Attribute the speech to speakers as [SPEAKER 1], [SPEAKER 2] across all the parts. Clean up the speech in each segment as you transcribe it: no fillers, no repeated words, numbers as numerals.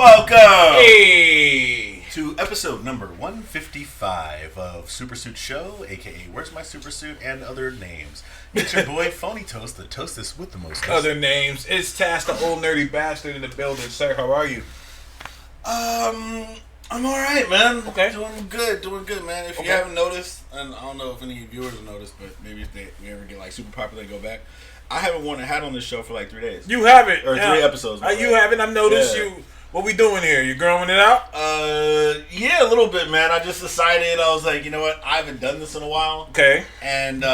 [SPEAKER 1] Welcome
[SPEAKER 2] Hey!
[SPEAKER 1] to episode number 155 of Super Suit Show, aka Where's My Super Suit and Other Names. It's your boy Phony Toast, the toastest with the most.
[SPEAKER 2] Other names. It's Task, the old nerdy bastard in the building. Sir, how are you?
[SPEAKER 1] I'm alright, man.
[SPEAKER 2] Okay.
[SPEAKER 1] Doing good, man. If you haven't noticed, and I don't know if any viewers have noticed, but maybe if we ever get like super popular and go back, I haven't worn a hat on this show for like 3 days.
[SPEAKER 2] You haven't.
[SPEAKER 1] Or 3 episodes.
[SPEAKER 2] You haven't. I've noticed you. What we doing here? You growing it out?
[SPEAKER 1] Yeah, a little bit, man. I just decided, I was like, you know what? I haven't done this in a while.
[SPEAKER 2] Okay.
[SPEAKER 1] And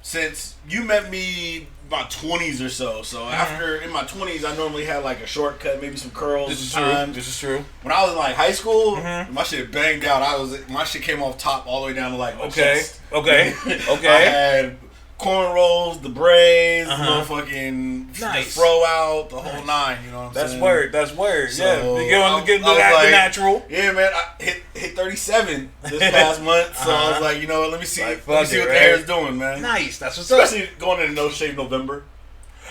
[SPEAKER 1] since you met me about 20s or so, after in my 20s, I normally had like a shortcut, maybe some curls.
[SPEAKER 2] This is
[SPEAKER 1] sometimes.
[SPEAKER 2] true. This is true.
[SPEAKER 1] When I was in like high school, my shit banged out. My shit came off top all the way down to like my chest.
[SPEAKER 2] Okay.
[SPEAKER 1] I had cornrows, the braids, the little fucking
[SPEAKER 2] Nice.
[SPEAKER 1] throw out, the whole nine. You know what I'm
[SPEAKER 2] That's
[SPEAKER 1] saying?
[SPEAKER 2] word. That's word.
[SPEAKER 1] So,
[SPEAKER 2] yeah. You want to get
[SPEAKER 1] I was
[SPEAKER 2] the
[SPEAKER 1] like,
[SPEAKER 2] natural.
[SPEAKER 1] Yeah, man. I hit 37 this past month, so I was like, you know what? Let me see.
[SPEAKER 2] Like,
[SPEAKER 1] let me see what the hair is doing, man.
[SPEAKER 2] Nice. That's what's up.
[SPEAKER 1] Especially going into No Shave November.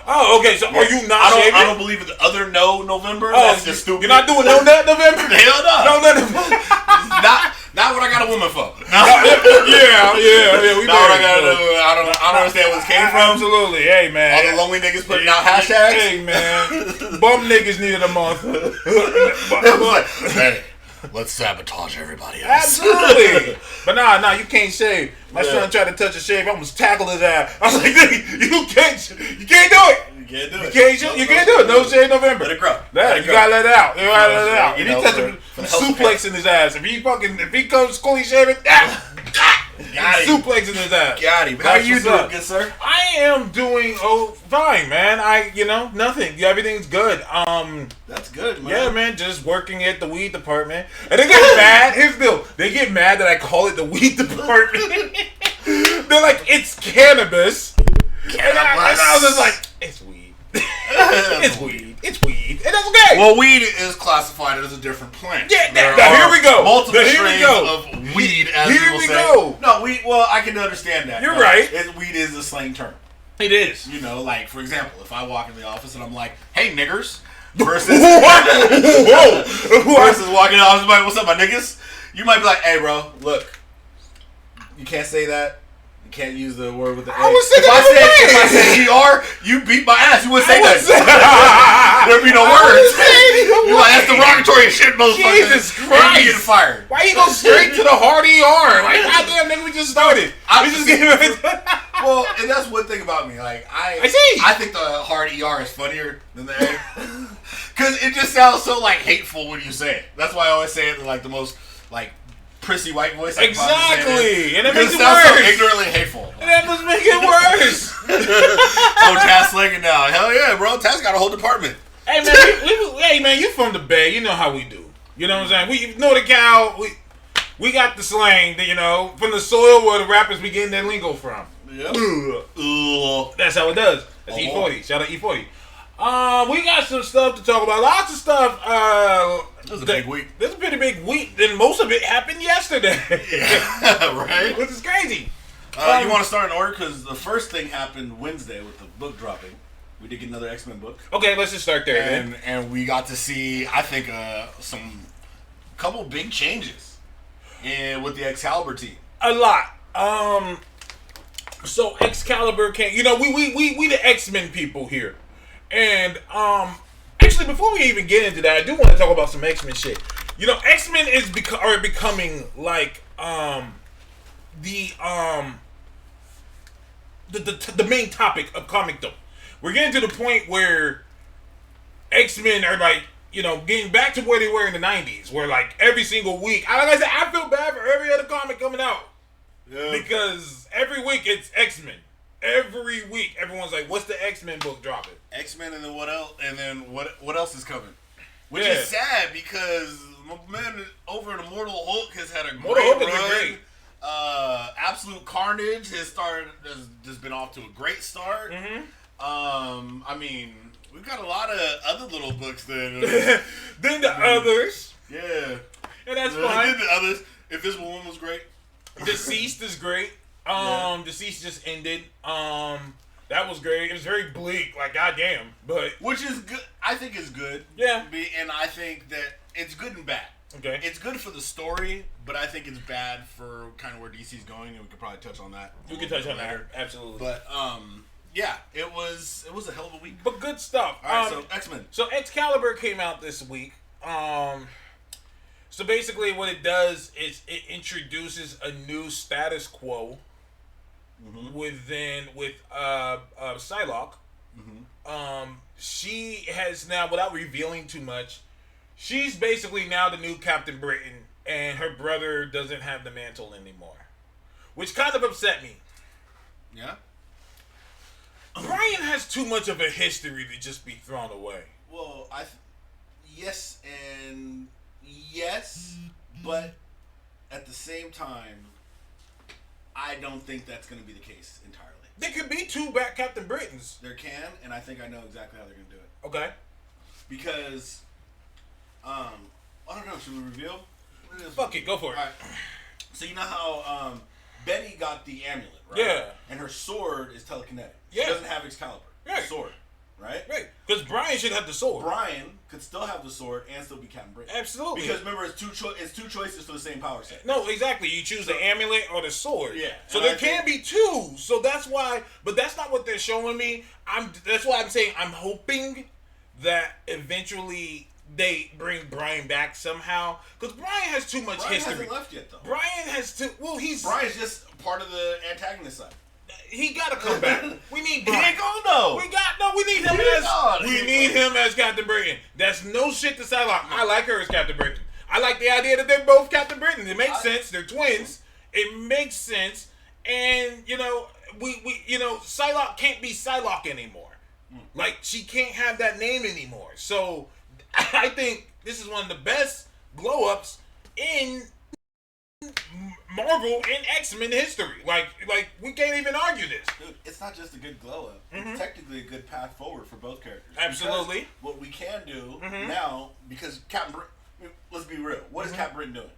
[SPEAKER 2] Oh, okay. So are you not shaving?
[SPEAKER 1] I don't believe in the other No November.
[SPEAKER 2] Oh,
[SPEAKER 1] That's just stupid.
[SPEAKER 2] You're not doing no nut November?
[SPEAKER 1] Hell no.
[SPEAKER 2] No nut.
[SPEAKER 1] Not what I got a woman for.
[SPEAKER 2] Yeah. We
[SPEAKER 1] Not what I got to do. I don't understand where this came from.
[SPEAKER 2] Absolutely. Hey, man.
[SPEAKER 1] All the lonely niggas putting out hashtags.
[SPEAKER 2] Hey, man. Bum niggas needed a month.
[SPEAKER 1] It was like, hey, let's sabotage everybody else.
[SPEAKER 2] Absolutely. But nah, you can't shave. My son tried to touch a shave. I almost tackled his ass. I was like, you can't do it.
[SPEAKER 1] You can't do it.
[SPEAKER 2] You can't do it. No shave November.
[SPEAKER 1] Let it grow.
[SPEAKER 2] You gotta let it out. You gotta let it out.
[SPEAKER 1] You
[SPEAKER 2] If he
[SPEAKER 1] know,
[SPEAKER 2] touch
[SPEAKER 1] for
[SPEAKER 2] him,
[SPEAKER 1] the health
[SPEAKER 2] suplex in his ass. If he comes fully shaving,
[SPEAKER 1] Got him.
[SPEAKER 2] suplex in his ass.
[SPEAKER 1] Got him. How
[SPEAKER 2] That's
[SPEAKER 1] you
[SPEAKER 2] what's
[SPEAKER 1] doing,
[SPEAKER 2] up.
[SPEAKER 1] good sir?
[SPEAKER 2] I am doing fine, man. Nothing. Everything's good.
[SPEAKER 1] That's good, man.
[SPEAKER 2] Yeah, man, just working at the weed department. And they get mad. Here's the deal. They get mad that I call it the weed department. They're like, it's cannabis. And I was just like, it's weed. It's weed. It's weed. And that's okay.
[SPEAKER 1] Well, weed is classified as a different plant.
[SPEAKER 2] Yeah,
[SPEAKER 1] There
[SPEAKER 2] now here
[SPEAKER 1] are
[SPEAKER 2] we go.
[SPEAKER 1] Multiple
[SPEAKER 2] Now here we
[SPEAKER 1] strains
[SPEAKER 2] go.
[SPEAKER 1] of weed, as
[SPEAKER 2] Here
[SPEAKER 1] people
[SPEAKER 2] we
[SPEAKER 1] say.
[SPEAKER 2] go.
[SPEAKER 1] No, weed. Well, I can understand that.
[SPEAKER 2] You're right.
[SPEAKER 1] Weed is a slang term.
[SPEAKER 2] It is.
[SPEAKER 1] You know, like for example, if I walk in the office and I'm like, "Hey, niggers," versus
[SPEAKER 2] Whoa.
[SPEAKER 1] versus walking in the office, like, "What's up, my niggas?" You might be like, "Hey, bro, look, you can't say that. You can't use the word with the A."
[SPEAKER 2] I was saying
[SPEAKER 1] if I said ER, you beat my ass. You wouldn't say that. There'd be no words. You like, that's derogatory shit, motherfucker.
[SPEAKER 2] Jesus
[SPEAKER 1] And
[SPEAKER 2] Christ.
[SPEAKER 1] you getting fired.
[SPEAKER 2] Why you go straight to the hard ER? Like, goddamn, nigga, we just started.
[SPEAKER 1] Well, and that's one thing about me. Like,
[SPEAKER 2] I see.
[SPEAKER 1] I think the hard ER is funnier than the A. Because it just sounds so, like, hateful when you say it. That's why I always say it in, like, the most, like, prissy white voice.
[SPEAKER 2] Exactly. And it
[SPEAKER 1] because
[SPEAKER 2] makes it
[SPEAKER 1] sounds so
[SPEAKER 2] worse.
[SPEAKER 1] ignorantly hateful.
[SPEAKER 2] And that must make it worse.
[SPEAKER 1] Oh, Taz slinging now. Hell yeah, bro. Taz got a whole department.
[SPEAKER 2] Hey, man, you from the Bay. You know how we do. You know what I'm saying? We know the cow. We got the slang, that, you know, from the soil where the rappers be getting their lingo from.
[SPEAKER 1] Yep.
[SPEAKER 2] That's how it does. That's E40. Shout out E40. We got some stuff to talk about. Lots of stuff.
[SPEAKER 1] This was a big week.
[SPEAKER 2] This is a pretty big week. And most of it happened yesterday.
[SPEAKER 1] Yeah, right?
[SPEAKER 2] Which is crazy.
[SPEAKER 1] You want to start in order? Because the first thing happened Wednesday with the book dropping. We did get another X-Men book.
[SPEAKER 2] Okay, let's just start there then.
[SPEAKER 1] And we got to see, I think, some couple big changes with the Excalibur team.
[SPEAKER 2] A lot. So Excalibur came. You know, we the X-Men people here, and actually before we even get into that, I do want to talk about some X-Men shit. You know, X-Men are becoming like the main topic of comicdom. We're getting to the point where X-Men are like, you know, getting back to where they were in the 90s, where like every single week, like I said, I feel bad for every other comic coming out. Yeah. Because every week it's X-Men. Every week everyone's like, what's the X-Men book dropping?
[SPEAKER 1] X-Men, and then what else? And then what else is coming? Which is sad because my man over in Immortal Hulk has had a great run. Absolute Carnage has just been off to a great start.
[SPEAKER 2] Mm-hmm.
[SPEAKER 1] I mean, we've got a lot of other little books that
[SPEAKER 2] then the others.
[SPEAKER 1] Yeah.
[SPEAKER 2] And that's fine.
[SPEAKER 1] Then the others. Invisible Woman was great.
[SPEAKER 2] Deceased is great. Deceased just ended. That was great. It was very bleak, like goddamn, but
[SPEAKER 1] which is good. I think is good.
[SPEAKER 2] Yeah,
[SPEAKER 1] and I think that it's good and bad.
[SPEAKER 2] Okay,
[SPEAKER 1] it's good for the story, but I think it's bad for kind of where DC's going, and we could probably touch on that.
[SPEAKER 2] We could touch on that, absolutely.
[SPEAKER 1] But yeah, it was a hell of a week.
[SPEAKER 2] But good stuff.
[SPEAKER 1] All right, so X-Men.
[SPEAKER 2] So Excalibur came out this week. So basically, what it does is it introduces a new status quo with Psylocke. She has now, without revealing too much, she's basically now the new Captain Britain, and her brother doesn't have the mantle anymore, which kind of upset me.
[SPEAKER 1] Yeah.
[SPEAKER 2] Brian has too much of a history to just be thrown away.
[SPEAKER 1] Well, yes and yes, but at the same time, I don't think that's going to be the case entirely.
[SPEAKER 2] There could be two back Captain Britons.
[SPEAKER 1] There can, and I think I know exactly how they're going to do it.
[SPEAKER 2] Okay.
[SPEAKER 1] Because, I don't know. Should we reveal?
[SPEAKER 2] Fuck it, go for it.
[SPEAKER 1] All right. So you know how Betty got the amulet, right?
[SPEAKER 2] Yeah.
[SPEAKER 1] And her sword is telekinetic.
[SPEAKER 2] Yeah.
[SPEAKER 1] She doesn't have Excalibur.
[SPEAKER 2] Right.
[SPEAKER 1] Sword. Right?
[SPEAKER 2] Right. Because Brian should have the sword.
[SPEAKER 1] Brian could still have the sword and still be Captain Britain.
[SPEAKER 2] Absolutely.
[SPEAKER 1] Because remember, it's two choices for the same power set.
[SPEAKER 2] No, exactly. You choose the amulet or the sword.
[SPEAKER 1] Yeah.
[SPEAKER 2] So there can be two. So that's why. But that's not what they're showing me. That's why I'm saying I'm hoping that eventually they bring Brian back somehow. Because Brian has too much history.
[SPEAKER 1] Brian hasn't left yet, though.
[SPEAKER 2] Brian has to. Well,
[SPEAKER 1] Brian's just part of the antagonist side.
[SPEAKER 2] He gotta come back. We need Brian.
[SPEAKER 1] He ain't going though.
[SPEAKER 2] We need him as Captain Britain. That's no shit to Psylocke. I like her as Captain Britain. I like the idea that they're both Captain Britain. It makes sense. They're twins. It makes sense. And we Psylocke can't be Psylocke anymore. Like she can't have that name anymore. So I think this is one of the best glow ups in Marvel and X-Men history. Like we can't even argue this.
[SPEAKER 1] Dude, it's not just a good glow up. It's technically a good path forward for both characters.
[SPEAKER 2] Absolutely.
[SPEAKER 1] Because what we can do now, because Captain Britain, let's be real. What is Captain Britain doing?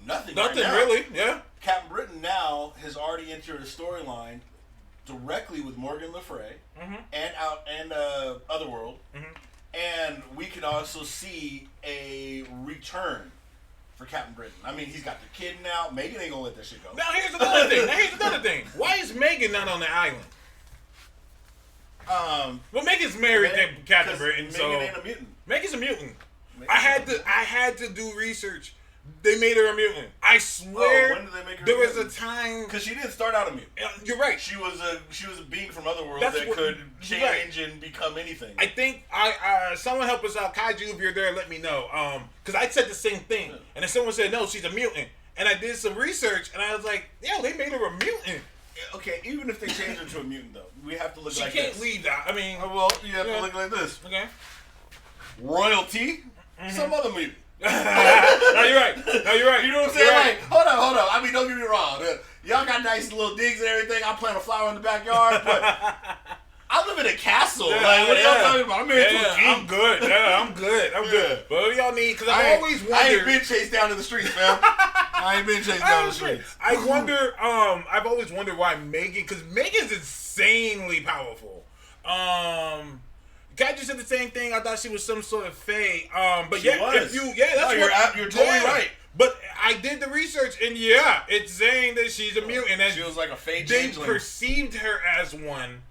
[SPEAKER 1] Nothing.
[SPEAKER 2] Nothing
[SPEAKER 1] right now.
[SPEAKER 2] really. Yeah.
[SPEAKER 1] Captain Britain now has already entered a storyline directly with Morgan Le Fay and Otherworld, and we can also see a return for Captain Britain. I mean, he's got the kid now. Megan ain't gonna let that shit go.
[SPEAKER 2] Now here's another thing. Why is Megan not on the island? Well, Megan's married to Captain Britain, so
[SPEAKER 1] Megan ain't a mutant.
[SPEAKER 2] Megan's a mutant. I had to do research. They made her a mutant. I swear.
[SPEAKER 1] When did they make her?
[SPEAKER 2] There was a time
[SPEAKER 1] because she didn't start out a mutant.
[SPEAKER 2] You're right.
[SPEAKER 1] She was a being from Otherworld that could change and become anything.
[SPEAKER 2] I think someone help us out, Kaiju. If you're there, let me know. Because I said the same thing, and then someone said no, she's a mutant, and I did some research, and I was like, yo, they made her a mutant.
[SPEAKER 1] Okay, even if they change her to a mutant, though, we have to look like this.
[SPEAKER 2] She can't leave that. I mean,
[SPEAKER 1] well, you have to look like this.
[SPEAKER 2] Okay.
[SPEAKER 1] Royalty, some other mutant.
[SPEAKER 2] No, you're right.
[SPEAKER 1] You know what I'm saying? Right. Like, hold on. I mean, don't get me wrong. Y'all got nice little digs and everything. I plant a flower in the backyard, but I live in a castle. Like, what are y'all talking about? I'm married to a king.
[SPEAKER 2] I'm good. I'm good. But what y'all need? Because I always wonder.
[SPEAKER 1] I ain't been chased down in the streets, man. I ain't been chased down in the streets.
[SPEAKER 2] I wonder. I've always wondered why Megan, because Megan's insanely powerful. Kaiju said the same thing. I thought she was some sort of fae. But
[SPEAKER 1] she was. You're totally right.
[SPEAKER 2] But I did the research, and it's saying that she's a mutant. And
[SPEAKER 1] she was like a fae
[SPEAKER 2] They
[SPEAKER 1] changeling.
[SPEAKER 2] perceived her as one,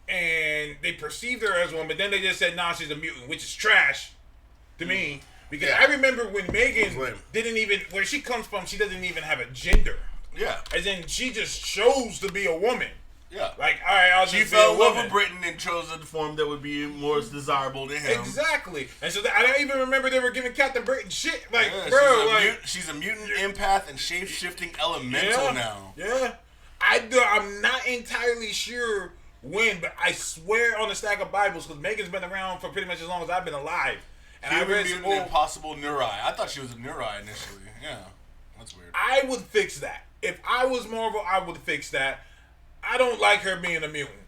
[SPEAKER 2] but then they just said, nah, she's a mutant, which is trash to me. Because I remember when Megan where she comes from, she doesn't even have a gender.
[SPEAKER 1] Yeah.
[SPEAKER 2] As in, she just chose to be a woman.
[SPEAKER 1] Yeah.
[SPEAKER 2] Like, all right,
[SPEAKER 1] she fell in love with Britain and chose a form that would be more desirable to him.
[SPEAKER 2] Exactly. And so I don't even remember they were giving Captain Britain shit. Like,
[SPEAKER 1] she's a mutant empath and shape-shifting elemental now.
[SPEAKER 2] Yeah. I'm not entirely sure when, but I swear on a stack of Bibles, because Megan's been around for pretty much as long as I've been alive. And I read
[SPEAKER 1] mutant impossible Neurai. I thought she was a Neurai initially. Yeah. That's weird.
[SPEAKER 2] I would fix that. If I was Marvel, I would fix that. I don't like her being a mutant.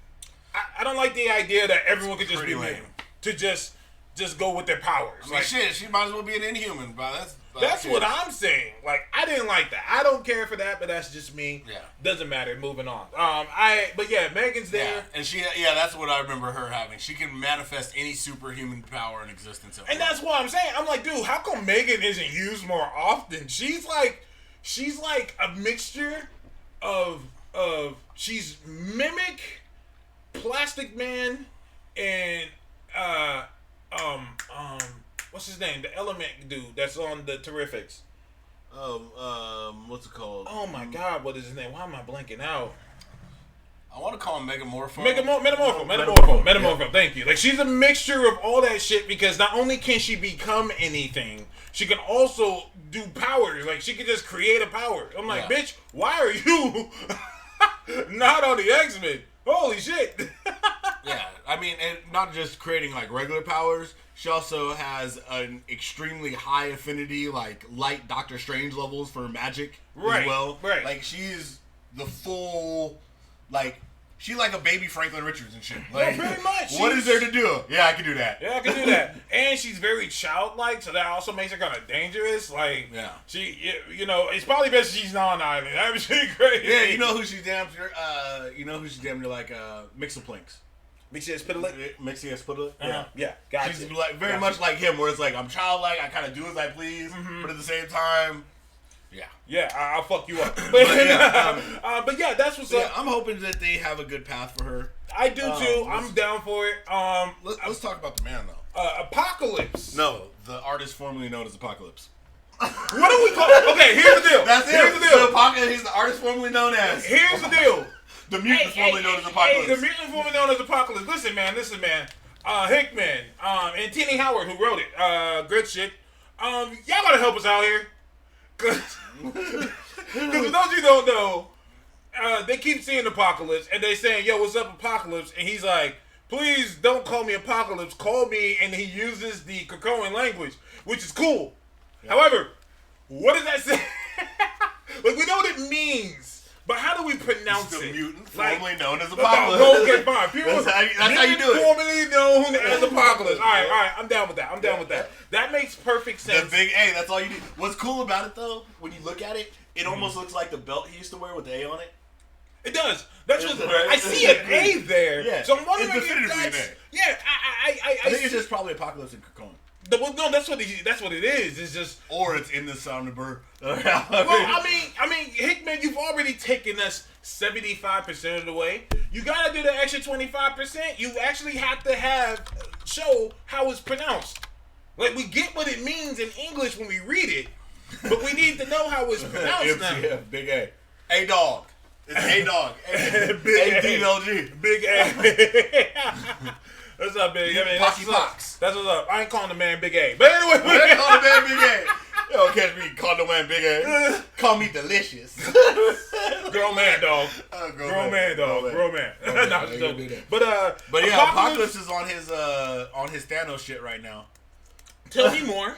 [SPEAKER 2] I don't like the idea that everyone could just be mutant. To just go with their powers.
[SPEAKER 1] I mean, shit, she might as well be an Inhuman, bro.
[SPEAKER 2] That's what I'm saying. Like, I didn't like that. I don't care for that, but that's just me.
[SPEAKER 1] Yeah.
[SPEAKER 2] Doesn't matter. Moving on. But yeah, Megan's there.
[SPEAKER 1] Yeah. And that's what I remember her having. She can manifest any superhuman power in existence.
[SPEAKER 2] And that's what I'm saying. I'm like, dude, how come Megan isn't used more often? She's like a mixture of she's Mimic, Plastic Man, and what's his name? The Element dude that's on the Terrifics.
[SPEAKER 1] What's it called?
[SPEAKER 2] Oh my God, what is his name? Why am I blanking out?
[SPEAKER 1] I want to call him Metamorpho.
[SPEAKER 2] Metamorpho. Yeah. Thank you. Like, she's a mixture of all that shit because not only can she become anything, she can also do powers. Like, she can just create a power. I'm like, bitch, why are you not on the X-Men? Holy shit.
[SPEAKER 1] Yeah, I mean, and not just creating like regular powers. She also has an extremely high affinity, like light Doctor Strange levels for magic as well.
[SPEAKER 2] Right.
[SPEAKER 1] Like, she's the full, like, she like a baby Franklin Richards and shit. Like,
[SPEAKER 2] pretty much.
[SPEAKER 1] What is there to do? Yeah, I can do that.
[SPEAKER 2] Yeah, I can do that. And she's very childlike, so that also makes her kind of dangerous. Like, she, it's probably best she's non-island. That would be great.
[SPEAKER 1] Yeah, you know who she's damn near like Mixoplinks.
[SPEAKER 2] Mixie-Spudler?
[SPEAKER 1] Yeah,
[SPEAKER 2] gotcha.
[SPEAKER 1] She's like very much like him, where it's like I'm childlike, I kind of do as I please, but at the same time,
[SPEAKER 2] I'll fuck you up.
[SPEAKER 1] But
[SPEAKER 2] yeah, that's what's up.
[SPEAKER 1] I'm hoping that they have a good path for her.
[SPEAKER 2] I do too. I'm down for it.
[SPEAKER 1] Let's talk about the man though.
[SPEAKER 2] Apocalypse.
[SPEAKER 1] No, the artist formerly known as Apocalypse.
[SPEAKER 2] What do we call it? Okay, here's the deal.
[SPEAKER 1] Here's the deal. Apocalypse. He's the artist formerly known as.
[SPEAKER 2] Here's the deal.
[SPEAKER 1] The mutant formerly known as Apocalypse.
[SPEAKER 2] The mutant formerly known as Apocalypse. Listen, man. Hickman, and Tini Howard, who wrote it. Good shit. Y'all gotta help us out here. Because for those you don't know, they keep seeing Apocalypse, and they saying, yo, what's up, Apocalypse? And he's like, please don't call me Apocalypse. Call me, and he uses the Krakoan language, which is cool. Yeah. However, what does that say? Like, we know what it means. But how do we pronounce it?
[SPEAKER 1] The mutant formerly known as Apocalypse.
[SPEAKER 2] Okay, fine.
[SPEAKER 1] That's how you do it.
[SPEAKER 2] Formerly known as Apocalypse. All right. I'm down with that. That makes perfect sense.
[SPEAKER 1] The big A. That's all you need. What's cool about it though, when you look at it, it almost looks like the belt he used to wear with the A on it.
[SPEAKER 2] It does. That's what I see an A there.
[SPEAKER 1] Yeah.
[SPEAKER 2] So I'm wondering
[SPEAKER 1] if
[SPEAKER 2] that's. Yeah. I
[SPEAKER 1] think it's just probably Apocalypse and Krakoan.
[SPEAKER 2] Well, no, that's what it is. It's just,
[SPEAKER 1] or it's in the Somnambur.
[SPEAKER 2] Well, I mean, Hickman, you've already taken us 75% of the way. You gotta do the extra 25%. You actually have to show how it's pronounced. Like, we get what it means in English when we read it, but we need to know how it's pronounced now.
[SPEAKER 1] Yeah, big A. A dog. It's A dog. A-D-L-G.
[SPEAKER 2] Big A. What's up, Big A?
[SPEAKER 1] Pocky Pox.
[SPEAKER 2] That's what's up. I ain't calling the man Big A. But anyway.
[SPEAKER 1] I ain't calling the man Big A. You don't catch me calling the man Big A. Call me Delicious.
[SPEAKER 2] Grown man, dog. Grown man. But
[SPEAKER 1] yeah, Apocalypse is on his Thanos shit right now.
[SPEAKER 2] Tell me more.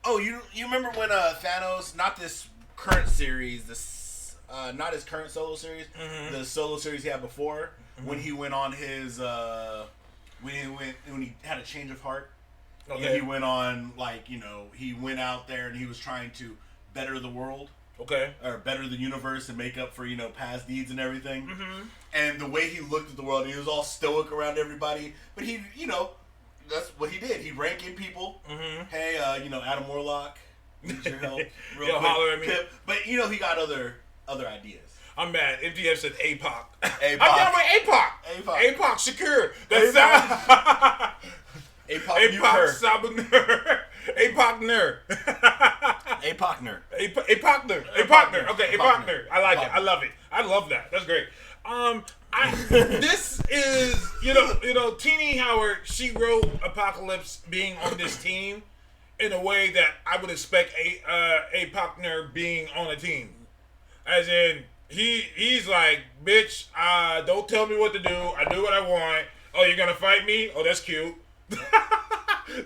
[SPEAKER 1] You remember when Thanos, not this current series, not his current solo series, the solo series he had before, when he went on his when he had a change of heart. Okay. And he went on, like, he went out there and he was trying to better the world.
[SPEAKER 2] Okay.
[SPEAKER 1] Or better the universe and make up for, past deeds and everything. Mm-hmm. And the way he looked at the world, he was all stoic around everybody. But he, that's what he did. He rank in people. Mm-hmm. Hey, Adam Warlock, need your help. Real quick.
[SPEAKER 2] Holler at me.
[SPEAKER 1] But, he got other ideas.
[SPEAKER 2] I'm mad. MGF said APOC.
[SPEAKER 1] I'm
[SPEAKER 2] down with APOC. APOC Shakur. That's APOC Sabanur. APOC Ner.
[SPEAKER 1] APOC Ner.
[SPEAKER 2] APOC Ner. Okay, APOC Ner. I like it. I love it. I love that. That's great. This is, Tini Howard, she wrote Apocalypse being on this team in a way that I would expect APOC Ner being on a team. As in, he's like, bitch, don't tell me what to do. I do what I want. Oh, you're gonna fight me? Oh, that's cute.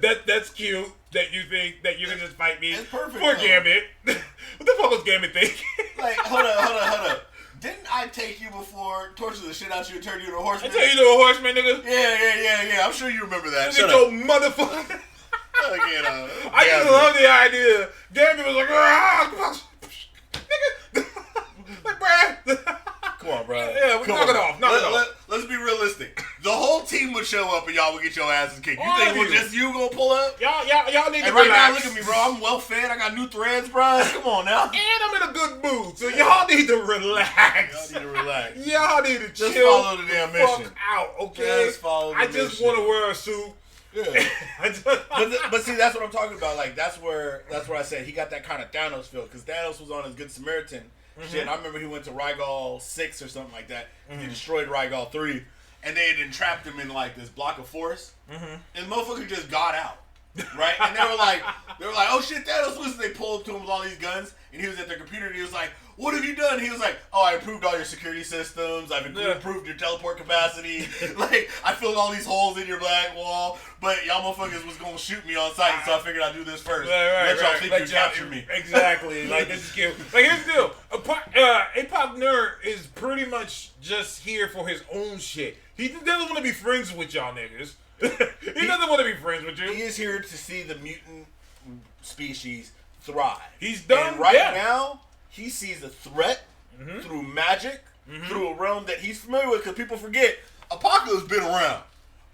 [SPEAKER 2] That's cute that you think that you can just fight me.
[SPEAKER 1] It's perfect.
[SPEAKER 2] Poor Gambit. What the fuck was Gambit thinking?
[SPEAKER 1] Like, hold up. Didn't I take you before, torture the shit out you and turn you into a horseman?
[SPEAKER 2] I tell you to a horseman, nigga.
[SPEAKER 1] Yeah. I'm sure you remember that.
[SPEAKER 2] Shut up. Motherfucker. I just love the idea. Gambit was like, nigga, like, bruh.
[SPEAKER 1] Come on, bro.
[SPEAKER 2] Yeah, knock it off.
[SPEAKER 1] Let's be realistic. The whole team would show up and y'all would get your asses kicked. You think it was just you gonna pull up?
[SPEAKER 2] Y'all need to relax.
[SPEAKER 1] Right now, look at me, bro. I'm well fed. I got new threads, bro. Come on now.
[SPEAKER 2] And I'm in a good mood, so y'all need to relax.
[SPEAKER 1] Y'all need to relax.
[SPEAKER 2] Y'all need to
[SPEAKER 1] just
[SPEAKER 2] chill.
[SPEAKER 1] Follow the damn mission.
[SPEAKER 2] Fuck out, okay?
[SPEAKER 1] Just follow the
[SPEAKER 2] I just want to wear a suit.
[SPEAKER 1] Yeah. but see, that's what I'm talking about. Like that's where I said he got that kind of Thanos feel because Thanos was on his Good Samaritan shit. I remember he went to Rygal 6 or something like that. He destroyed Rygal 3, and they had entrapped him in like this block of forest, and motherfucker just got out. Right? And they were like, oh shit, Thanos, listen. They pulled up to him with all these guns, and he was at their computer, and he was like, what have you done? He was like, oh, I improved all your security systems. I've improved your teleport capacity. Like, I filled all these holes in your black wall, but y'all motherfuckers was going to shoot me on sight, so I figured I'd do this first. Let y'all think you captured me.
[SPEAKER 2] Exactly. Like, this is cute. Like, here's the deal. Apoc Nerd is pretty much just here for his own shit. He doesn't want to be friends with y'all niggas. he doesn't want to be friends with you.
[SPEAKER 1] He is here to see the mutant species thrive.
[SPEAKER 2] He's done.
[SPEAKER 1] And now, he sees a threat through magic, through a realm that he's familiar with. Because people forget, Apocalypse been around.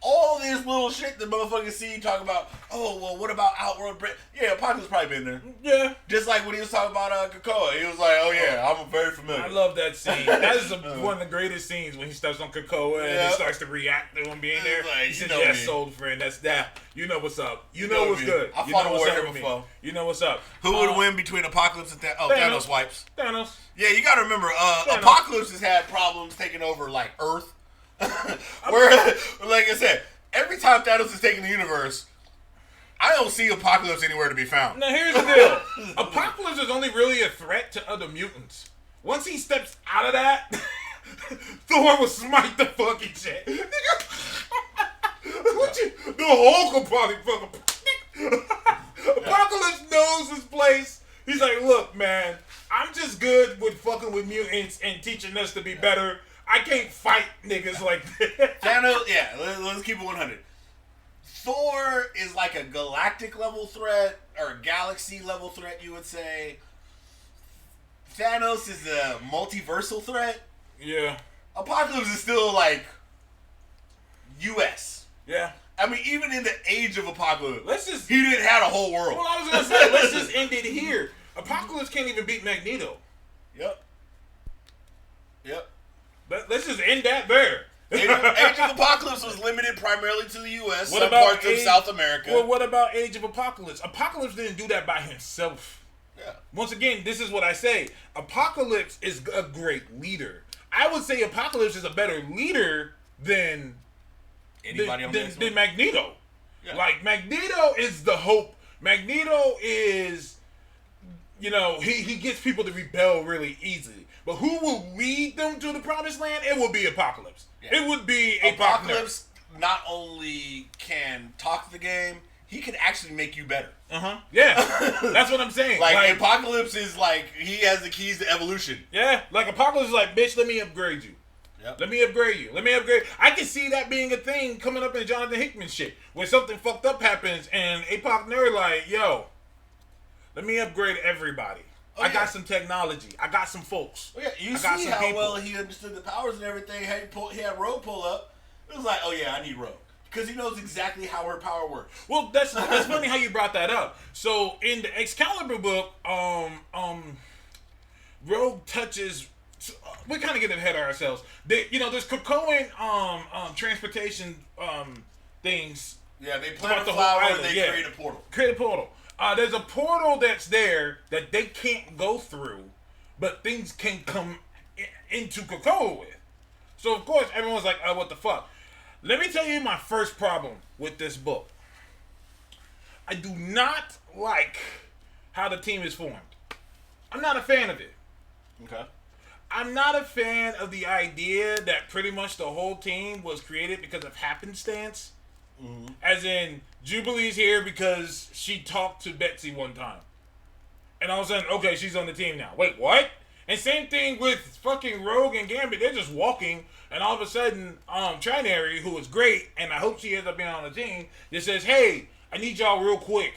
[SPEAKER 1] All this little shit that motherfuckers see talk about. Oh well, what about Outworld? Yeah, Apocalypse probably been there.
[SPEAKER 2] Yeah,
[SPEAKER 1] just like when he was talking about Krakoa, he was like, "Oh yeah, I'm very familiar."
[SPEAKER 2] I love that scene. That is one of the greatest scenes when he steps on Krakoa and he starts to react to him being there.
[SPEAKER 1] Like,
[SPEAKER 2] he says, "Yes, old friend, that's that. You know what's up. You know what's good.
[SPEAKER 1] I fought a war here before.
[SPEAKER 2] You know what's up."
[SPEAKER 1] Who would win between Apocalypse and Thanos? Thanos wipes.
[SPEAKER 2] Thanos.
[SPEAKER 1] Yeah, you got to remember, Apocalypse has had problems taking over like Earth. Where, like I said, every time Thanos is taking the universe, I don't see Apocalypse anywhere to be found.
[SPEAKER 2] Now here's the deal: Apocalypse is only really a threat to other mutants. Once he steps out of that, Thor will smite the fucking shit. The Hulk will probably fucking. Apocalypse knows his place. He's like, look, man, I'm just good with fucking with mutants and teaching us to be better. I can't fight niggas like that.
[SPEAKER 1] Thanos, yeah, let's keep it 100. Thor is like a galactic level threat, or a galaxy level threat, you would say. Thanos is a multiversal threat.
[SPEAKER 2] Yeah.
[SPEAKER 1] Apocalypse is still like US.
[SPEAKER 2] Yeah.
[SPEAKER 1] I mean, even in the age of Apocalypse,
[SPEAKER 2] he
[SPEAKER 1] didn't have a whole world.
[SPEAKER 2] Well, I was gonna say, let's just end it here. Apocalypse can't even beat Magneto.
[SPEAKER 1] Yep.
[SPEAKER 2] Let's just end that there.
[SPEAKER 1] Age of Apocalypse was limited primarily to the U.S. Some parts of South America.
[SPEAKER 2] Well, what about Age of Apocalypse? Apocalypse didn't do that by himself.
[SPEAKER 1] Yeah.
[SPEAKER 2] Once again, this is what I say. Apocalypse is a great leader. I would say Apocalypse is a better leader than
[SPEAKER 1] anybody
[SPEAKER 2] than Magneto. Yeah. Like, Magneto is the hope. Magneto is, he gets people to rebel really easily. But who will lead them to the promised land? It will be Apocalypse. Yeah. It would be
[SPEAKER 1] Apocalypse. Not only can talk the game, he can actually make you better.
[SPEAKER 2] Yeah, that's what I'm saying.
[SPEAKER 1] Like Apocalypse is like, he has the keys to evolution.
[SPEAKER 2] Yeah, like Apocalypse is like, bitch, let me upgrade you. Yep. Let me upgrade you. I can see that being a thing coming up in Jonathan Hickman shit. When something fucked up happens and Apoc Nerd like, yo, let me upgrade everybody. I got some technology. I got some folks.
[SPEAKER 1] Yeah, you see how people. Well he understood the powers and everything. He had Rogue pull up. It was like, oh yeah, I need Rogue. Because he knows exactly how her power works.
[SPEAKER 2] Well, that's funny how you brought that up. So in the Excalibur book, Rogue touches. We kind of get ahead of ourselves. There's Krakoan transportation things.
[SPEAKER 1] Yeah, they plant a flower and they create a portal.
[SPEAKER 2] Create a portal. There's a portal that's there that they can't go through, but things can come into Krakoa with. So, of course, everyone's like, oh, what the fuck? Let me tell you my first problem with this book. I do not like how the team is formed. I'm not a fan of it.
[SPEAKER 1] Okay.
[SPEAKER 2] I'm not a fan of the idea that pretty much the whole team was created because of happenstance. Mm-hmm. As in, Jubilee's here because she talked to Betsy one time. And all of a sudden, okay, she's on the team now. Wait, what? And same thing with fucking Rogue and Gambit. They're just walking, and all of a sudden, Trinary, who is great, and I hope she ends up being on the team, just says, hey, I need y'all real quick.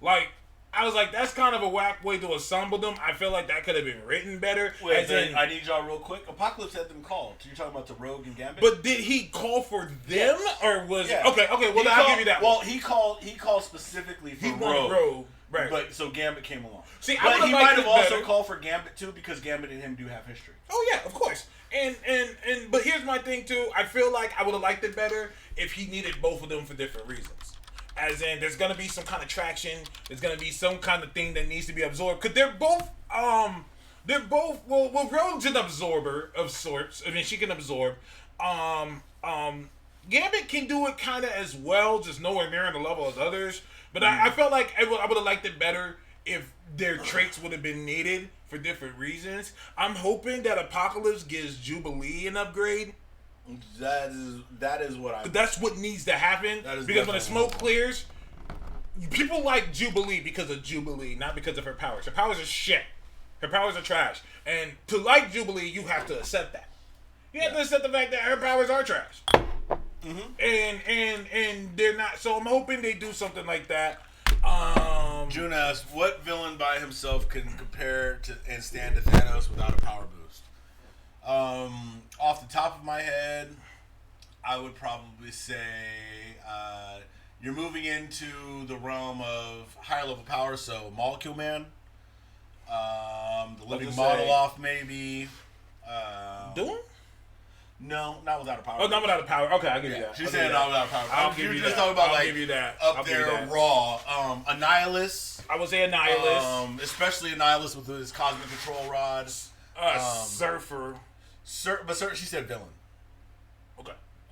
[SPEAKER 2] Like, I was like, that's kind of a whack way to assemble them. I feel like that could have been written better.
[SPEAKER 3] Wait, I need y'all real quick. Apocalypse had them called. So you're talking about the Rogue and Gambit?
[SPEAKER 2] But did he call for them, or was okay? Well, I'll give you that.
[SPEAKER 3] Well, he called specifically for Rogue.
[SPEAKER 2] Right.
[SPEAKER 3] But so Gambit came along.
[SPEAKER 2] See,
[SPEAKER 3] but he might have also called for Gambit too, because Gambit and him do have history.
[SPEAKER 2] Oh yeah, of course. And but here's my thing too. I feel like I would have liked it better if he needed both of them for different reasons. As in, there's gonna be some kind of traction. There's gonna be some kind of thing that needs to be absorbed. Cause they're both well, Rogue's an absorber of sorts. I mean, she can absorb. Gambit can do it kind of as well, just nowhere near on the level as others. But I felt like I would have liked it better if their traits would have been needed for different reasons. I'm hoping that Apocalypse gives Jubilee an upgrade.
[SPEAKER 3] That is what
[SPEAKER 2] That's what needs to happen. Because when the smoke clears, people like Jubilee because of Jubilee, not because of her powers. Her powers are shit. Her powers are trash. And to like Jubilee, you have to accept that. You have to accept the fact that her powers are trash. Mm-hmm. And they're not. So I'm hoping they do something like that.
[SPEAKER 3] June asked, what villain by himself can compare to and stand to Thanos without a power boost? Off the top of my head, I would probably say you're moving into the realm of higher level power, so Molecule Man, the Living Monoloth, maybe.
[SPEAKER 2] Doom?
[SPEAKER 3] No, not without a power.
[SPEAKER 2] Oh, not without a power. Okay, I'll give you that.
[SPEAKER 3] She said not without a power.
[SPEAKER 2] I'll give you that.
[SPEAKER 3] Just talking about
[SPEAKER 2] I'll give you that.
[SPEAKER 3] Up there raw. Annihilus.
[SPEAKER 2] I would say Annihilus.
[SPEAKER 3] Especially Annihilus with his cosmic control rods.
[SPEAKER 2] Surfer.
[SPEAKER 3] But she said villain.
[SPEAKER 2] Okay.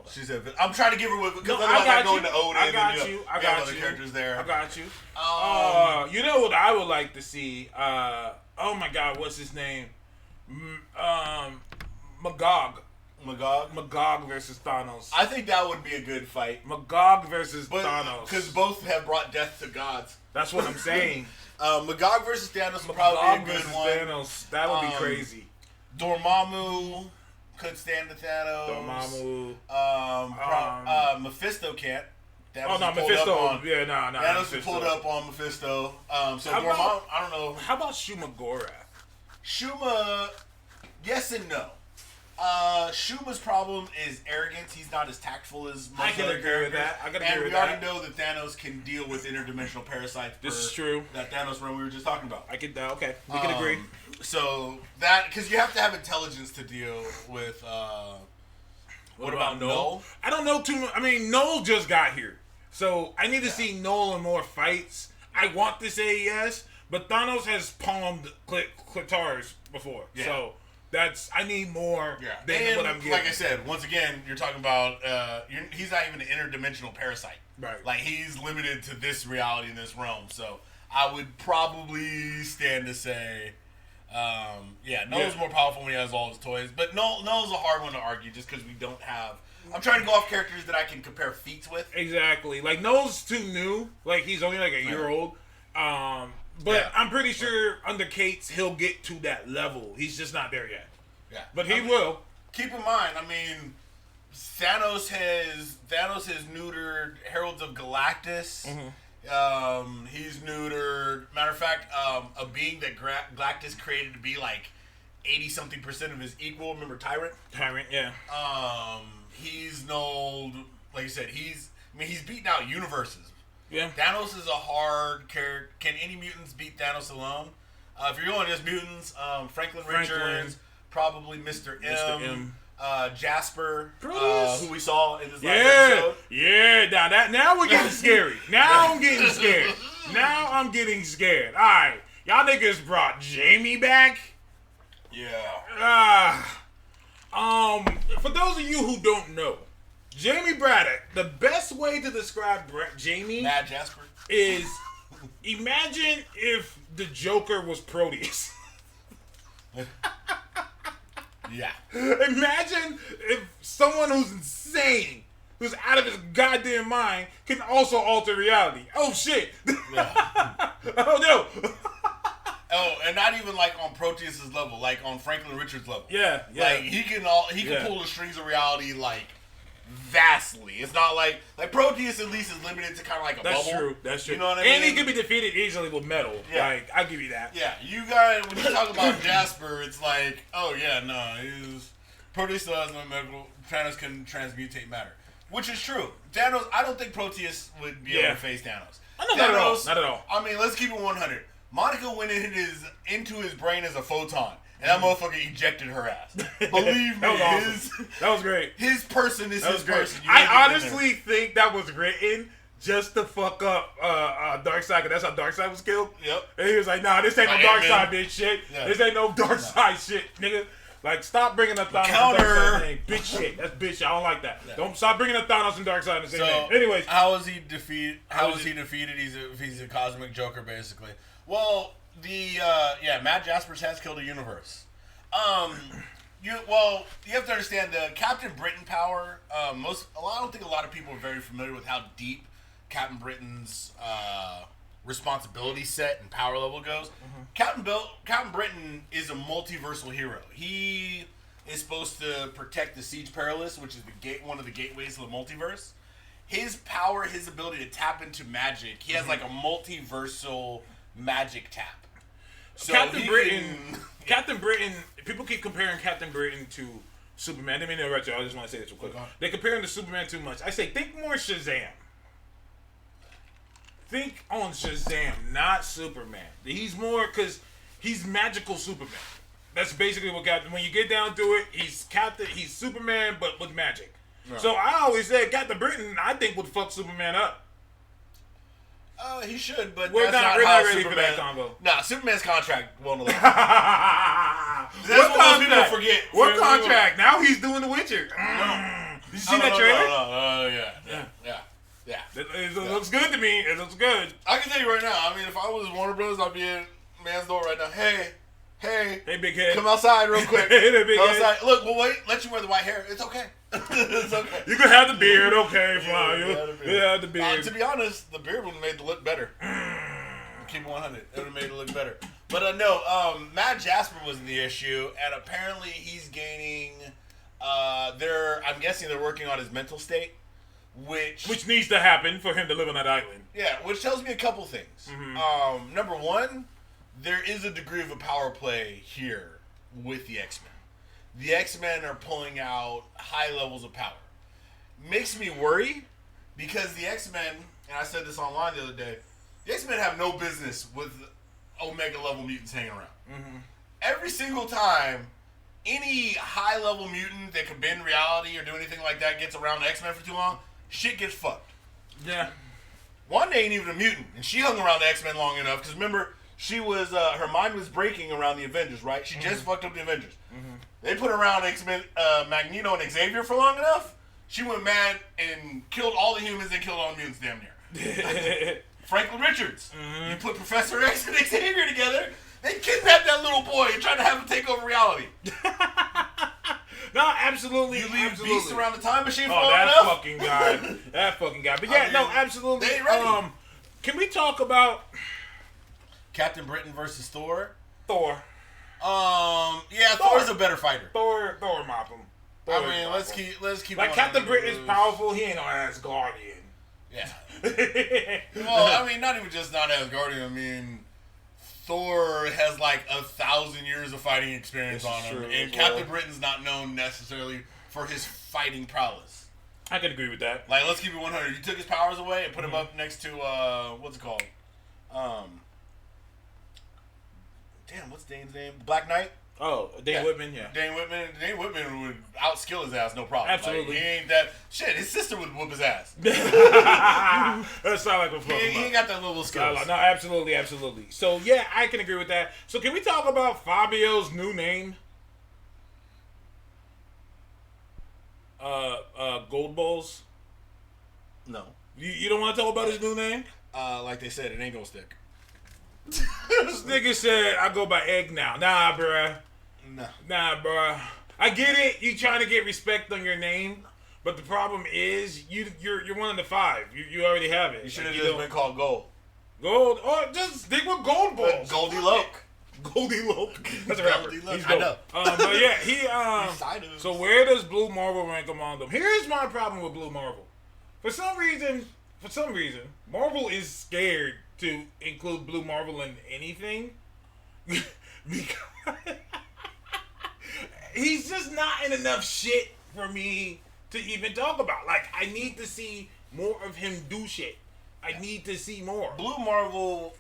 [SPEAKER 3] She said villain. I'm trying to give her because
[SPEAKER 2] otherwise
[SPEAKER 3] I go into Odin.
[SPEAKER 2] I got you. I got
[SPEAKER 3] other characters there.
[SPEAKER 2] I got you. You know what I would like to see? Oh my God, what's his name? Magog versus Thanos.
[SPEAKER 3] I think that would be a good fight.
[SPEAKER 2] Magog versus Thanos.
[SPEAKER 3] Because both have brought death to gods.
[SPEAKER 2] That's what I'm saying.
[SPEAKER 3] Magog versus Thanos would probably be a good one.
[SPEAKER 2] Thanos. That would be crazy.
[SPEAKER 3] Dormammu could stand to Thanos. Mephisto can't.
[SPEAKER 2] Mephisto.
[SPEAKER 3] Thanos pulled up on Mephisto. Dormammu, I don't know.
[SPEAKER 2] How about Shuma Gorath?
[SPEAKER 3] Shuma, yes and no. Shuma's problem is arrogance. He's not as tactful as most other characters. And we already know that Thanos can deal with interdimensional parasites.
[SPEAKER 2] This is true.
[SPEAKER 3] That Thanos run we were just talking about.
[SPEAKER 2] Okay. We can agree.
[SPEAKER 3] So that, because you have to have intelligence to deal with. What about Null?
[SPEAKER 2] I don't know too much. I mean, Null just got here, so I need to see Null in more fights. I want to say yes, but Thanos has palmed Clitars before, so. I need more than what I'm getting.
[SPEAKER 3] Like I said, once again, you're talking about, he's not even an interdimensional parasite.
[SPEAKER 2] Right.
[SPEAKER 3] Like, he's limited to this reality in this realm. So, I would probably stand to say, Null's more powerful when he has all his toys. But Null's a hard one to argue just because we don't have... I'm trying to go off characters that I can compare feats with.
[SPEAKER 2] Exactly. Like, Null's too new. Like, he's only like a year old. But I'm pretty sure under Cates, he'll get to that level. He's just not there yet.
[SPEAKER 3] Yeah.
[SPEAKER 2] But he will.
[SPEAKER 3] Keep in mind, I mean, Thanos has neutered Heralds of Galactus.
[SPEAKER 2] Mm-hmm.
[SPEAKER 3] He's neutered... Matter of fact, a being that Galactus created to be like 80-something% of his equal. Remember Tyrant?
[SPEAKER 2] Tyrant, yeah.
[SPEAKER 3] He's nulled... Like I said, he's beaten out universes.
[SPEAKER 2] Yeah.
[SPEAKER 3] Thanos is a hard character. Can any mutants beat Thanos alone? If you're going just mutants, Franklin Richards, probably Mr. M. Jasper, who we saw in this last episode.
[SPEAKER 2] Yeah, now we're getting scary. Now I'm getting scared. All right, y'all niggas brought Jamie back.
[SPEAKER 3] Yeah.
[SPEAKER 2] For those of you who don't know, Jamie Braddock, the best way to describe Jamie
[SPEAKER 3] Mad Jasper
[SPEAKER 2] is imagine if the Joker was Proteus.
[SPEAKER 3] Yeah.
[SPEAKER 2] Imagine if someone who's insane, who's out of his goddamn mind, can also alter reality. Oh shit.
[SPEAKER 3] Yeah.
[SPEAKER 2] Oh no.
[SPEAKER 3] Oh, and not even like on Proteus's level, like on Franklin Richards' level.
[SPEAKER 2] Yeah.
[SPEAKER 3] Like he can pull the strings of reality like
[SPEAKER 1] vastly. It's not like Proteus at least is limited to kind of like a bubble.
[SPEAKER 2] That's true.
[SPEAKER 1] You know what I mean?
[SPEAKER 2] And he can be defeated easily with metal.
[SPEAKER 1] Yeah.
[SPEAKER 2] Like, I give you that.
[SPEAKER 1] Yeah, you guys, when you talk about Jasper, it's like, oh yeah, no, Proteus still has no medical. Thanos can transmutate matter, which is true. Thanos, I don't think Proteus would be able to face Thanos.
[SPEAKER 2] Not at all. Not at all.
[SPEAKER 1] I mean, let's keep it 100. Monica went into his brain as a photon, and that motherfucker ejected her ass. Believe me,
[SPEAKER 2] that was great.
[SPEAKER 1] His person is his person.
[SPEAKER 2] I honestly think that was written just to fuck up Darkseid, because that's how Darkseid was killed.
[SPEAKER 1] Yep.
[SPEAKER 2] And he was like, nah, this ain't no Darkseid bitch shit. Yeah. This ain't no Darkseid shit, nigga. Like, stop bringing up Thanos and Darkseid name. Bitch shit. That's bitch shit. I don't like that. Yeah. Don't stop bringing up Thanos and Darkseid in the same name. Anyways.
[SPEAKER 3] How is he defeated? How is he defeated? He's a cosmic Joker, basically. Well, Matt Jaspers has killed a universe. You have to understand the Captain Britain power. I don't think a lot of people are very familiar with how deep Captain Britain's responsibility set and power level goes. Mm-hmm. Captain Britain is a multiversal hero. He is supposed to protect the Siege Perilous, which is one of the gateways of the multiverse. His power, his ability to tap into magic, he has like a multiversal magic tap. So
[SPEAKER 2] Captain Britain, people keep comparing Captain Britain to Superman. I didn't mean to interrupt you. I just want to say this real quick. They compare him to Superman too much. I say, think more Shazam. Think on Shazam, not Superman. He's more, because he's magical Superman. That's basically what Captain, when you get down to it, he's Superman, but with magic. Right. So I always said Captain Britain, I think, would fuck Superman up.
[SPEAKER 1] He should, but
[SPEAKER 2] we're not ready for that combo.
[SPEAKER 1] Nah, Superman's contract won't allow. That's what most people forget.
[SPEAKER 2] What contract? Now he's doing The Witcher. Did you see that trailer?
[SPEAKER 1] Yeah.
[SPEAKER 2] It looks good to me. It looks good.
[SPEAKER 1] I can tell you right now. I mean, if I was Warner Brothers, I'd be in man's door right now. Hey,
[SPEAKER 2] big head.
[SPEAKER 1] Come outside real quick.
[SPEAKER 2] Hey, big
[SPEAKER 1] come
[SPEAKER 2] head.
[SPEAKER 1] Outside. Look, we'll wait. Let you wear the white hair. It's okay. It's okay.
[SPEAKER 2] You can have the beard. Okay, fine. You have the beard.
[SPEAKER 1] To be honest, the beard would have made the look better. Keep it 100. It would have made it look better. But no, Matt Jasper wasn't the issue, and apparently he's gaining. I'm guessing they're working on his mental state. Which
[SPEAKER 2] needs to happen for him to live on that island.
[SPEAKER 1] Yeah, which tells me a couple things. Mm-hmm. Number one, there is a degree of a power play here with the X-Men. The X-Men are pulling out high levels of power. Makes me worry because the X-Men, and I said this online the other day, the X-Men have no business with Omega level mutants hanging around. Mm-hmm. Every single time any high level mutant that could bend reality or do anything like that gets around the X-Men for too long, shit gets fucked.
[SPEAKER 2] Yeah.
[SPEAKER 1] Wanda ain't even a mutant, and she hung around the X-Men long enough, because remember, she was, her mind was breaking around the Avengers, right? She just fucked up the Avengers. Mm-hmm. They put around X-Men, Magneto and Xavier for long enough, she went mad and killed all the humans and killed all the mutants damn near. Franklin Richards. Mm-hmm. You put Professor X and Xavier together, they kidnapped that little boy and tried to have him take over reality.
[SPEAKER 2] No, absolutely.
[SPEAKER 1] You leave Beast around the time machine for
[SPEAKER 2] long
[SPEAKER 1] enough?
[SPEAKER 2] That fucking guy. But yeah, no, absolutely.
[SPEAKER 1] They ain't ready.
[SPEAKER 2] Can we talk about
[SPEAKER 3] Captain Britain versus Thor?
[SPEAKER 2] Thor.
[SPEAKER 3] Thor's a better fighter.
[SPEAKER 2] Thor mop him.
[SPEAKER 3] Let's keep.
[SPEAKER 2] Like Captain Britain is powerful. He ain't no Asgardian.
[SPEAKER 3] Yeah.
[SPEAKER 1] Well, I mean, not even just not Asgardian. I mean, Thor has like 1,000 years of fighting experience on him, and Captain Britain's not known necessarily for his fighting prowess.
[SPEAKER 2] I can agree with that.
[SPEAKER 1] Like, let's keep it 100. You took his powers away and put him up next to what's it called? Damn, what's Dane's name? Black Knight.
[SPEAKER 2] Oh, Dane Whitman, yeah.
[SPEAKER 1] Dane Whitman would outskill his ass, no problem.
[SPEAKER 2] Absolutely.
[SPEAKER 1] Like, he ain't that shit. His sister would whoop his ass.
[SPEAKER 2] That sound like a fucking.
[SPEAKER 1] He ain't got that little skill.
[SPEAKER 2] No, absolutely. So yeah, I can agree with that. So can we talk about Fabio's new name? Gold Balls.
[SPEAKER 1] No.
[SPEAKER 2] You don't want to talk about his new name?
[SPEAKER 1] Like they said, it ain't gonna stick.
[SPEAKER 2] This nigga said I go by Egg now. Nah, bruh. I get it. You trying to get respect on your name, but the problem is you're one of the five. You already have it.
[SPEAKER 1] You should have just been called Gold.
[SPEAKER 2] Gold, or just stick with Gold Balls.
[SPEAKER 1] Goldie Loke.
[SPEAKER 2] Goldilocks. That's a rapper. He's dope.
[SPEAKER 3] I know.
[SPEAKER 2] But yeah, so where does Blue Marvel rank among them? Here's my problem with Blue Marvel. For some reason, Marvel is scared to include Blue Marvel in anything because he's just not in enough shit for me to even talk about. Like, I need to see more of him do shit. I need to see more.
[SPEAKER 3] Blue Marvel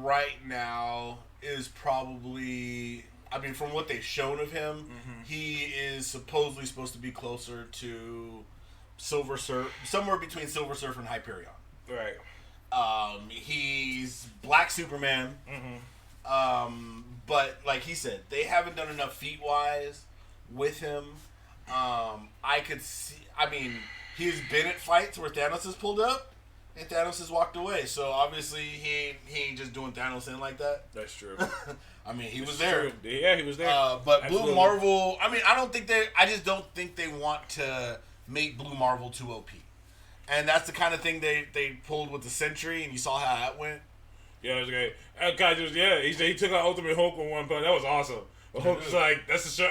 [SPEAKER 3] right now is probably, I mean, from what they've shown of him, he is supposedly supposed to be closer to Silver Surf, somewhere between Silver Surfer and Hyperion.
[SPEAKER 2] Right.
[SPEAKER 3] He's Black Superman. But like he said, they haven't done enough feat-wise with him. I could see, I mean, he's been at fights where Thanos has pulled up and Thanos has walked away. So obviously he ain't just doing Thanos in like that.
[SPEAKER 2] That's true.
[SPEAKER 3] I mean, he was there.
[SPEAKER 2] True. Yeah, he was there.
[SPEAKER 3] But Absolutely. Blue Marvel, I mean, I just don't think they want to make Blue Marvel too OP. And that's the kind of thing they pulled with the Sentry, and you saw how that went.
[SPEAKER 2] Yeah, it was great. He said he took out Ultimate Hulk with one punch. That was awesome. Hulk was like,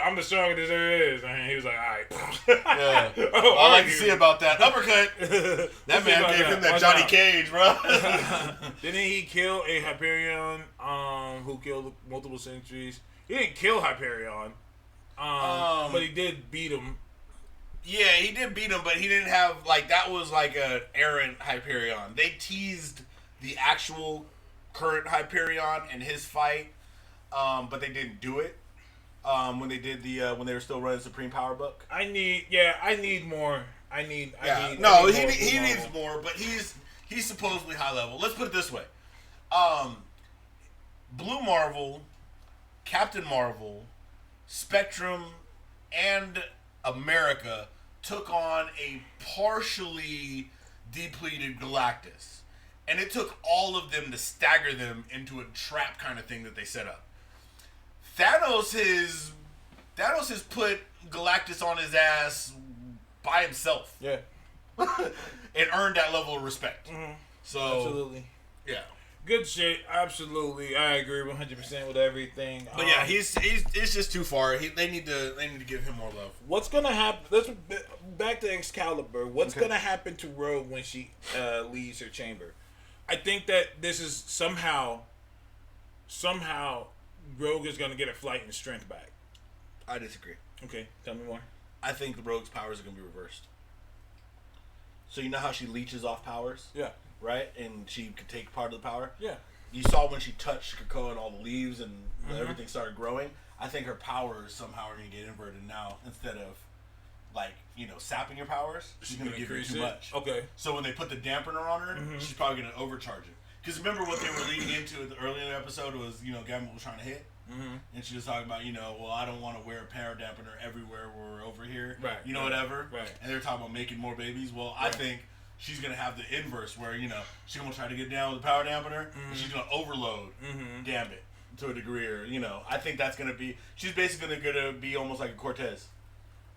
[SPEAKER 2] I'm the strongest there is. And he was like, all right.
[SPEAKER 3] Yeah. I like to see about that. Uppercut. That man gave him that Johnny Cage, bro.
[SPEAKER 2] Didn't he kill a Hyperion who killed multiple Sentries? He didn't kill Hyperion, but he did beat him.
[SPEAKER 3] Yeah, he did beat him, but he didn't have, like, that was like an errant Hyperion. They teased the actual current Hyperion in his fight, but they didn't do it when they did when they were still running Supreme Power Book.
[SPEAKER 2] I need more. He
[SPEAKER 3] needs more, but he's supposedly high level. Let's put it this way. Blue Marvel, Captain Marvel, Spectrum, and America took on a partially depleted Galactus. And it took all of them to stagger them into a trap kind of thing that they set up. Thanos has put Galactus on his ass by himself.
[SPEAKER 2] Yeah.
[SPEAKER 3] And earned that level of respect.
[SPEAKER 2] Mm-hmm.
[SPEAKER 3] So
[SPEAKER 2] absolutely.
[SPEAKER 3] Yeah.
[SPEAKER 2] Good shit. Absolutely. I agree 100% with everything.
[SPEAKER 3] But yeah, it's just too far. They need to give him more love.
[SPEAKER 2] What's gonna happen? Let's back to Excalibur. What's gonna happen to Rogue when she leaves her chamber? I think that this is somehow Rogue is gonna get her flight and strength back.
[SPEAKER 3] I disagree.
[SPEAKER 2] Okay, tell me more.
[SPEAKER 3] I think the Rogue's powers are gonna be reversed. So you know how she leeches off powers?
[SPEAKER 2] Yeah.
[SPEAKER 3] Right? And she could take part of the power?
[SPEAKER 2] Yeah.
[SPEAKER 3] You saw when she touched Krakoa and all the leaves and everything started growing. I think her powers somehow are going to get inverted now. Instead of, sapping your powers, she's going to give you too much.
[SPEAKER 2] Okay.
[SPEAKER 3] So when they put the dampener on her, she's probably going to overcharge it. Because remember what they were leading into earlier in the episode was, Gambit was trying to hit? Mm-hmm. And she was talking about, I don't want to wear a power dampener everywhere where we're over here.
[SPEAKER 2] Right.
[SPEAKER 3] Whatever.
[SPEAKER 2] Right.
[SPEAKER 3] And they're talking about making more babies. Well, I think she's going to have the inverse where, she's going to try to get down with the power dampener and she's going to overload Gambit to a degree. Or, I think that's going to be, she's basically going to be almost like a Cortez.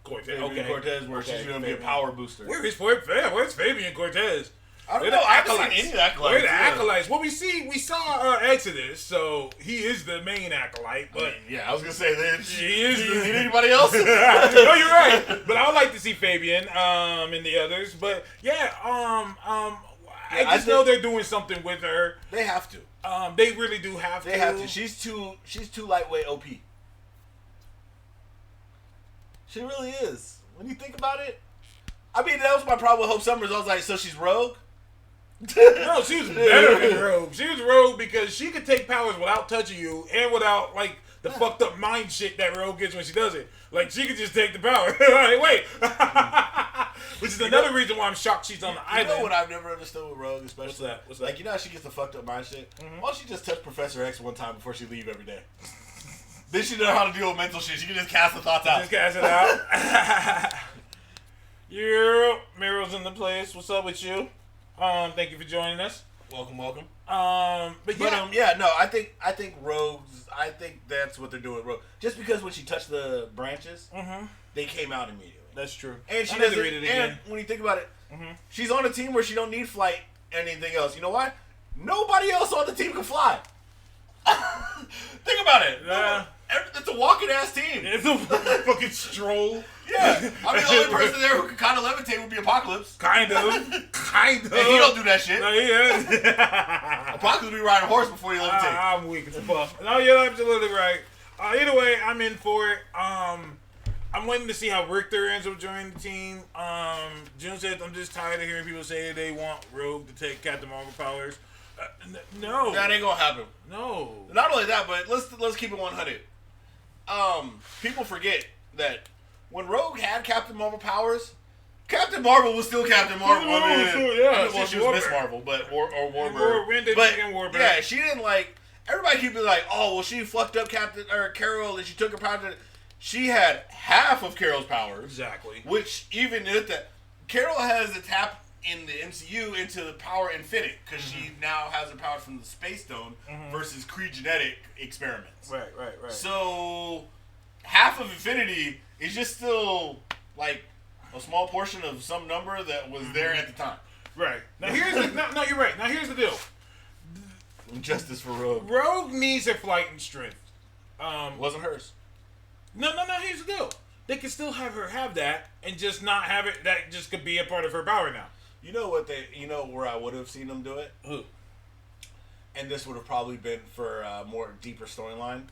[SPEAKER 3] Cortez, where she's going to be a power booster.
[SPEAKER 2] Where's Fabian Cortez?
[SPEAKER 3] I don't know. I haven't seen any acolytes.
[SPEAKER 2] Where the acolytes? Well, we saw Exodus, so he is the main acolyte. But
[SPEAKER 3] I was gonna say that.
[SPEAKER 2] He is.
[SPEAKER 3] Do you need anybody else?
[SPEAKER 2] No, you're right. But I would like to see Fabian and the others. But I just know they're doing something with her.
[SPEAKER 3] They have to.
[SPEAKER 2] They really do have to.
[SPEAKER 3] They have to. She's too lightweight OP. She really is. When you think about it. I mean, that was my problem with Hope Summers. I was like, so she's Rogue?
[SPEAKER 2] No, she was better than Rogue. She was Rogue because she could take powers without touching you and without, the fucked up mind shit that Rogue gets when she does it. She could just take the power. Wait. Which is another reason why I'm shocked she's on the island.
[SPEAKER 3] You know what I've never understood with Rogue, especially?
[SPEAKER 2] What's that?
[SPEAKER 3] You know how she gets the fucked up mind shit? Mm-hmm. Why don't she just touch Professor X one time before she leave every day? Then she know how to deal with mental shit. She can just cast the thoughts out.
[SPEAKER 2] Just cast it out. Yeah, Miro's in the place. What's up with you? Thank you for joining us.
[SPEAKER 3] Welcome.
[SPEAKER 2] I
[SPEAKER 3] think Rogues. I think that's what they're doing with Rogue. Just because when she touched the branches, they came out immediately.
[SPEAKER 2] That's true.
[SPEAKER 3] And she doesn't read it again. And when you think about it, she's on a team where she don't need flight and anything else. You know why? Nobody else on the team can fly.
[SPEAKER 1] Think about it. It's a walking ass team.
[SPEAKER 2] It's a fucking stroll.
[SPEAKER 1] Yeah. I mean, the only person there who could kind of levitate would be Apocalypse.
[SPEAKER 2] Kind of.
[SPEAKER 1] And he don't do that shit.
[SPEAKER 2] No, yeah.
[SPEAKER 1] Apocalypse be riding a horse before he levitates.
[SPEAKER 2] I'm weak as fuck. No, you're absolutely right. Either way, I'm in for it. I'm waiting to see how Richter ends up joining the team. June said, I'm just tired of hearing people say they want Rogue to take Captain Marvel powers. No.
[SPEAKER 1] That ain't gonna happen.
[SPEAKER 2] No.
[SPEAKER 1] Not only that, but let's keep it 100. People forget that when Rogue had Captain Marvel powers, Captain Marvel was still Captain Marvel. Well, she was Miss Marvel, but or Warbird. But yeah, she didn't like. Everybody keep being like, oh, well, she fucked up Captain or Carol, and she took her power. She had half of Carol's powers.
[SPEAKER 2] Exactly.
[SPEAKER 1] Which even if that Carol has the tap in the MCU into the power infinite because she now has her power from the Space Stone versus Kree genetic experiments.
[SPEAKER 2] Right.
[SPEAKER 1] So half of Infinity is just still like a small portion of some number that was there at the time.
[SPEAKER 2] Right. Now here's no, you're right. Now here's the deal.
[SPEAKER 1] Justice for Rogue.
[SPEAKER 2] Rogue needs her flight and strength.
[SPEAKER 1] Wasn't hers.
[SPEAKER 2] No. Here's the deal. They can still have her have that and just not have it. That just could be a part of her power now.
[SPEAKER 1] You know what you know where I would have seen them do it?
[SPEAKER 2] Who?
[SPEAKER 1] And this would have probably been for a more deeper storyline.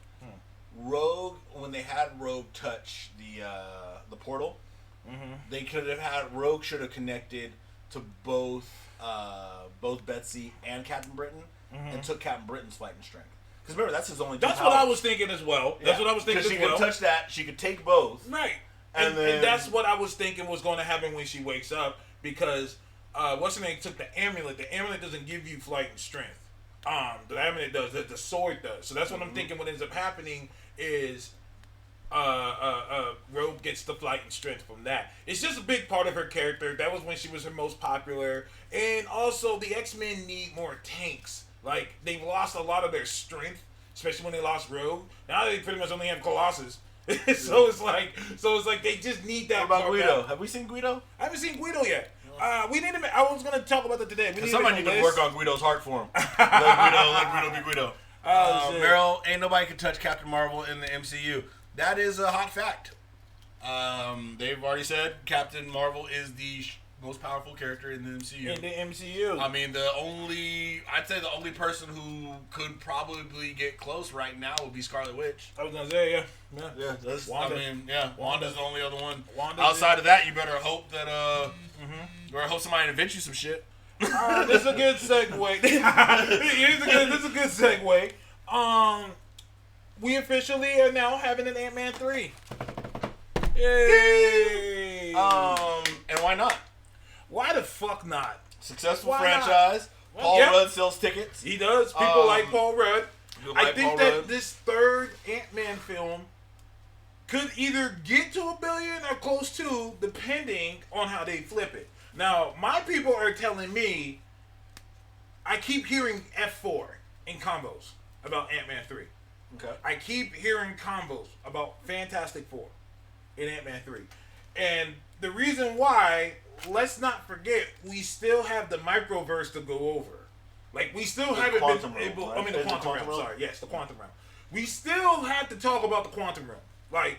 [SPEAKER 1] Rogue, when they had Rogue touch the portal, they could have had Rogue should have connected to both Betsy and Captain Britain and took Captain Britain's flight and strength. Because remember, that's his only.
[SPEAKER 2] That's what I was thinking as well. That's what I was thinking as well.
[SPEAKER 1] Because she could touch that, she could take both.
[SPEAKER 2] Right. And that's what I was thinking was going to happen when she wakes up because what's her name took the amulet. The amulet doesn't give you flight and strength. The amulet does. The sword does. So that's what I'm thinking. What ends up happening is Rogue gets the flight and strength from that. It's just a big part of her character. That was when she was her most popular. And also, the X-Men need more tanks. Like, they've lost a lot of their strength, especially when they lost Rogue. Now they pretty much only have Colossus. so it's like they just need that.
[SPEAKER 1] What about Guido? Have we seen Guido?
[SPEAKER 2] I haven't seen Guido yet. We need him. I was gonna talk about that today.
[SPEAKER 1] Somebody need to work on Guido's heart for him. Let Guido be Guido. Meryl, ain't nobody can touch Captain Marvel in the MCU. That is a hot fact. They've already said Captain Marvel is the most powerful character in the MCU.
[SPEAKER 2] In the MCU.
[SPEAKER 1] I mean, I'd say the only person who could probably get close right now would be Scarlet Witch.
[SPEAKER 2] I was gonna say, yeah.
[SPEAKER 1] Wanda. Wanda's the only other one. Outside of that, you better hope that you better hope somebody invents you some shit.
[SPEAKER 2] This is a good segue. This is a good segue. We officially are now having an Ant-Man 3. Yay!
[SPEAKER 1] And why not?
[SPEAKER 2] Why the fuck not?
[SPEAKER 1] Successful franchise. Paul Rudd sells tickets.
[SPEAKER 2] He does. People like Paul Rudd. I think that
[SPEAKER 1] Rudd.
[SPEAKER 2] this third Ant-Man film could either get to $1 billion or close to, depending on how they flip it. Now, my people are telling me, I keep hearing F4 in combos about Ant-Man 3.
[SPEAKER 1] Okay.
[SPEAKER 2] I keep hearing combos about Fantastic Four in Ant-Man 3. And the reason why, let's not forget, we still have the microverse to go over. Like, we still haven't been able...
[SPEAKER 1] Right?
[SPEAKER 2] I mean, the quantum realm. Sorry, yes, the quantum realm. We still have to talk about the quantum realm. Like,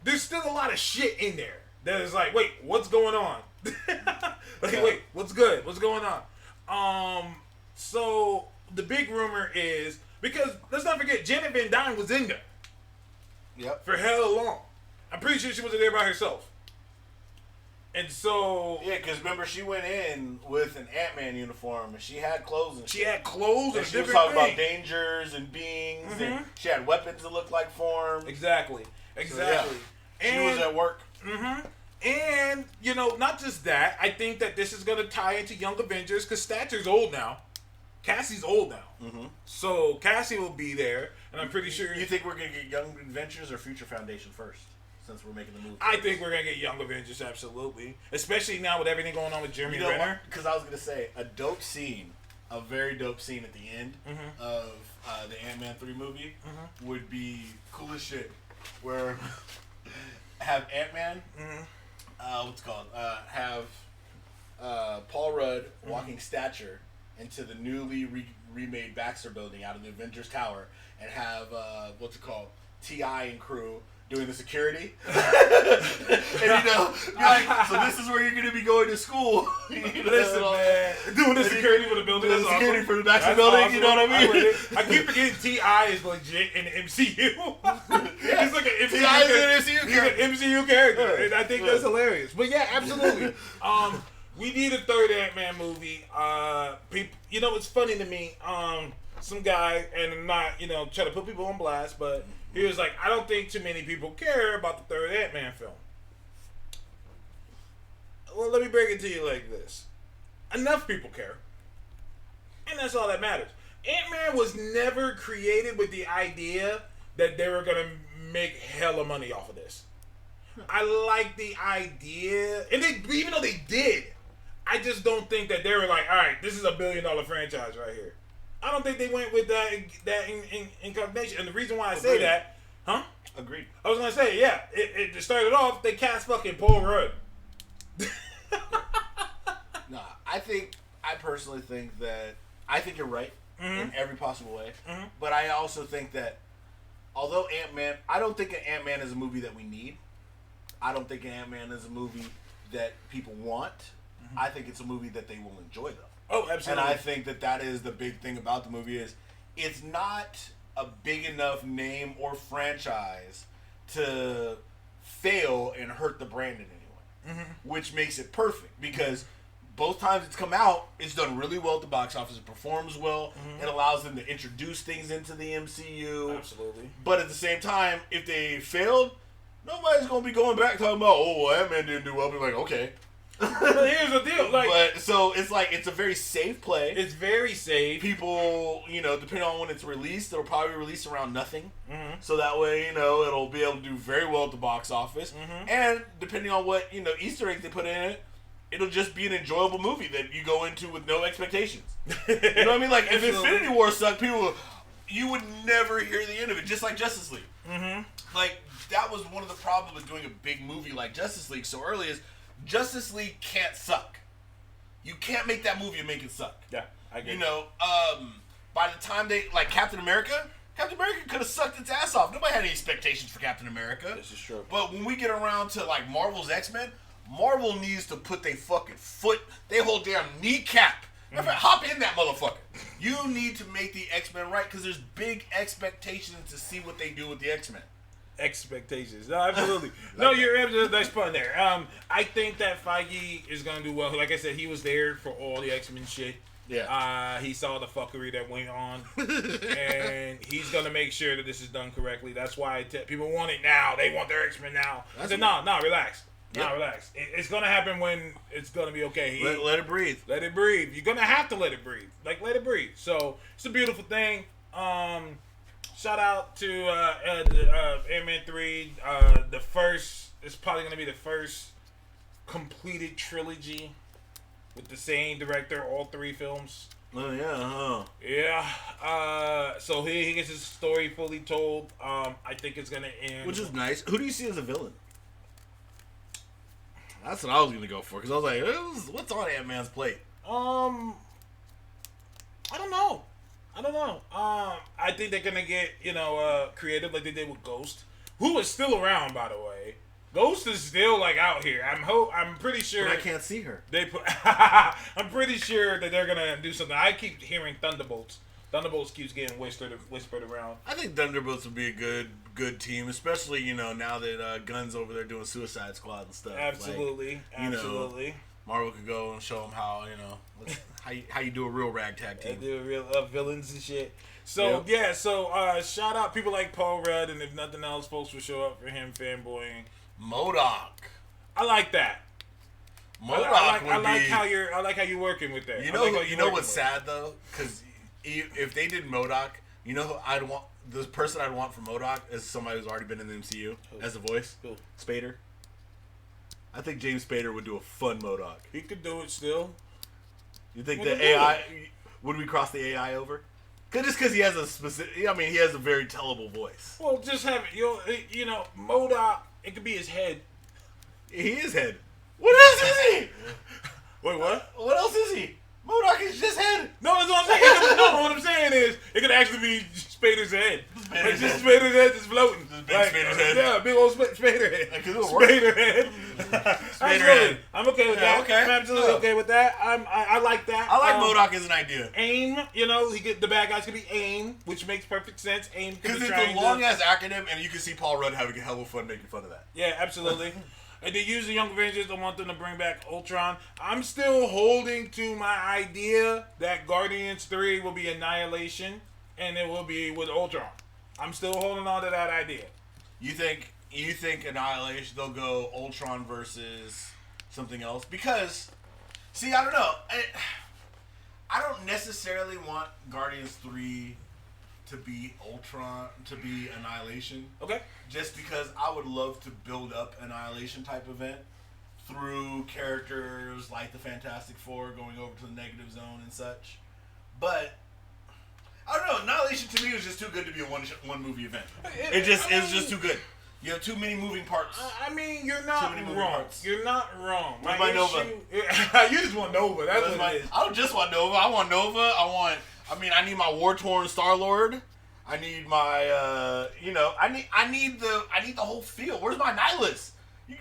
[SPEAKER 2] there's still a lot of shit in there that is like, wait, what's going on? Wait, what's good? What's going on? So, the big rumor is... Because, let's not forget, Janet Van Dyne was in there.
[SPEAKER 1] Yep.
[SPEAKER 2] For hell long. I'm pretty sure she wasn't there by herself. And so...
[SPEAKER 1] Yeah, because remember, she went in with an Ant-Man uniform, and she had clothes and
[SPEAKER 2] She had clothes and
[SPEAKER 1] she was talking about dangers and beings, and she had weapons that looked like forms.
[SPEAKER 2] Exactly.
[SPEAKER 1] So, yeah, she was at work.
[SPEAKER 2] And, you know, not just that, I think that this is going to tie into Young Avengers, because Stature's old now. Cassie's old now. So Cassie will be there, and I'm pretty sure...
[SPEAKER 1] You think we're going to get Young Adventures or Future Foundation first, since we're making the move?
[SPEAKER 2] I think we're going to get Young Avengers, absolutely. Especially now with everything going on with Jeremy Renner.
[SPEAKER 1] Because I was going to say, a very dope scene at the end of the Ant-Man 3 movie would be cool as shit. Where have Ant-Man, have Paul Rudd walking Stature into the newly remade Baxter Building out of the Avengers Tower and have what's it called, T.I. and crew doing the security, and be like, so this is where you're gonna be going to school.
[SPEAKER 2] Listen, man, doing the security for the building.
[SPEAKER 1] Doing the security
[SPEAKER 2] awesome.
[SPEAKER 1] for the Baxter Building.
[SPEAKER 2] Awesome.
[SPEAKER 1] You know what I mean?
[SPEAKER 2] I keep forgetting T.I. is legit in the MCU. He's like an MCU.
[SPEAKER 1] T.I. is an MCU character.
[SPEAKER 2] He's an MCU character, and I think that's hilarious. But yeah, absolutely. We need a third Ant-Man movie. People, it's funny to me. Some guy, and I'm not, try to put people on blast, but he was like, I don't think too many people care about the third Ant-Man film. Well, let me break it to you like this. Enough people care. And that's all that matters. Ant-Man was never created with the idea that they were going to make hella money off of this. I like the idea, and even though they did, I just don't think that they were like, all right, this is $1 billion franchise right here. I don't think they went with that in combination. And the reason why I say that,
[SPEAKER 1] Agreed.
[SPEAKER 2] I was going to say, yeah, it started off, they cast fucking Paul Rudd.
[SPEAKER 1] Nah, I personally think you're right in every possible way. Mm-hmm. But I also think that although Ant-Man, I don't think Ant-Man is a movie that we need. I don't think Ant-Man is a movie that people want. Mm-hmm. I think it's a movie that they will enjoy, though.
[SPEAKER 2] Oh, absolutely.
[SPEAKER 1] And I think that is the big thing about the movie is it's not a big enough name or franchise to fail and hurt the brand in any way, which makes it perfect because both times it's come out, it's done really well at the box office. It performs well. Mm-hmm. It allows them to introduce things into the MCU.
[SPEAKER 2] Absolutely.
[SPEAKER 1] But at the same time, if they failed, nobody's going to be going back talking about, Ant-Man didn't do well. Be like, okay.
[SPEAKER 2] But here's the deal.
[SPEAKER 1] So it's like, it's a very safe play.
[SPEAKER 2] It's very safe.
[SPEAKER 1] People, depending on when it's released, it'll probably release around nothing. Mm-hmm. So that way, it'll be able to do very well at the box office. Mm-hmm. And depending on what, Easter eggs they put in it, it'll just be an enjoyable movie that you go into with no expectations. You know what I mean? Like, if Infinity War sucked, you would never hear the end of it, just like Justice League. Mm-hmm. Like, that was one of the problems with doing a big movie like Justice League so early is Justice League can't suck. You can't make that movie and make it suck.
[SPEAKER 2] Yeah, I get
[SPEAKER 1] by the time Captain America could have sucked its ass off. Nobody had any expectations for Captain America.
[SPEAKER 2] This is true.
[SPEAKER 1] But when we get around to, Marvel's X-Men, Marvel needs to put their fucking foot, they whole damn kneecap. Hop in that motherfucker. You need to make the X-Men right because there's big expectations to see what they do with the X-Men.
[SPEAKER 2] Expectations. No, absolutely. No, you're absolutely nice pun there. I think that Feige is gonna do well. Like I said, he was there for all the X-Men shit. Yeah. He saw the fuckery that went on, and he's gonna make sure that this is done correctly. That's why people want it now. They want their X-Men now. I said, no, relax. Yep. No, relax. It's gonna happen when it's gonna be okay.
[SPEAKER 1] Let it breathe.
[SPEAKER 2] Let it breathe. You're gonna have to let it breathe. Let it breathe. So it's a beautiful thing. Shout out to Ant-Man 3. It's probably going to be the first completed trilogy with the same director, all 3 films.
[SPEAKER 1] Oh, yeah, huh?
[SPEAKER 2] Yeah. So he gets his story fully told. I think it's going to end.
[SPEAKER 1] Which is nice. Who do you see as a villain? That's what I was going to go for, because I was like, what's on Ant-Man's plate?
[SPEAKER 2] I don't know. I think they're gonna get creative like they did with Ghost, who is still around, by the way. Ghost is still out here. I'm pretty sure.
[SPEAKER 1] But I can't see her.
[SPEAKER 2] I'm pretty sure that they're gonna do something. I keep hearing Thunderbolts. Thunderbolts keeps getting whispered around.
[SPEAKER 1] I think Thunderbolts would be a good team, especially now that Gunn's over there doing Suicide Squad and stuff.
[SPEAKER 2] Absolutely.
[SPEAKER 1] Marvel could go and show them how how you do a real ragtag team.
[SPEAKER 2] Do real villains and shit. So shout out people like Paul Rudd, and if nothing else, folks will show up for him fanboying.
[SPEAKER 1] MODOK.
[SPEAKER 2] I like that. I like how you're working with that.
[SPEAKER 1] You know what's sad though, because if they did MODOK, the person I'd want for MODOK is somebody who's already been in the MCU as a voice.
[SPEAKER 2] Who?
[SPEAKER 1] Spader. I think James Spader would do a fun MODOK.
[SPEAKER 2] He could do it still.
[SPEAKER 1] You think the AI would we cross the AI over? Just because he has he has a very tellable voice.
[SPEAKER 2] Well, just have it. MODOK. It could be his head.
[SPEAKER 1] He is head. What else is he?
[SPEAKER 2] Wait, what?
[SPEAKER 1] What else is he? MODOK is just head.
[SPEAKER 2] No, that's what I'm saying. No, what I'm saying is it could actually be Spader's head. Spader's head just floating.
[SPEAKER 1] Big Spader's head.
[SPEAKER 2] Yeah, big old Spader head. Spader head.
[SPEAKER 1] Spader head.
[SPEAKER 2] I'm okay with that.
[SPEAKER 1] Okay.
[SPEAKER 2] I'm absolutely okay with that. I like that.
[SPEAKER 1] I like MODOK as an idea.
[SPEAKER 2] AIM, the bad guys could be AIM, which makes perfect sense. AIM
[SPEAKER 1] because it's a long ass acronym, and you can see Paul Rudd having a hell of fun making fun of that.
[SPEAKER 2] Yeah, absolutely. And they use the Young Avengers. I want them to bring back Ultron. I'm still holding to my idea that Guardians 3 will be Annihilation, and it will be with Ultron. I'm still holding on to that idea.
[SPEAKER 1] You think Annihilation, they'll go Ultron versus something else? Because, see, I don't know. I don't necessarily want Guardians 3 to be Ultron, to be Annihilation.
[SPEAKER 2] Okay.
[SPEAKER 1] Just because I would love to build up Annihilation type event through characters like the Fantastic Four going over to the Negative Zone and such. But I don't know. Annihilation to me was just too good to be a one movie event. It was just too good. You have too many moving parts.
[SPEAKER 2] I mean, you're not wrong.
[SPEAKER 1] Parts.
[SPEAKER 2] You're not wrong.
[SPEAKER 1] Where's my Nova?
[SPEAKER 2] You just want Nova. That's what it is.
[SPEAKER 1] I don't just want Nova. I want Nova. I need my war-torn Star-Lord. I need my, I need the whole feel. Where's my Nihilus?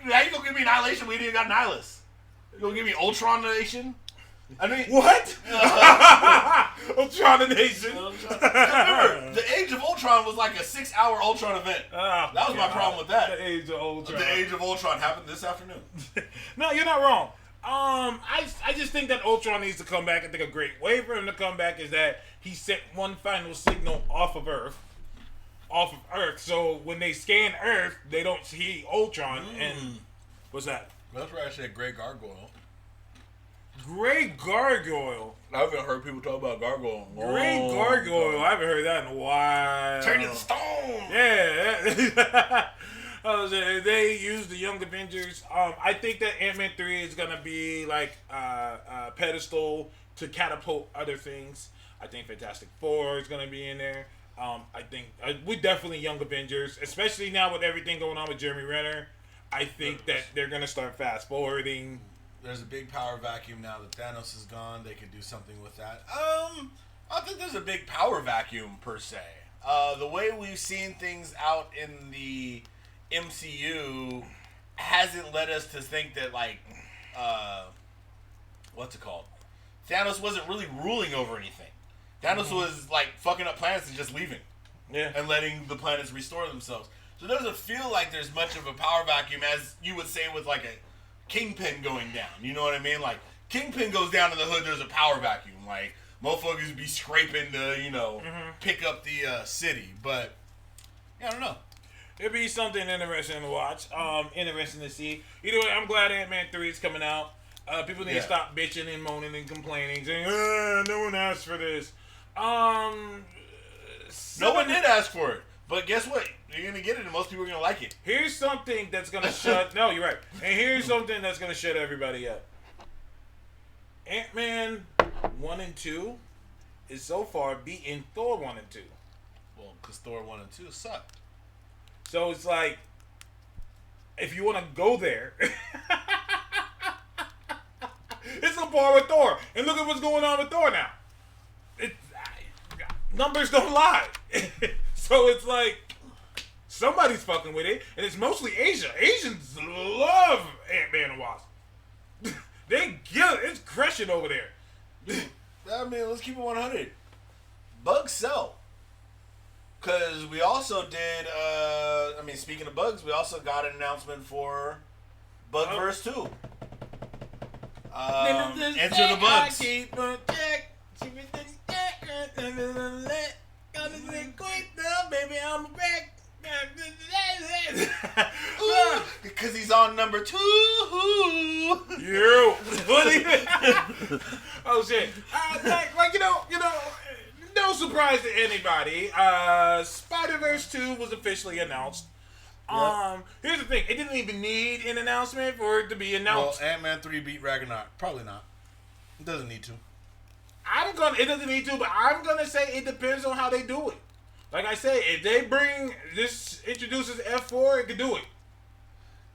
[SPEAKER 1] How you gonna give me Annihilation when you ain't got Nihilus? You gonna give me Ultron Nation? I mean,
[SPEAKER 2] what? Ultron Nation.
[SPEAKER 1] Remember, the Age of Ultron was like a 6-hour Ultron event. That was my problem with that.
[SPEAKER 2] The Age of Ultron.
[SPEAKER 1] The Age of Ultron happened this afternoon.
[SPEAKER 2] No, you're not wrong. I just think that Ultron needs to come back. I think a great way for him to come back is that he sent one final signal off of Earth. So when they scan Earth, they don't see Ultron. And what's that?
[SPEAKER 3] That's where I said Grey Gargoyle.
[SPEAKER 2] Grey Gargoyle.
[SPEAKER 1] I haven't heard people talk about Gargoyle.
[SPEAKER 2] Grey Gargoyle. I haven't heard that in a while.
[SPEAKER 1] Turn to the stone.
[SPEAKER 2] Yeah. They use the Young Avengers. I think that Ant-Man 3 is going to be like a pedestal to catapult other things. I think Fantastic Four is going to be in there. I think we definitely Young Avengers, especially now with everything going on with Jeremy Renner. I think that they're going to start fast forwarding.
[SPEAKER 3] There's a big power vacuum now that Thanos is gone. They could do something with that.
[SPEAKER 1] I don't think there's a big power vacuum per se. The way we've seen things out in the MCU hasn't led us to think that what's it called? Thanos wasn't really ruling over anything. Thanos was like fucking up planets and just leaving.
[SPEAKER 2] Yeah.
[SPEAKER 1] And letting the planets restore themselves. So it doesn't feel like there's much of a power vacuum as you would say with like a Kingpin going down. You know what I mean? Like Kingpin goes down in the hood, there's a power vacuum. Like motherfuckers be scraping to, pick up the city. But yeah, I don't know.
[SPEAKER 2] It'll be something interesting to watch. Interesting to see. Either way, I'm glad Ant-Man 3 is coming out. People need to stop bitching and moaning and complaining, saying, no one asked for this.
[SPEAKER 1] No one did ask for it. But guess what? You're going to get it and most people are going to like it.
[SPEAKER 2] Here's something that's going to shut... No, you're right. And here's something that's going to shut everybody up. Ant-Man 1 and 2 is so far beating Thor 1 and 2.
[SPEAKER 1] Well, because Thor 1 and 2 sucked.
[SPEAKER 2] So it's like, if you want to go there, it's on par with Thor. And look at what's going on with Thor now. Numbers don't lie. So it's like, somebody's fucking with it. And it's mostly Asia. Asians love Ant-Man and Wasp. They get it. It's crushing over there.
[SPEAKER 1] I mean, let's keep it 100. Bugs sell. Because we also did, speaking of bugs, we also got an announcement for Bugverse 2. Enter the Bugs. Because he's on number 2.
[SPEAKER 2] You. Oh, shit. No surprise to anybody. Spider-Verse 2 was officially announced. Yep. Here's the thing. It didn't even need an announcement for it to be announced.
[SPEAKER 3] Well, Ant-Man 3 beat Ragnarok. Probably not. It doesn't need to.
[SPEAKER 2] It doesn't need to, but I'm going to say it depends on how they do it. Like I say, if they introduces F4, it can do it.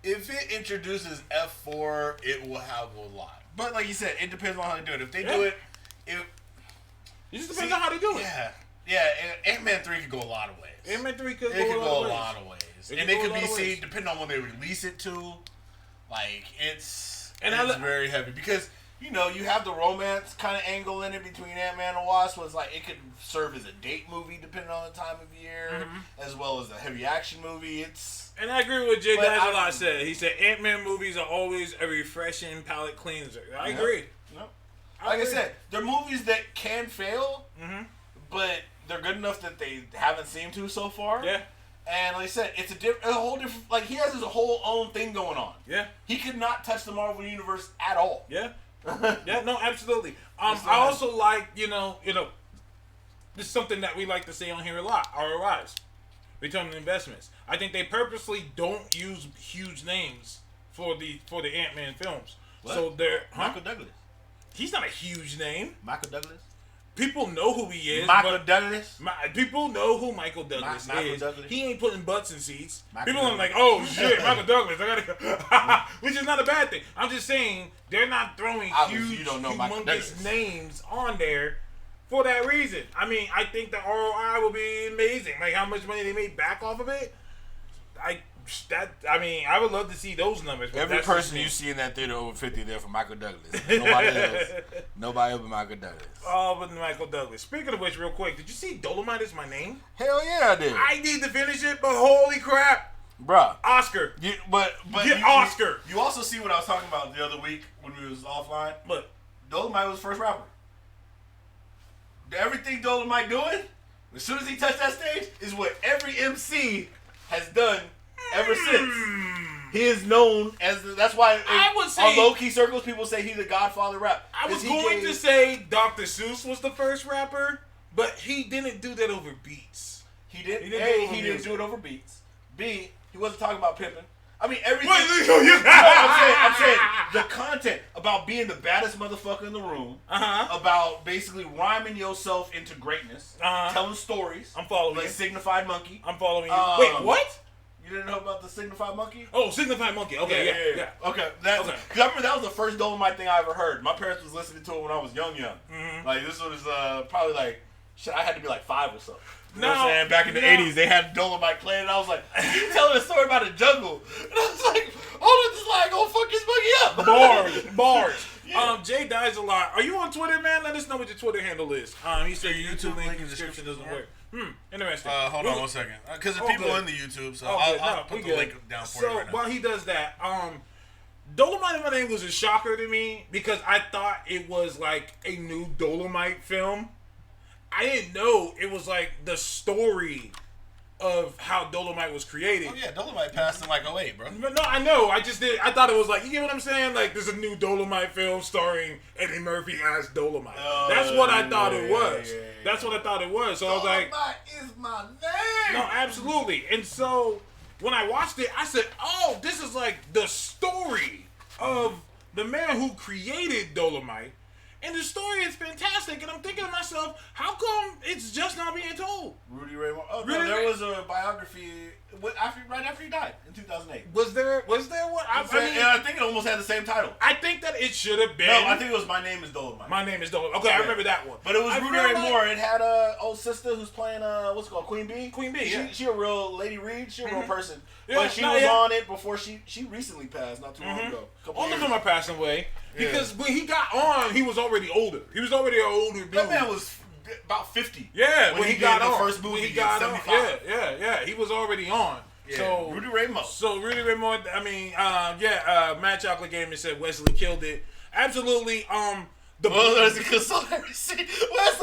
[SPEAKER 1] If it introduces F4, it will have a lot. But like you said, it depends on how they do it. If they do it It
[SPEAKER 2] just depends on how they do it.
[SPEAKER 3] Yeah. Ant-Man 3 could go a lot of ways.
[SPEAKER 2] Ant-Man 3 could
[SPEAKER 3] go
[SPEAKER 2] a
[SPEAKER 3] a lot of ways. And it could be seen, depending on when they release it to, like, it's very heavy. Because, you know, you have the romance kind of angle in it between Ant-Man and Wasp. So it's like, it could serve as a date movie, depending on the time of year, as well as a heavy action movie. And
[SPEAKER 2] I agree with Jay Dizalot said. He said Ant-Man movies are always a refreshing palate cleanser. I agree.
[SPEAKER 3] Yep. Like I said, they're movies that can fail, but they're good enough that they haven't seemed to so far.
[SPEAKER 2] Yeah.
[SPEAKER 3] And like I said, it's a whole different. Like, he has his whole own thing going on.
[SPEAKER 2] Yeah.
[SPEAKER 3] He could not touch the Marvel Universe at all.
[SPEAKER 2] Yeah. Yeah. No, absolutely. I also like, you know, this is something that we like to say on here a lot. ROIs, return on investments. I think they purposely don't use huge names for the Ant-Man films. What? So they're
[SPEAKER 3] Michael Douglas.
[SPEAKER 2] He's not a huge name.
[SPEAKER 3] Michael Douglas.
[SPEAKER 2] People know who he is.
[SPEAKER 3] Michael Douglas.
[SPEAKER 2] People know who Michael Douglas is.
[SPEAKER 3] Douglas.
[SPEAKER 2] He ain't putting butts in seats.
[SPEAKER 3] Michael
[SPEAKER 2] People are like, oh shit, Michael Douglas. I gotta go. Which is not a bad thing. I'm just saying they're not throwing humongous names on there for that reason. I mean, I think the ROI will be amazing. Like how much money they made back off of it. I would love to see those numbers.
[SPEAKER 3] Every person you see in that theater over 50 there for Michael Douglas. Nobody else but Michael Douglas.
[SPEAKER 2] Oh, but Michael Douglas. Speaking of which, real quick, did you see Dolomite Is My Name?
[SPEAKER 3] Hell yeah, I did.
[SPEAKER 2] I need to finish it, but holy crap.
[SPEAKER 3] Bruh.
[SPEAKER 2] Oscar.
[SPEAKER 3] Oscar. You also see what I was talking about the other week when we was offline?
[SPEAKER 2] Look.
[SPEAKER 3] Dolomite was the first rapper. Everything Dolomite doing, as soon as he touched that stage, is what every MC has done ever since. He is known as that's why
[SPEAKER 2] I would say,
[SPEAKER 3] on low-key circles people say he's the Godfather rap.
[SPEAKER 2] I was going to say Dr. Seuss was the first rapper, but he didn't do that over beats.
[SPEAKER 3] He didn't do it over beats. B, he wasn't talking about pimping. I mean, everything. I'm saying the content about being the baddest motherfucker in the room, about basically rhyming yourself into greatness, telling stories.
[SPEAKER 2] I'm following
[SPEAKER 3] like
[SPEAKER 2] you.
[SPEAKER 3] Signified Monkey.
[SPEAKER 2] I'm following you. Wait, what?
[SPEAKER 3] You didn't know about the Signified Monkey?
[SPEAKER 2] Oh, Signified Monkey. Okay, yeah.
[SPEAKER 3] Okay, because I remember that was the first Dolomite thing I ever heard. My parents was listening to it when I was young. Like this was probably like shit. I had to be like 5 or so. You know what I'm saying? Back in the 80s, they had Dolomite playing, and I was like, "You telling a story about a jungle?" And I was like, "Hold on, this line gonna fuck this monkey
[SPEAKER 2] up." Bars. Yeah. Jay Dizalot. Are you on Twitter, man? Let us know what your Twitter handle is. He said your YouTube link in the description doesn't work. Interesting.
[SPEAKER 3] Hold on 1 second. Because the people in the YouTube, so I'll put the link down for you right now.
[SPEAKER 2] So while he does that, Dolomite In My Name was a shocker to me because I thought it was like a new Dolomite film. I didn't know it was like the story of how Dolomite was created.
[SPEAKER 3] Oh yeah, Dolomite passed in like 08, bro.
[SPEAKER 2] But no, I know. I thought it was like, you get what I'm saying? Like there's a new Dolomite film starring Eddie Murphy as Dolomite. That's what I thought it was. That's what I thought it was. So
[SPEAKER 3] Dolomite
[SPEAKER 2] I was like,
[SPEAKER 3] is my name.
[SPEAKER 2] No, absolutely. And so when I watched it, I said, oh, this is like the story of the man who created Dolomite. And the story is fantastic, and I'm thinking to myself, how come it's just not being told?
[SPEAKER 3] Rudy Ray Moore. Oh, no, there was a biography right after he died in 2008.
[SPEAKER 2] Was there one?
[SPEAKER 3] I think it almost had the same title.
[SPEAKER 2] I think that it should have been.
[SPEAKER 3] No, I think it was My Name is Dolomite.
[SPEAKER 2] My Name is Dolomite. Okay, I remember that one.
[SPEAKER 3] But it was Rudy Ray Moore. It had a old sister who's playing what's it called, Queen Bee.
[SPEAKER 2] Queen Bee. Yeah.
[SPEAKER 3] She a real Lady Reed. She a real person.
[SPEAKER 2] Yeah,
[SPEAKER 3] but she was on it before she recently passed, not too long ago.
[SPEAKER 2] All of them are passing away. Because when he got on, he was already older. He was already an older dude.
[SPEAKER 3] That man was about 50.
[SPEAKER 2] Yeah, when he got on.
[SPEAKER 3] The first movie,
[SPEAKER 2] he got 75. On. Yeah. He was already on.
[SPEAKER 3] Yeah.
[SPEAKER 2] So
[SPEAKER 3] Rudy Ray Moore.
[SPEAKER 2] I mean, Mad Chocolate Gamer said Wesley killed it. Absolutely.
[SPEAKER 3] Wesley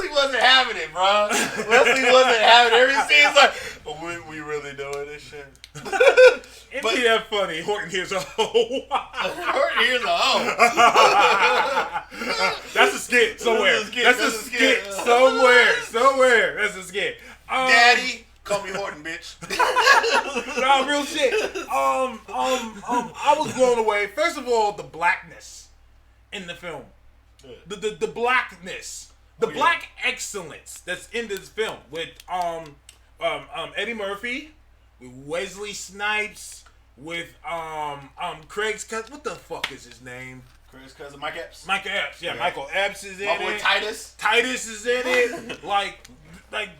[SPEAKER 3] wasn't having it, bro. Wesley wasn't having it. Every scene's like, we really doing this shit.
[SPEAKER 2] MTF funny. Horton here's a hoe.
[SPEAKER 3] Horton here's a hoe.
[SPEAKER 2] That's a skit somewhere. That's a skit somewhere. That's a skit.
[SPEAKER 3] Daddy, call me Horton, bitch.
[SPEAKER 2] No, real shit. I was blown away. First of all, the blackness in the film. The blackness, black excellence that's in this film with Eddie Murphy, with Wesley Snipes, with Craig's cousin. What the fuck is his name?
[SPEAKER 3] Craig's cousin, Mike Epps.
[SPEAKER 2] Michael Epps, yeah. Michael Epps is in
[SPEAKER 3] My boy
[SPEAKER 2] it.
[SPEAKER 3] Titus.
[SPEAKER 2] Titus is in it. like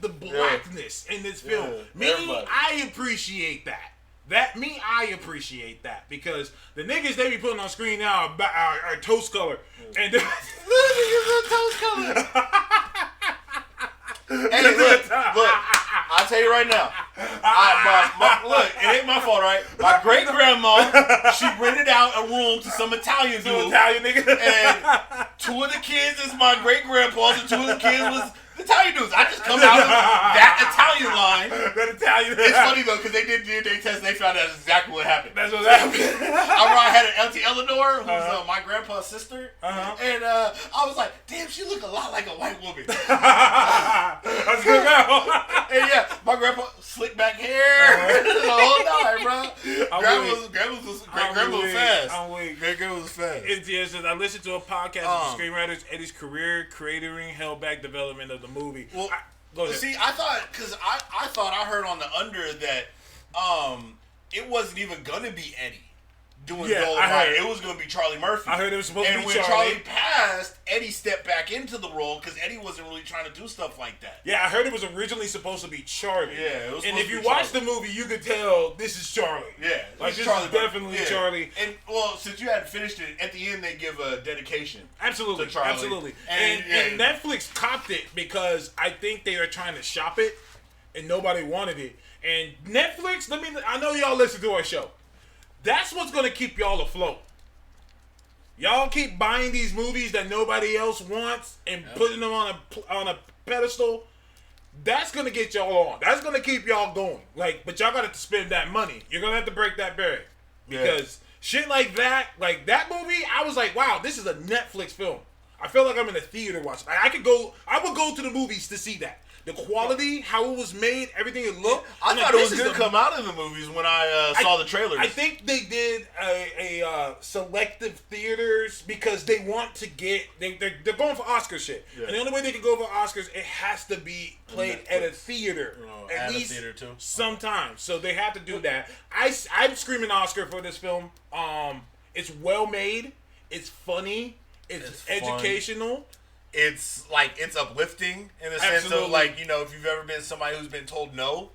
[SPEAKER 2] the blackness in this film.
[SPEAKER 3] Everybody.
[SPEAKER 2] I appreciate that. I appreciate that because the niggas they be putting on screen now are toast color. And
[SPEAKER 3] toast color. Hey, look, I'll tell you right now. Look, it ain't my fault, right? My great grandma, she rented out a room to some Italian dude.
[SPEAKER 2] Italian nigga.
[SPEAKER 3] And 2 of the kids is my great grandpa's, and 2 of the kids was Italian dudes. I just come out of that Italian line.
[SPEAKER 2] That Italian.
[SPEAKER 3] It's funny though, because they did DNA test and they found out exactly what happened.
[SPEAKER 2] That's what happened.
[SPEAKER 3] I had an Auntie Eleanor, who's my grandpa's sister, and I was like, damn, she look a lot like a white woman.
[SPEAKER 2] That's good girl.
[SPEAKER 3] And yeah, my grandpa slick back hair, the whole nine, bro. Grandma was fast.
[SPEAKER 2] I'm weak.
[SPEAKER 3] Great grandma was fast.
[SPEAKER 2] Yes, I listened to a podcast of the screenwriters Eddie's career creating held back development of the movie.
[SPEAKER 3] Well,
[SPEAKER 2] go ahead.
[SPEAKER 3] See, I thought I heard on the under that it wasn't even gonna be Eddie doing Dolomite. It was gonna be Charlie Murphy.
[SPEAKER 2] I heard it was supposed to be Charlie.
[SPEAKER 3] And when Charlie passed, Eddie stepped back into the role because Eddie wasn't really trying to do stuff like that.
[SPEAKER 2] Yeah, I heard it was originally supposed to be Charlie.
[SPEAKER 3] Yeah, it was.
[SPEAKER 2] And if you watch the movie, you could tell this is Charlie.
[SPEAKER 3] Yeah,
[SPEAKER 2] like this is definitely Charlie.
[SPEAKER 3] And well, since you hadn't finished it, at the end they give a dedication.
[SPEAKER 2] Absolutely,
[SPEAKER 3] to Charlie.
[SPEAKER 2] absolutely. And Netflix copped it because I think they were trying to shop it, and nobody wanted it. And Netflix, I know y'all listen to our show. That's what's gonna keep y'all afloat. Y'all keep buying these movies that nobody else wants and putting them on a pedestal. That's gonna get y'all on. That's gonna keep y'all going. But y'all gotta spend that money. You're gonna have to break that barrier because shit like that movie. I was like, wow, this is a Netflix film. I feel like I'm in a theater watching. I would go to the movies to see that. The quality, how it was made, everything it looked.
[SPEAKER 3] I thought it was going to come out in the movies when I saw the trailers.
[SPEAKER 2] I think they did a selective theaters because they want to get... They're going for Oscar shit. Yeah. And the only way they can go for Oscars, it has to be played at a theater. At least
[SPEAKER 3] a theater too.
[SPEAKER 2] Sometimes. So they have to do that. I'm screaming Oscar for this film. It's well made. It's funny. It's educational. Fun.
[SPEAKER 3] It's uplifting in the sense of if you've ever been somebody who's been told no,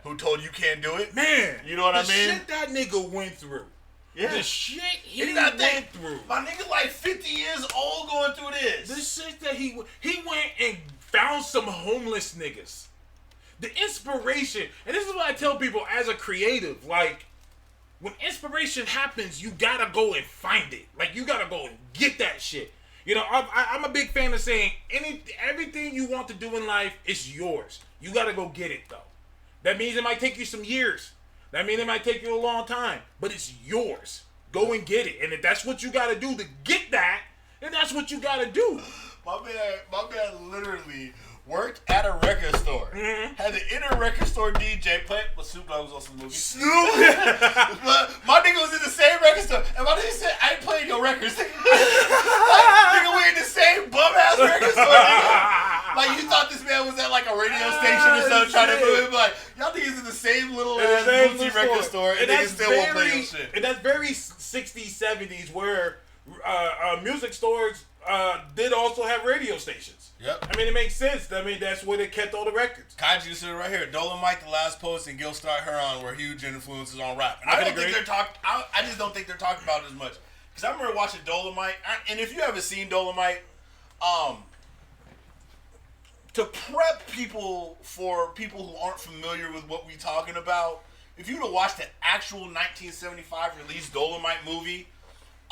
[SPEAKER 3] who told you can't do it,
[SPEAKER 2] man,
[SPEAKER 3] you know what I mean?
[SPEAKER 2] The shit that nigga went through, the shit he went through.
[SPEAKER 3] My nigga 50 years old going through this.
[SPEAKER 2] The shit that he went and found some homeless niggas. The inspiration, and this is what I tell people as a creative, when inspiration happens, you gotta go and find it. You gotta go and get that shit. I'm a big fan of saying everything you want to do in life is yours. You got to go get it, though. That means it might take you some years. That means it might take you a long time. But it's yours. Go and get it. And if that's what you got to do to get that, then that's what you got to do.
[SPEAKER 3] My man literally worked at a record store. Mm-hmm. Had to enter a record store DJ play. Well, Snoop Dogg was on some movies.
[SPEAKER 2] Snoop!
[SPEAKER 3] My nigga was in the same record store. And my nigga said, I ain't playing your records. Nigga, we in the same bum-ass record store, nigga. You thought this man was at a radio station or something trying to do it. Y'all niggas in the same little booty record store. And niggas still won't play your shit.
[SPEAKER 2] And that's very 60s, 70s where music stores did also have radio stations.
[SPEAKER 3] Yep.
[SPEAKER 2] It makes sense. That's where they kept all the records.
[SPEAKER 3] Kaiju sitting right here. Dolomite, The Last Post, and Gil Scott Heron were huge influences on rap. And I just don't think they're talked about as much. Because I remember watching Dolomite, and if you haven't seen Dolomite, to prep people for people who aren't familiar with what we're talking about, if you were to watch the actual 1975 released Dolomite movie,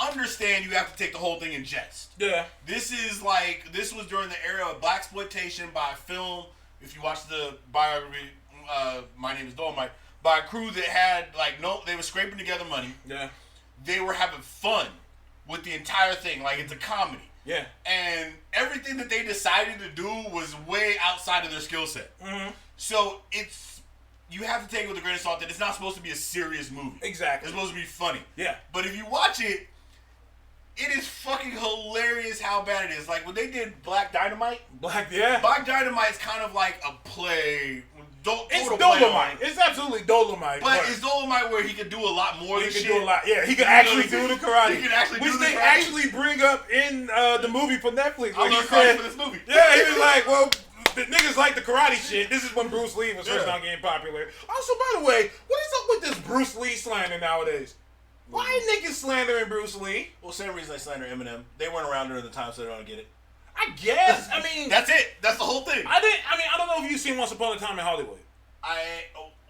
[SPEAKER 3] understand you have to take the whole thing in jest.
[SPEAKER 2] Yeah.
[SPEAKER 3] This was during the era of blaxploitation by film. If you watch the biography, My Name is Dolomite, by a crew that had they were scraping together money.
[SPEAKER 2] Yeah.
[SPEAKER 3] They were having fun with the entire thing, it's a comedy.
[SPEAKER 2] Yeah.
[SPEAKER 3] And everything that they decided to do was way outside of their skill set. Mm-hmm. So you have to take it with a grain of salt that it's not supposed to be a serious movie.
[SPEAKER 2] Exactly.
[SPEAKER 3] It's supposed to be funny.
[SPEAKER 2] Yeah.
[SPEAKER 3] But if you watch it, it is fucking hilarious how bad it is. When they did Black Dynamite.
[SPEAKER 2] Black Dynamite's
[SPEAKER 3] kind of like a play
[SPEAKER 2] It's Dolomite. It's absolutely Dolomite.
[SPEAKER 1] But it's Dolomite where he could do a lot more than shit.
[SPEAKER 2] He could do a lot. Yeah, he could actually do the karate.
[SPEAKER 1] He could actually do the karate.
[SPEAKER 2] Which they actually bring up in the movie for Netflix.
[SPEAKER 1] I love karate for this movie.
[SPEAKER 2] Yeah, he was like, well, the niggas like the karate shit. This is when Bruce Lee was first not getting popular. Also, by the way, what is up with this Bruce Lee slander nowadays? Why are niggas slandering Bruce Lee?
[SPEAKER 3] Well, same reason they slander Eminem. They weren't around during the time, so they don't get it.
[SPEAKER 2] I guess. I mean,
[SPEAKER 1] that's it. That's the whole thing.
[SPEAKER 2] I don't know if you've seen Once Upon a Time in Hollywood.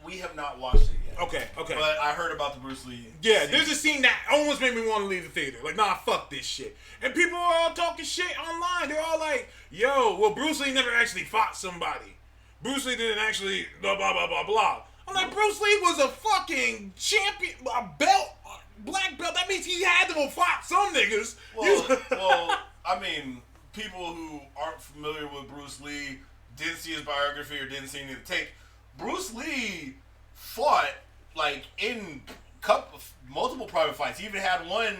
[SPEAKER 3] We have not watched it yet.
[SPEAKER 2] Okay.
[SPEAKER 3] But I heard about the Bruce Lee.
[SPEAKER 2] Yeah, there's a scene that almost made me want to leave the theater. Like, nah, fuck this shit. And people are all talking shit online. They're all like, yo, well, Bruce Lee never actually fought somebody. Bruce Lee didn't actually blah, blah, blah, blah, blah. I'm like, Bruce Lee was a fucking champion, a belt, black belt. That means he had to have fought some niggas.
[SPEAKER 3] Well, I mean, people who aren't familiar with Bruce Lee, didn't see his biography or didn't see any of the tape, Bruce Lee fought like in multiple private fights. He even had one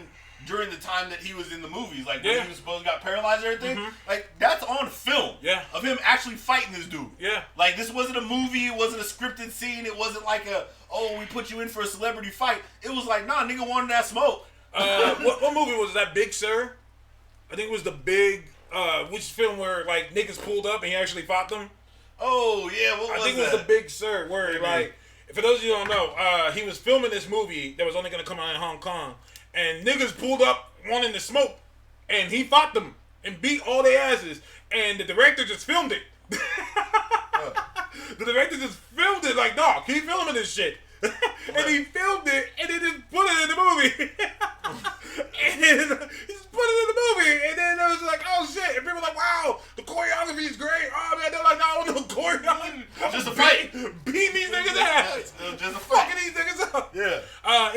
[SPEAKER 3] during the time that he was in the movies, like when he was supposed to got paralyzed and everything. Like that's on film.
[SPEAKER 2] Yeah.
[SPEAKER 3] Of him actually fighting this dude.
[SPEAKER 2] Yeah.
[SPEAKER 3] Like this wasn't a movie. It wasn't a scripted scene. It wasn't like we put you in for a celebrity fight. It was like, nah, nigga wanted that smoke.
[SPEAKER 2] What movie was that? Big Sir? I think it was the Big. Which film where like niggas pulled up and he actually fought them?
[SPEAKER 3] Oh yeah, what was that?
[SPEAKER 2] I think it was the Big Sir, where like, for those of you who don't know, he was filming this movie that was only gonna come out in Hong Kong, and niggas pulled up wanting to smoke, and he fought them and beat all their asses, and the director just filmed it. The director just filmed it like, dog, keep filming this shit. And he filmed it and then just put it in the movie. And he just put it in the movie. And then it was like, oh shit. And people were like, wow, the choreography is great. Oh man, they're like, no choreography.
[SPEAKER 3] Just a fight.
[SPEAKER 2] Beating these niggas' ass.
[SPEAKER 3] Just a fight.
[SPEAKER 2] Fucking these niggas up.
[SPEAKER 3] Yeah.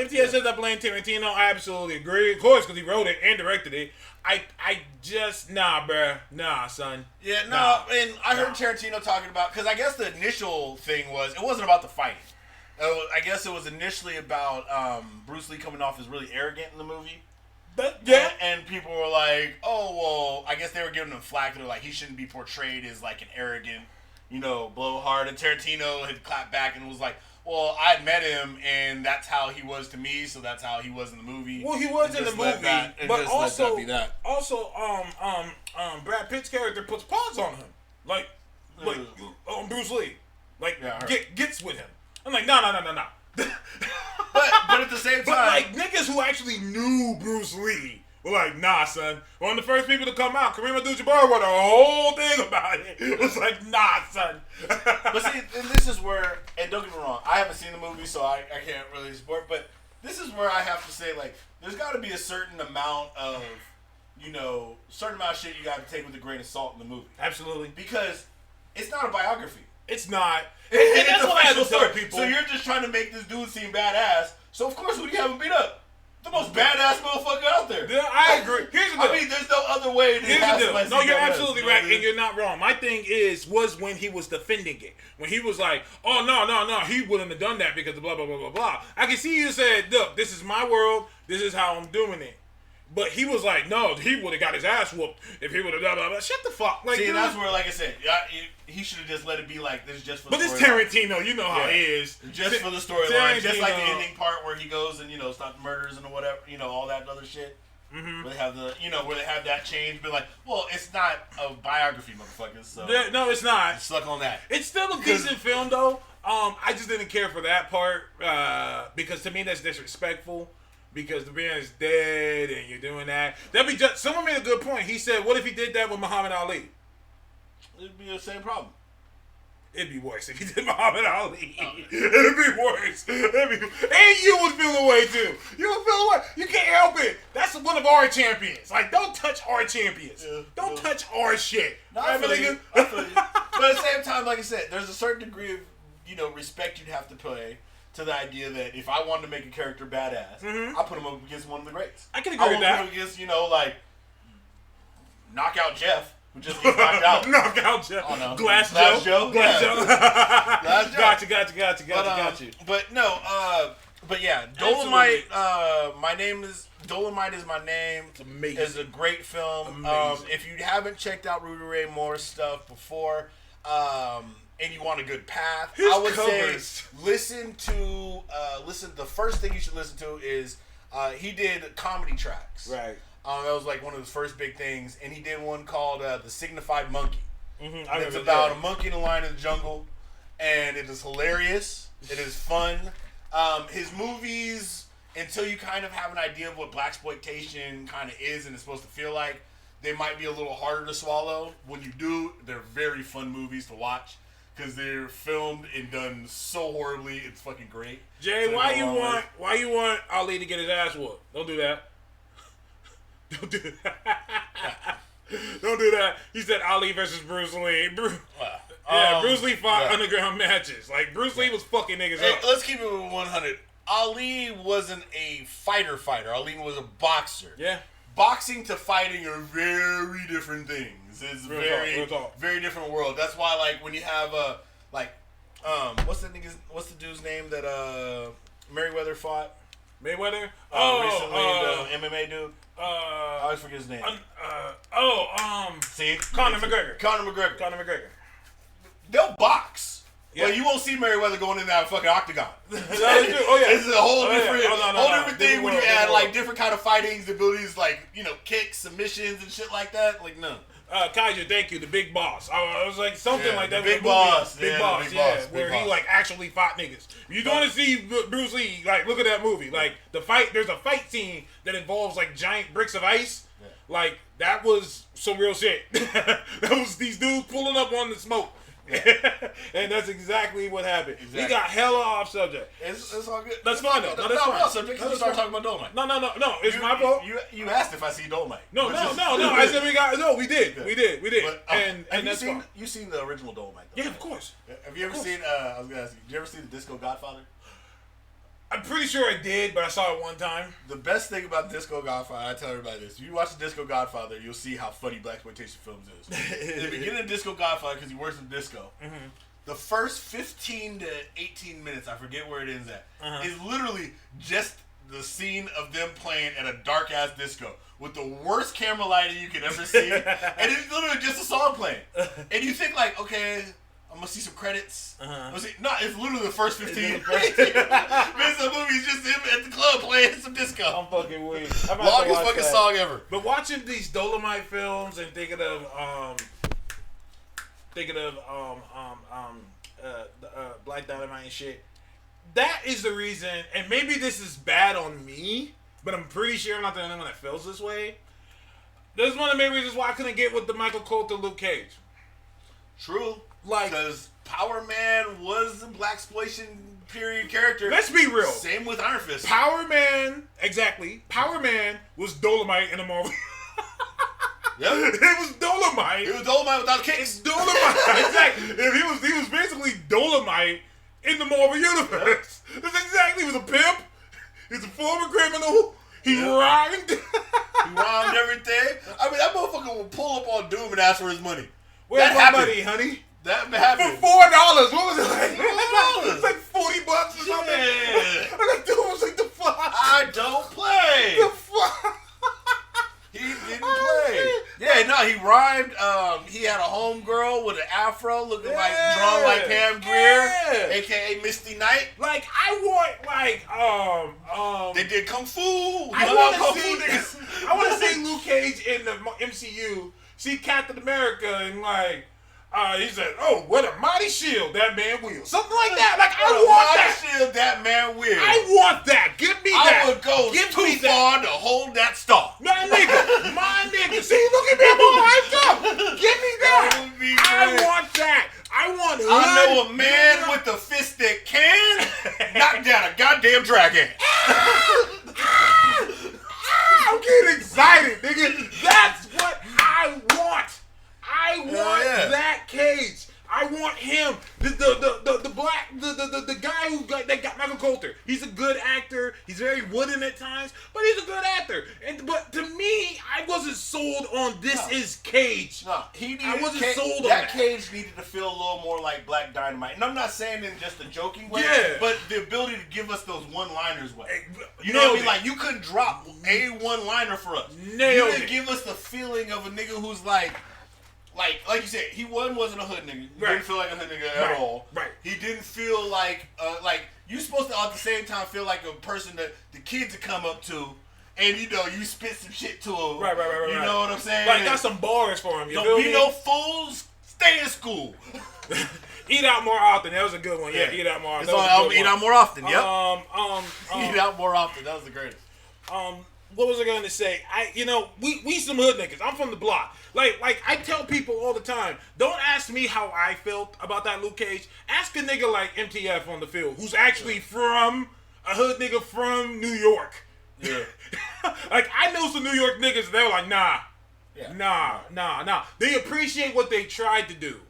[SPEAKER 2] MTS says I blame Tarantino. I absolutely agree. Of course, because he wrote it and directed it. I just, nah, bruh. Nah, son.
[SPEAKER 3] Yeah, no. And I heard Tarantino talking about, because I guess the initial thing was, it wasn't about the fighting. I guess it was initially about Bruce Lee coming off as really arrogant in the movie. And people were like, oh, well, I guess they were giving him flack. They're like, he shouldn't be portrayed as like an arrogant, blowhard. And Tarantino had clapped back and was like, well, I had met him, and that's how he was to me, so that's how he was in the movie.
[SPEAKER 2] Well, he was in the movie, but also, Brad Pitt's character puts paws on him, like on Bruce Lee, gets with him. I'm like, no.
[SPEAKER 3] But at the same time,
[SPEAKER 2] but like niggas who actually knew Bruce Lee were like, nah, son. One of the first people to come out, Kareem Abdul-Jabbar, wrote a whole thing about it. It was like, nah, son.
[SPEAKER 3] But see, and this is where, and don't get me wrong, I haven't seen the movie, so I can't really support. But this is where I have to say, like, there's got to be a certain amount of, certain amount of shit you got to take with a grain of salt in the movie.
[SPEAKER 2] Absolutely,
[SPEAKER 3] because it's not a biography.
[SPEAKER 2] It's not.
[SPEAKER 3] And that's what I have to tell people. So you're just trying to make this dude seem badass. So of course, who do you have him beat up? The most badass motherfucker out there.
[SPEAKER 2] Yeah, I agree. Here's the deal.
[SPEAKER 3] I mean, there's no other way to have somebody.
[SPEAKER 2] No, you're absolutely right, and you're not wrong. My thing was when he was defending it. When he was like, oh, no, he wouldn't have done that because of blah, blah, blah, blah, blah. I can see you said, look, this is my world. This is how I'm doing it. But he was like, no, he would have got his ass whooped if he would have blah, blah, blah. Shut the fuck. Like,
[SPEAKER 3] see, that's where, like I said, he should have just let it be like, this is just for the storyline.
[SPEAKER 2] But it's Tarantino. You know how he is.
[SPEAKER 3] Just for the storyline. Just like the ending part where he goes and, stop the murders and whatever, all that other shit. Mm-hmm. Where they have where they have that change. But like, well, it's not a biography, motherfuckers. So
[SPEAKER 2] no, it's not.
[SPEAKER 3] Suck on that.
[SPEAKER 2] It's still a decent film, though. I just didn't care for that part because to me that's disrespectful. Because the man is dead and you're doing that. Someone made a good point. He said, what if he did that with Muhammad Ali?
[SPEAKER 3] It'd be the same problem.
[SPEAKER 2] It'd be worse if he did Muhammad Ali. It'd be worse. And you would feel away too. You would feel away. You can't help it. That's one of our champions. Like, don't touch our champions. Yeah, don't touch our shit.
[SPEAKER 3] No, I feel you. But at the same time, like I said, there's a certain degree of respect you'd have to pay to the idea that if I wanted to make a character badass, I put him up against one of the greats.
[SPEAKER 2] I can agree with that.
[SPEAKER 3] I would put him against, like, Knockout Jeff, who just gets knocked out.
[SPEAKER 2] Knockout Jeff.
[SPEAKER 3] Oh, no.
[SPEAKER 2] Glass Joe. Gotcha. Got you.
[SPEAKER 3] But no, but yeah, Dolomite. Dolomite is my name.
[SPEAKER 2] It's amazing.
[SPEAKER 3] It's a great film. If you haven't checked out Rudy Ray Moore's stuff before, and you want a good path,
[SPEAKER 2] His
[SPEAKER 3] I would
[SPEAKER 2] covers.
[SPEAKER 3] say listen to the first thing you should listen to is he did comedy tracks.
[SPEAKER 2] Right.
[SPEAKER 3] That was like one of his first big things, and he did one called The Signified Monkey.
[SPEAKER 2] Mm-hmm.
[SPEAKER 3] It's about a monkey in a lion in the jungle, and it is hilarious. It is fun. His movies, until you kind of have an idea of what blaxploitation kind of is and is supposed to feel like, they might be a little harder to swallow. When you do, they're very fun movies to watch because they're filmed and done so horribly. It's fucking great.
[SPEAKER 2] Jay,
[SPEAKER 3] So
[SPEAKER 2] why you want Ali to get his ass whooped? Don't do that. Don't do that. Don't do that. He said Ali versus Bruce Lee. Bruce Lee fought underground matches. Like, Bruce Lee was fucking niggas up.
[SPEAKER 3] Let's keep it with 100. Ali wasn't a fighter. Ali was a boxer.
[SPEAKER 2] Yeah.
[SPEAKER 3] Boxing to fighting are very different things. It's
[SPEAKER 2] Real talk.
[SPEAKER 3] very different world. That's why, like, when you have what's the dude's name that Mayweather fought?
[SPEAKER 2] Mayweather?
[SPEAKER 3] Recently, the MMA dude. I always forget his name.
[SPEAKER 2] See? Conor McGregor.
[SPEAKER 3] They'll box.
[SPEAKER 2] Yeah.
[SPEAKER 3] Well, you won't see Mayweather going in that fucking octagon.
[SPEAKER 2] Oh, yeah.
[SPEAKER 3] It's a whole different thing when you add
[SPEAKER 2] different
[SPEAKER 3] like different kind of fighting abilities, like, you know, kicks, submissions, and shit like that. Like, no.
[SPEAKER 2] Kaiju, thank you, the Big Boss. I was like something like that.
[SPEAKER 3] Big Boss,
[SPEAKER 2] where he like actually fought niggas. You want to see Bruce Lee? Like, look at that movie. Like the fight. There's a fight scene that involves like giant bricks of ice. Yeah. Like that was some real shit. That was these dudes pulling up on the smoke. And that's exactly what happened. Exactly. We got hella off subject.
[SPEAKER 3] It's all good.
[SPEAKER 2] That's fine though.
[SPEAKER 3] That's fine. Subject because you start talking about Dolomite.
[SPEAKER 2] No. It's my fault.
[SPEAKER 3] You asked if I see Dolomite.
[SPEAKER 2] No. I said we did. We did. But, and that's fine.
[SPEAKER 3] You seen the original Dolomite? Though,
[SPEAKER 2] yeah, of course.
[SPEAKER 3] Have you ever seen? I was gonna ask you. Did you ever see the Disco Godfather?
[SPEAKER 2] I'm pretty sure I did, but I saw it one time.
[SPEAKER 3] The best thing about Disco Godfather, I tell everybody this: if you watch the Disco Godfather, you'll see how funny blaxploitation films is. In the beginning of Disco Godfather, because he works in disco, the first 15 to 18 minutes, I forget where it ends at, is literally just the scene of them playing at a dark ass disco with the worst camera lighting you could ever see, and it's literally just a song playing, and you think like, okay, I'm gonna see some credits. It's literally the first 15 minutes. The movie's just him at the club playing some disco.
[SPEAKER 2] I'm fucking weak.
[SPEAKER 3] Longest fucking song ever.
[SPEAKER 2] But watching these Dolomite films and thinking of Black Dynamite and shit, that is the reason. And maybe this is bad on me, but I'm pretty sure I'm not the only one that feels this way. This is one of the main reasons why I couldn't get with the Michael Coulter Luke Cage.
[SPEAKER 3] True.
[SPEAKER 2] Like,
[SPEAKER 3] because Power Man was the blaxploitation period character.
[SPEAKER 2] Let's be real.
[SPEAKER 3] Same with Iron Fist.
[SPEAKER 2] Power Man was Dolomite in a Marvel.
[SPEAKER 3] Yep.
[SPEAKER 2] It was Dolomite.
[SPEAKER 3] It was Dolomite without kicks.
[SPEAKER 2] It's Dolomite. Exactly. He was basically Dolomite in the Marvel universe. Yep. That's exactly. He was a pimp. He's a former criminal. He rhymed.
[SPEAKER 3] He rhymed everything. I mean, that motherfucker would pull up on Doom and ask for his money.
[SPEAKER 2] Where's my money, honey?
[SPEAKER 3] That happened.
[SPEAKER 2] For $4. What was it like? It's like $40 or something.
[SPEAKER 3] Yeah.
[SPEAKER 2] Like, dude was like, the fuck?
[SPEAKER 3] I don't play.
[SPEAKER 2] The fuck?
[SPEAKER 3] He didn't play. Yeah, no, he rhymed. He had a homegirl with an afro looking like, drawn like Pam Grier, aka Misty Knight.
[SPEAKER 2] Like, I want,
[SPEAKER 3] they did Kung Fu.
[SPEAKER 2] I want to see Luke Cage in the MCU. See Captain America and like, he said, "Oh, what a mighty shield that man wields." Something like that. Like, I want that
[SPEAKER 3] shield that man wields.
[SPEAKER 2] I want that. Give me that.
[SPEAKER 3] I would go too far to hold that star.
[SPEAKER 2] My nigga. See, look at me, I'm all hyped up. Give me that.
[SPEAKER 3] That would be great.
[SPEAKER 2] I want that. I want.
[SPEAKER 3] I know a man with a fist that can knock down a goddamn dragon.
[SPEAKER 2] I'm getting excited, nigga. That's what I want. I want that Cage. I want him. The guy that got Michael Coulter. He's a good actor. He's very wooden at times, but he's a good actor. But to me, I wasn't sold on this is Cage.
[SPEAKER 3] No, I wasn't sold on that. Cage needed to feel a little more like Black Dynamite. And I'm not saying in just a joking way, but the ability to give us those one-liners way. You know what I mean? Like, you couldn't drop a one-liner for us.
[SPEAKER 2] Nailed
[SPEAKER 3] you didn't give us the feeling of a nigga who's like,
[SPEAKER 1] like you said, he wasn't a hood nigga. He
[SPEAKER 2] Right.
[SPEAKER 1] didn't feel like a hood nigga at all.
[SPEAKER 2] Right.
[SPEAKER 1] He didn't feel like you supposed to at the same time feel like a person that the kids would come up to, and you spit some shit to him.
[SPEAKER 2] Right.
[SPEAKER 1] You know what I'm saying?
[SPEAKER 2] Like, got some bars for him. You
[SPEAKER 1] Don't be no fools. Stay in school.
[SPEAKER 2] Eat out more often. That was a good one. Yeah, eat out more often.
[SPEAKER 1] Eat out more often. Yep.
[SPEAKER 2] Eat
[SPEAKER 1] Eat out more often. That was the greatest.
[SPEAKER 2] What was I going to say? We some hood niggas. I'm from the block. Like I tell people all the time, don't ask me how I felt about that Luke Cage. Ask a nigga like MTF on the field, who's actually from a hood nigga from New York.
[SPEAKER 1] Yeah.
[SPEAKER 2] Like, I know some New York niggas, they were like, nah. They appreciate what they tried to do,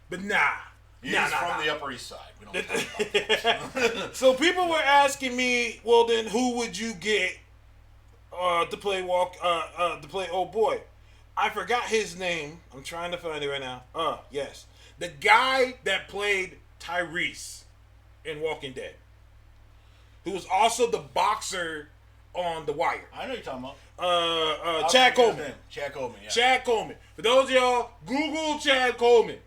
[SPEAKER 2] but nah.
[SPEAKER 1] He's from the Upper East Side. We don't talk about that.
[SPEAKER 2] So people were asking me, well, then who would you get to play Old Boy? I forgot his name. I'm trying to find it right now. Yes. The guy that played Tyrese in Walking Dead, who was also the boxer on The Wire.
[SPEAKER 1] I know you're talking about.
[SPEAKER 2] Chad Coleman.
[SPEAKER 1] Chad Coleman, yeah.
[SPEAKER 2] Chad Coleman. For those of y'all, Google Chad Coleman.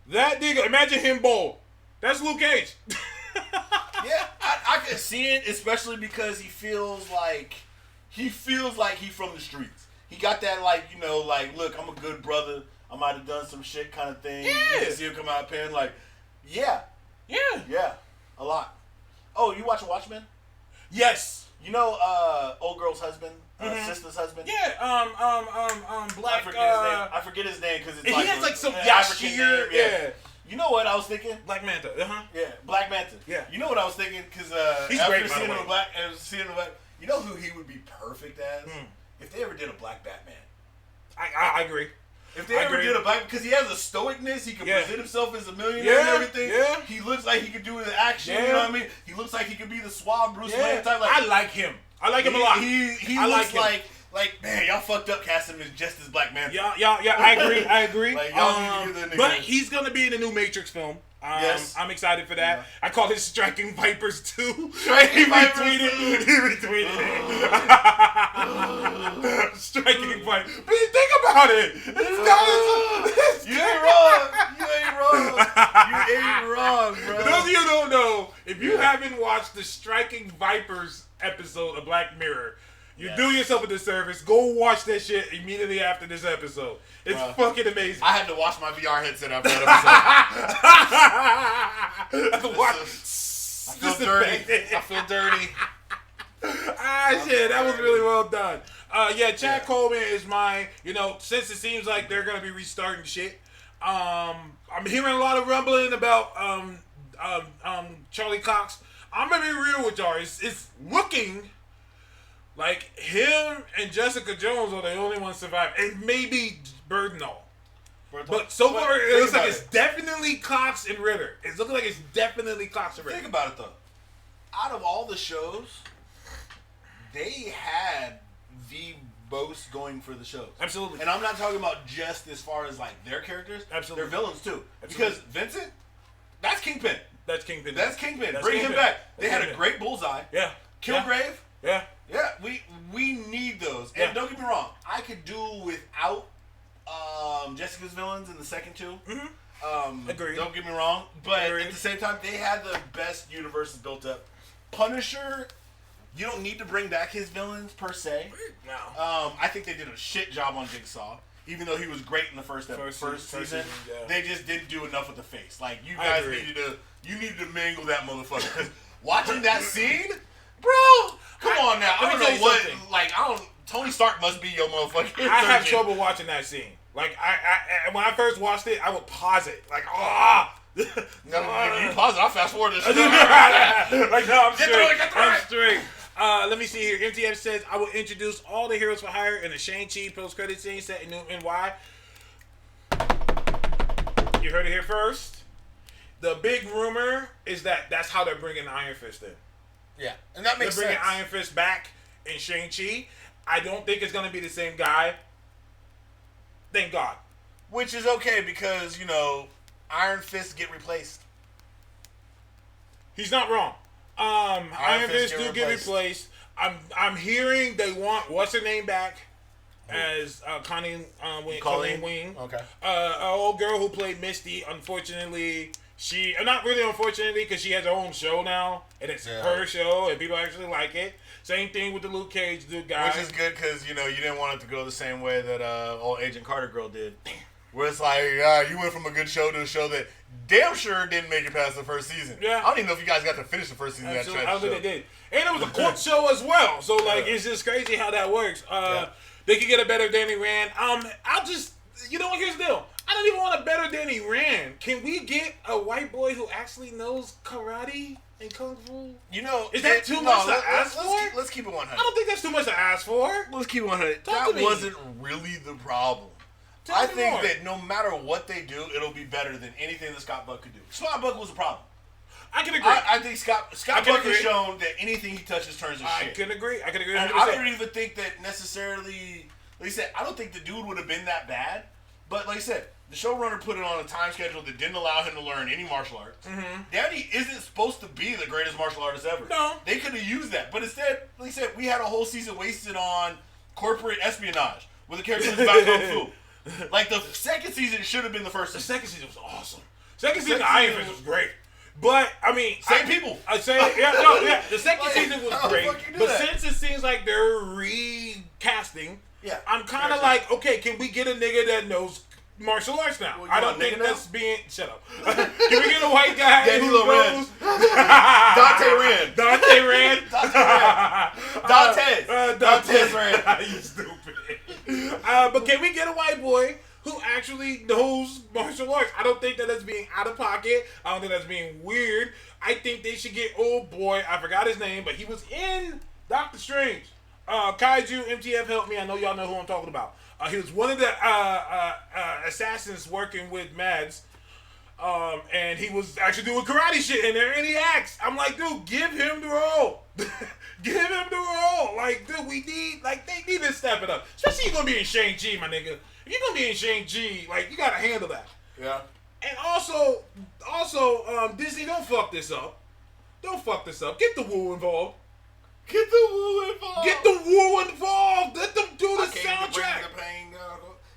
[SPEAKER 2] That nigga, imagine him bold. That's Luke Cage.
[SPEAKER 1] Yeah, I can see it, especially because he feels like he's from the streets. He got that, look, I'm a good brother. I might have done some shit kind of thing.
[SPEAKER 2] Yeah.
[SPEAKER 1] You can see him come out pen yeah, a lot. Oh, you watch Watchmen?
[SPEAKER 2] Yes.
[SPEAKER 1] You know, old girl's husband, sister's husband.
[SPEAKER 2] Yeah. Black.
[SPEAKER 1] I forget his name because it's
[SPEAKER 2] he
[SPEAKER 1] like
[SPEAKER 2] has like some
[SPEAKER 1] African
[SPEAKER 2] Yashir.
[SPEAKER 1] name.
[SPEAKER 2] Yeah.
[SPEAKER 1] You know what I was thinking?
[SPEAKER 2] Black Manta.
[SPEAKER 1] Yeah, Black Manta.
[SPEAKER 2] Yeah.
[SPEAKER 1] You know what I was thinking? Because
[SPEAKER 2] he's
[SPEAKER 1] after
[SPEAKER 2] great, by the way.
[SPEAKER 1] you know who he would be perfect as? If they ever did a Black Batman.
[SPEAKER 2] I agree.
[SPEAKER 1] If they ever did a Black, because he has a stoicness, he can present himself as a millionaire and everything.
[SPEAKER 2] Yeah.
[SPEAKER 1] He looks like he could do the action. You know what I mean? He looks like he could be the suave Bruce Wayne type.
[SPEAKER 2] I like him. I like him a lot.
[SPEAKER 1] He looks like man, y'all fucked up casting him as just as Black Manta.
[SPEAKER 2] Yeah. I agree.
[SPEAKER 1] Like, y'all need to hear that nigga.
[SPEAKER 2] But he's gonna be in the new Matrix film.
[SPEAKER 1] Yes.
[SPEAKER 2] I'm excited for that. Yeah. I call it Striking Vipers 2.
[SPEAKER 1] Striking Vipers 2.
[SPEAKER 2] He retweeted it. Striking Vipers. But think about it.
[SPEAKER 1] You ain't wrong, bro.
[SPEAKER 2] For those of you who don't know, if you haven't watched the Striking Vipers episode of Black Mirror, you're doing yourself a disservice. Go watch that shit immediately after this episode. It's fucking amazing.
[SPEAKER 1] I had to watch my VR headset after that episode. I feel dirty.
[SPEAKER 2] Shit, that was really well done. Chad Coleman is my, since it seems like they're going to be restarting shit, I'm hearing a lot of rumbling about Charlie Cox. I'm going to be real with y'all. It's looking like him and Jessica Jones are the only ones surviving. And maybe Berdenall. But so far, it looks like it's definitely Cox and Ritter. It's looking like it's definitely Cox and Ritter.
[SPEAKER 1] Think about it, though. Out of all the shows, they had the most going for the shows.
[SPEAKER 2] Absolutely.
[SPEAKER 1] And I'm not talking about just as far as, their characters.
[SPEAKER 2] Absolutely.
[SPEAKER 1] They're villains, too.
[SPEAKER 2] Absolutely.
[SPEAKER 1] Because Vincent, that's Kingpin.
[SPEAKER 2] That's Kingpin.
[SPEAKER 1] Bring him back. They had a great bullseye.
[SPEAKER 2] Yeah.
[SPEAKER 1] Kilgrave.
[SPEAKER 2] Yeah.
[SPEAKER 1] Yeah, we need those. And don't get me wrong, I could do without Jessica's villains in the second two.
[SPEAKER 2] Mm-hmm. Agreed.
[SPEAKER 1] Don't get me wrong, but at the same time, they had the best universes built up. Punisher, you don't need to bring back his villains per se.
[SPEAKER 2] No.
[SPEAKER 1] I think they did a shit job on Jigsaw. Even though he was great in the first season, they just didn't do enough with the face. Like, you guys needed to mangle that motherfucker. Because watching that scene, bro, come on now. I don't know what, Tony Stark must be your motherfucker.
[SPEAKER 2] I have trouble watching that scene. Like, I when I first watched it, I would pause it. Like, you
[SPEAKER 1] pause it, I'll fast forward this shit.
[SPEAKER 2] I'm straight. Let me see here. MTF says, I will introduce all the heroes for hire in the Shang-Chi post-credit scene set in NY. You heard it here first. The big rumor is that's how they're bringing Iron Fist in.
[SPEAKER 1] Yeah, and that makes sense.
[SPEAKER 2] They're bringing Iron Fist back in Shang-Chi. I don't think it's going to be the same guy. Thank God.
[SPEAKER 1] Which is okay because, Iron Fist get replaced.
[SPEAKER 2] He's not wrong. Iron Fist do get replaced. I'm hearing they want what's her name back. as Colleen Wing.
[SPEAKER 3] Okay.
[SPEAKER 2] An old girl who played Misty. Unfortunately, not really unfortunately, because she has her own show now, and it's her show, and people actually like it. Same thing with the Luke Cage dude guy.
[SPEAKER 1] Which is good because, you didn't want it to go the same way that old Agent Carter girl did. Where it's like, you went from a good show to a show that damn sure didn't make it past the first season.
[SPEAKER 2] Yeah.
[SPEAKER 1] I don't even know if you guys got to finish the first season of that trash show.
[SPEAKER 2] I think they did. And it was a court show as well. So, it's just crazy how that works. They could get a better Danny Rand. Here's the deal. I don't even want a better Danny Rand. Can we get a white boy who actually knows karate and kung fu?
[SPEAKER 1] Is
[SPEAKER 2] that too much to ask for?
[SPEAKER 1] Let's keep it 100.
[SPEAKER 2] I don't think that's too much to ask for.
[SPEAKER 1] Let's keep it 100. That wasn't really the problem. I think that no matter what they do, it'll be better than anything that Scott Buck could do. Scott Buck was a problem.
[SPEAKER 2] I can agree.
[SPEAKER 1] I think Scott Buck has shown that anything he touches turns to shit.
[SPEAKER 2] I can agree. 100%.
[SPEAKER 1] And I don't even think that necessarily, like I said, I don't think the dude would have been that bad. But like I said, the showrunner put it on a time schedule that didn't allow him to learn any martial arts. Mm-hmm. Danny isn't supposed to be the greatest martial artist ever.
[SPEAKER 2] No.
[SPEAKER 1] They could have used that. But instead, like I said, we had a whole season wasted on corporate espionage with a character that's about kung fu. Like, the second season should have been the first season.
[SPEAKER 2] The second season was awesome. Second season of Iron Fist was great. But,
[SPEAKER 1] same people.
[SPEAKER 2] The second season was great. But since it seems like they're recasting, I'm kind of like, okay, can we get a nigga that knows martial arts now?
[SPEAKER 1] Well,
[SPEAKER 2] I don't think that's being... Shut up. Can we get a white guy
[SPEAKER 1] Danny
[SPEAKER 2] who knows...
[SPEAKER 1] Dante Rand. Dante's Rand.
[SPEAKER 2] You stupid. But can we get a white boy who actually knows martial arts? I don't think that that's being out of pocket. I don't think that's being weird. I think they should get old boy. I forgot his name, but he was in Doctor Strange. Kaiju, MTF, help me. I know y'all know who I'm talking about. He was one of the assassins working with Mads. And he was actually doing karate shit in there, and he acts. I'm like, dude, give him the role. Give him the role. Like, dude, they need to step it up. Especially if you're going to be in Shang-Chi, my nigga. If you're going to be in Shang-Chi, like, you got to handle that.
[SPEAKER 1] Yeah.
[SPEAKER 2] And also, Disney, don't fuck this up. Don't fuck this up. Get the Woo involved. Get the Woo involved. Let them do the soundtrack.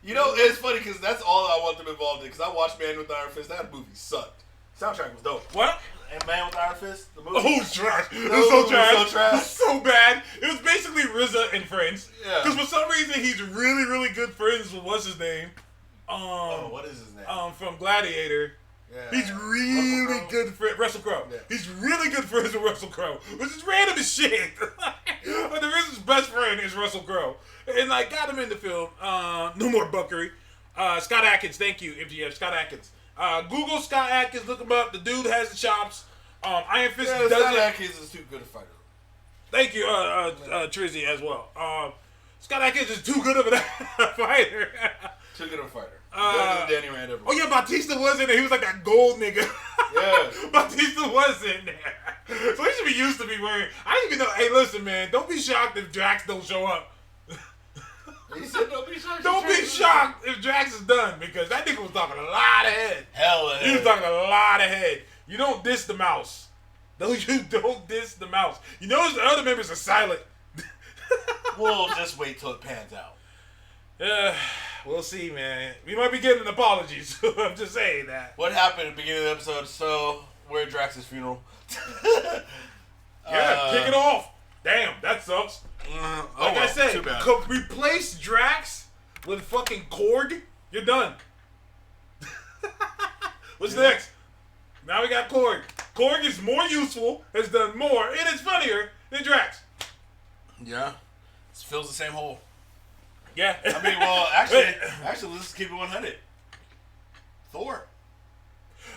[SPEAKER 1] It's funny because that's all I want them involved in. Because I watched Man with Iron Fist. That movie sucked. Soundtrack was dope.
[SPEAKER 2] What?
[SPEAKER 1] And Man with Iron Fist, the movie.
[SPEAKER 2] Oh, it was trash. It was so trash. It was so bad. It was basically RZA and friends. Yeah. Because for some reason he's really, really good friends with what's his name?
[SPEAKER 1] What is his name? From
[SPEAKER 2] Gladiator.
[SPEAKER 1] Yeah.
[SPEAKER 2] He's really good friends. Russell Crowe. Yeah. He's really good friends with Russell Crowe, which is random as shit. But the RZA's best friend is Russell Crowe, and got him in the film. No more buckery. Scott Adkins, thank you, MGF. Scott Adkins. Google Scott Adkins, look him up. The dude has the chops. Iron Fist does
[SPEAKER 1] Scott Adkins is too good a fighter.
[SPEAKER 2] Thank you, Trizzy, as well. Scott Adkins is too good of a fighter.
[SPEAKER 1] Too good of a fighter. Better than Danny Rand ever.
[SPEAKER 2] Oh yeah, Batista was in there. He was like that gold nigga.
[SPEAKER 1] Yeah.
[SPEAKER 2] Batista was in there. So he should be used to be wearing. I didn't even know. Hey, listen, man. Don't be shocked if Drax don't show up.
[SPEAKER 1] He said don't be shocked.
[SPEAKER 2] Don't be shocked if Drax is done, because that nigga was talking a lot of head.
[SPEAKER 1] Hell of
[SPEAKER 2] He was talking a lot of head. You don't diss the mouse. No, you don't diss the mouse. You notice the other members are silent.
[SPEAKER 1] We'll just wait till it pans out.
[SPEAKER 2] We'll see, man. We might be getting apologies. I'm just saying that.
[SPEAKER 1] What happened at the beginning of the episode? So, we're at Drax's funeral.
[SPEAKER 2] Kick it off. Damn, that sucks. I said,
[SPEAKER 1] too bad.
[SPEAKER 2] Replace Drax with fucking Korg. You're done. What's next? Now we got Korg. Korg is more useful, has done more, and it's funnier than Drax.
[SPEAKER 3] Yeah. It fills the same hole.
[SPEAKER 2] Yeah.
[SPEAKER 1] I mean, well, actually, let's keep it 100. Thor.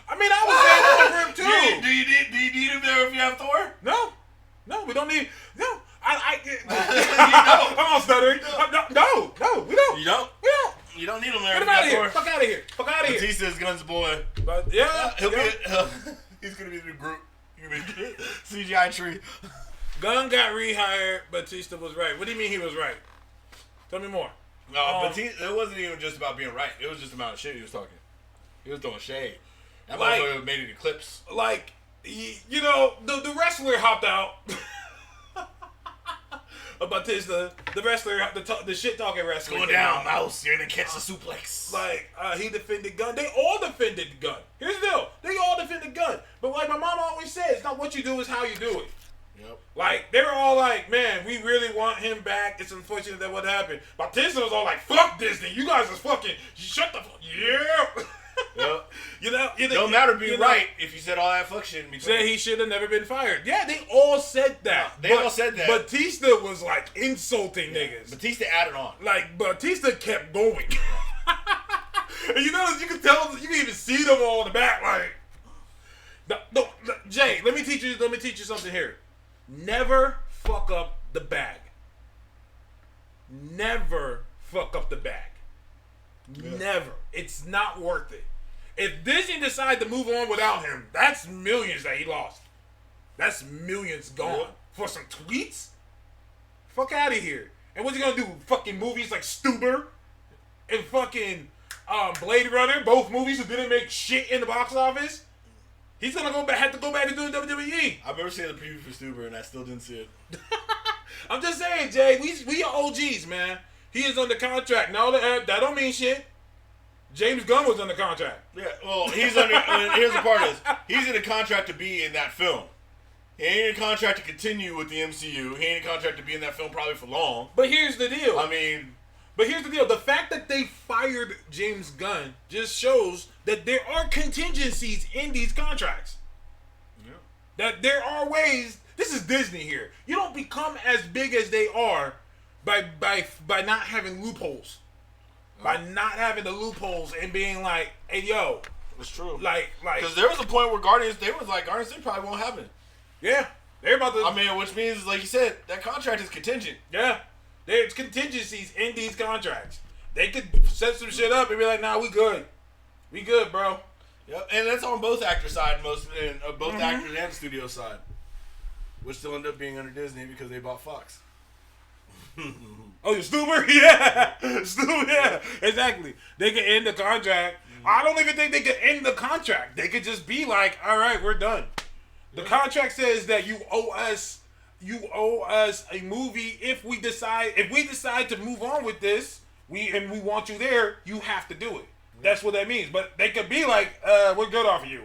[SPEAKER 2] I mean, I was saying over him too.
[SPEAKER 1] Do you need him there if you have Thor?
[SPEAKER 2] No, we don't need. No,
[SPEAKER 1] you don't.
[SPEAKER 2] I'm all stuttering. No, we don't.
[SPEAKER 1] You don't?
[SPEAKER 2] We don't.
[SPEAKER 1] You don't need him there.
[SPEAKER 2] Get him out of here. Fuck out of here. Fuck out of here.
[SPEAKER 1] Batista's Guns boy.
[SPEAKER 2] But
[SPEAKER 1] he's gonna be the group. CGI tree.
[SPEAKER 2] Gunn got rehired. Batista was right. What do you mean he was right? Tell me more.
[SPEAKER 1] No, Batista. It wasn't even just about being right. It was just about shit he was talking. He was throwing shade. That motherfucker made it eclipse.
[SPEAKER 2] Like, the wrestler hopped out. Batista, the wrestler, the shit talking wrestler.
[SPEAKER 1] Going down, Mouse. You're gonna catch the suplex.
[SPEAKER 2] Like, he defended Gunn. They all defended Gunn. Here's the deal. They all defended Gunn. But like my mom always says, it's not what you do, it's how you do it.
[SPEAKER 1] Yep.
[SPEAKER 2] Like, they were all like, man, we really want him back. It's unfortunate that what happened. Batista was all like, fuck Disney. You guys is fucking, shut the fuck. Yeah.
[SPEAKER 1] Yep.
[SPEAKER 2] You know,
[SPEAKER 1] don't matter being right if you said all that fuck shit.
[SPEAKER 2] Said he should have never been fired. Yeah, they all said that.
[SPEAKER 1] They all said that.
[SPEAKER 2] Batista was like insulting niggas.
[SPEAKER 1] Batista added on.
[SPEAKER 2] Like, Batista kept going. And you know, you can tell, you can even see them all in the back. Like, no, Jay, let me teach you something here. Never fuck up the bag. Never fuck up the bag. Yeah. Never. It's not worth it. If Disney decide to move on without him, that's millions that he lost. That's millions gone for some tweets. Fuck out of here. And what's he gonna do? Fucking movies like Stuber and fucking Blade Runner, both movies who didn't make shit in the box office. He's gonna have to go back to doing WWE.
[SPEAKER 1] I've never seen the preview for Stuber and I still didn't see it.
[SPEAKER 2] I'm just saying, Jay, we are OGs, man. He is under contract. No, that don't mean shit. James Gunn was under contract.
[SPEAKER 1] Yeah, well, he's under. Here's the part: he's in a contract to be in that film. He ain't in a contract to continue with the MCU. He ain't in a contract to be in that film probably for long.
[SPEAKER 2] But here's the deal.
[SPEAKER 1] But
[SPEAKER 2] here's the deal. The fact that they fired James Gunn just shows that there are contingencies in these contracts. Yeah. That there are ways. This is Disney here. You don't become as big as they are by not having loopholes. By not having the loopholes and being like, hey, yo.
[SPEAKER 1] It's true.
[SPEAKER 2] Like.
[SPEAKER 1] Because there was a point where Guardians 3 probably won't happen.
[SPEAKER 2] Yeah. They're about to.
[SPEAKER 1] Which means, like you said, that contract is contingent.
[SPEAKER 2] Yeah. There's contingencies in these contracts. They could set some shit up and be like, nah, we good. We good, bro.
[SPEAKER 1] Yep. And that's on both actor side, both actors and studio side. Which still end up being under Disney because they bought Fox.
[SPEAKER 2] Oh, you Stuber? Yeah. Stuber, yeah. Exactly. They could end the contract. I don't even think they could end the contract. They could just be like, all right, we're done. The contract says that you owe us a movie if we decide to move on with this, we want you there, you have to do it. That's what that means. But they could be like, we're good off of you.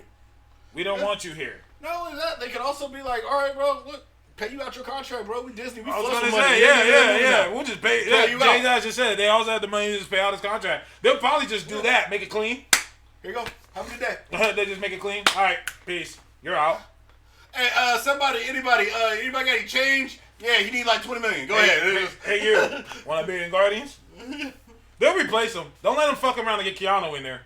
[SPEAKER 2] We don't want you here.
[SPEAKER 1] Not only that, they could also be like, all right, bro, look, pay you out your contract, bro. We Disney. We
[SPEAKER 2] I was
[SPEAKER 1] flush
[SPEAKER 2] gonna
[SPEAKER 1] the money.
[SPEAKER 2] say, yeah. We'll just pay.
[SPEAKER 1] Yeah, you
[SPEAKER 2] James just said they also have the money to just pay out his contract. They'll probably just do that, make it clean.
[SPEAKER 1] Here you go. Have a good day.
[SPEAKER 2] They just make it clean. All right, peace. You're out.
[SPEAKER 1] Hey, anybody got any change? Yeah, you need like $20 million. Go ahead.
[SPEAKER 2] Hey, you want to be in Guardians? They'll replace him. Don't let them fuck around and get Keanu in there.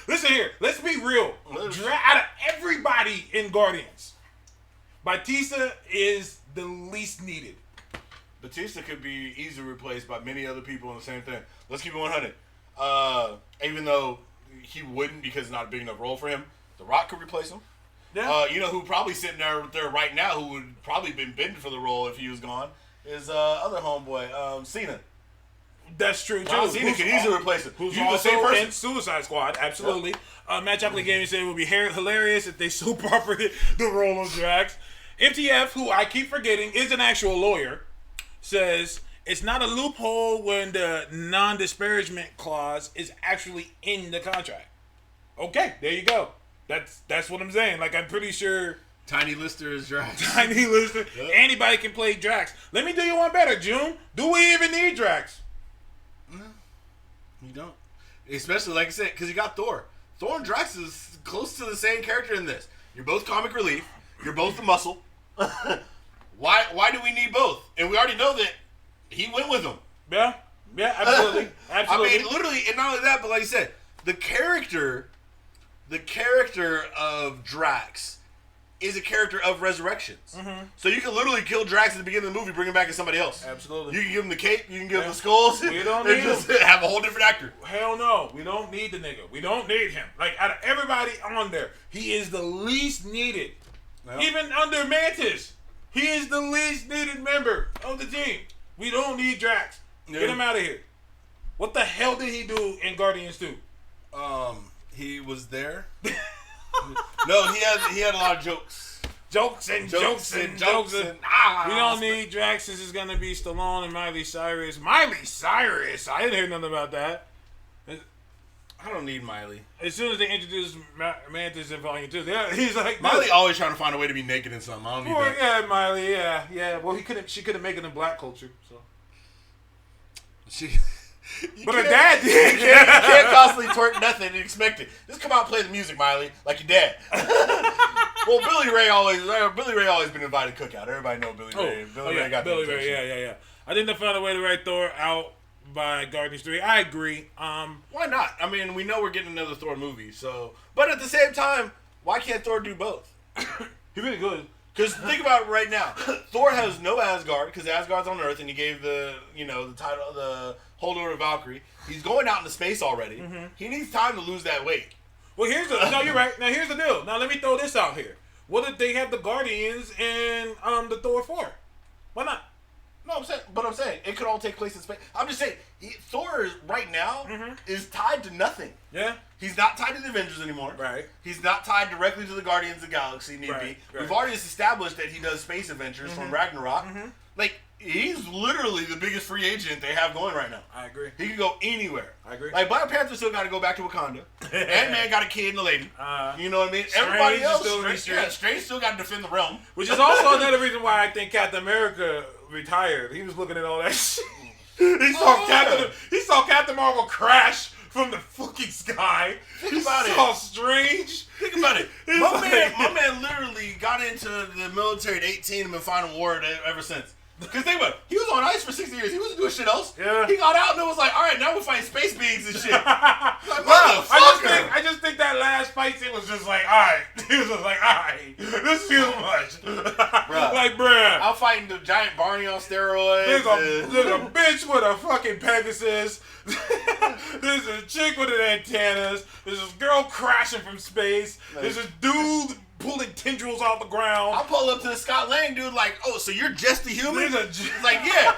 [SPEAKER 2] Listen here. Let's be real. Out of everybody in Guardians, Batista is the least needed.
[SPEAKER 1] Batista could be easily replaced by many other people in the same thing. Let's keep it 100. Even though he wouldn't because it's not a big enough role for him, The Rock could replace him. Yeah. You know who probably sitting there right now who would probably been bidding for the role if he was gone is other homeboy, Cena.
[SPEAKER 2] That's true,
[SPEAKER 1] too. Cena can easily replace him.
[SPEAKER 2] Who's also in Suicide Squad, absolutely. Yep. Matt Chaplin Gaming said it would be hilarious if they soap operated the role of Drax. MTF, who I keep forgetting, is an actual lawyer, says it's not a loophole when the non-disparagement clause is actually in the contract. Okay, there you go. That's what I'm saying. Like, I'm pretty sure
[SPEAKER 1] Tiny Lister is Drax.
[SPEAKER 2] Tiny Lister. Yep. Anybody can play Drax. Let me do you one better, June. Do we even need Drax?
[SPEAKER 1] No, you don't. Especially, like I said, because you got Thor. Thor and Drax is close to the same character in this. You're both comic relief. You're both the muscle. Why do we need both? And we already know that he went with them.
[SPEAKER 2] Yeah, absolutely. Absolutely.
[SPEAKER 1] I mean, literally, and not only that, but like you said, the character of Drax is a character of Resurrections. Mm-hmm. So you can literally kill Drax at the beginning of the movie, bring him back as somebody else.
[SPEAKER 2] Absolutely.
[SPEAKER 1] You can give him the cape, you can give him the skulls,
[SPEAKER 2] we don't need
[SPEAKER 1] just have a whole different actor.
[SPEAKER 2] Hell no. We don't need the nigga. We don't need him. Like, out of everybody on there, he is the least needed. Yep. Even under Mantis, he is the least needed member of the team. We don't need Drax. Yeah. Get him out of here. What the hell did he do in Guardians 2?
[SPEAKER 1] He was there. No, he had a lot of jokes.
[SPEAKER 2] Jokes and jokes and jokes. We don't need Drax. This is going to be Stallone and Miley Cyrus. Miley Cyrus? I didn't hear nothing about that.
[SPEAKER 3] I don't need Miley.
[SPEAKER 2] As soon as they introduced Mantis in Volume 2, he's like...
[SPEAKER 3] Miley always trying to find a way to be naked in something. I don't need that.
[SPEAKER 2] Yeah, Miley, yeah. Well, she couldn't make it in black culture, so... But her dad did.
[SPEAKER 3] You can't constantly twerk nothing and expect it. Just come out and play the music, Miley, like your dad. Well, Billy Ray always been invited to cookout. Everybody know Billy Ray. Billy Ray got
[SPEAKER 2] Billy Ray. Yeah. I think they found a way to write Thor out by Guardians 3. I agree.
[SPEAKER 3] Why not? I mean, we know we're getting another Thor movie, so. But at the same time, why can't Thor do both?
[SPEAKER 2] He really good.
[SPEAKER 3] Because think about it right now. Thor has no Asgard because Asgard's on Earth, and he gave the title, the holder of Valkyrie. He's going out into space already. Mm-hmm. He needs time to lose that weight.
[SPEAKER 2] Well, no, you're right. Now here's the deal. Now let me throw this out here. What if they have the Guardians and the Thor 4? Why not?
[SPEAKER 3] No, I'm saying it could all take place in space. I'm just saying Thor right now is tied to nothing.
[SPEAKER 2] Yeah.
[SPEAKER 3] He's not tied to the Avengers anymore.
[SPEAKER 2] Right.
[SPEAKER 3] He's not tied directly to the Guardians of the Galaxy, need be. Right. We've already established that he does space adventures from Ragnarok. Mm-hmm. Like, he's literally the biggest free agent they have going right now.
[SPEAKER 2] I agree.
[SPEAKER 3] He can go anywhere.
[SPEAKER 2] I agree.
[SPEAKER 3] Like, Black Panther still got to go back to Wakanda. Ant-Man got a kid and a lady. You know what I mean? Everybody else, Strange still got to defend the realm.
[SPEAKER 2] Which is also another reason why I think Captain America retired. He was looking at all that shit. He saw Captain Marvel crash from the fucking sky.
[SPEAKER 3] Think about it.
[SPEAKER 2] So Strange.
[SPEAKER 3] Think about it. My man literally got into the military at 18 and been fighting war ever since. Because think about it. He was on ice for 60 years. He wasn't doing shit else.
[SPEAKER 2] Yeah.
[SPEAKER 3] He got out and it was like, all right, now we're fighting space beings and shit. Like,
[SPEAKER 2] I just think that last fight scene was just like, all right. He was just like, all right. This is too much. Bruh.
[SPEAKER 3] I'm fighting the giant Barney on steroids.
[SPEAKER 2] There's a bitch with a fucking Pegasus. There's a chick with antennas. There's this girl crashing from space. There's this dude pulling tendrils off the ground.
[SPEAKER 3] I'll pull up to the Scott Lang dude like, oh, so you're just a human?
[SPEAKER 2] Like,
[SPEAKER 3] yeah.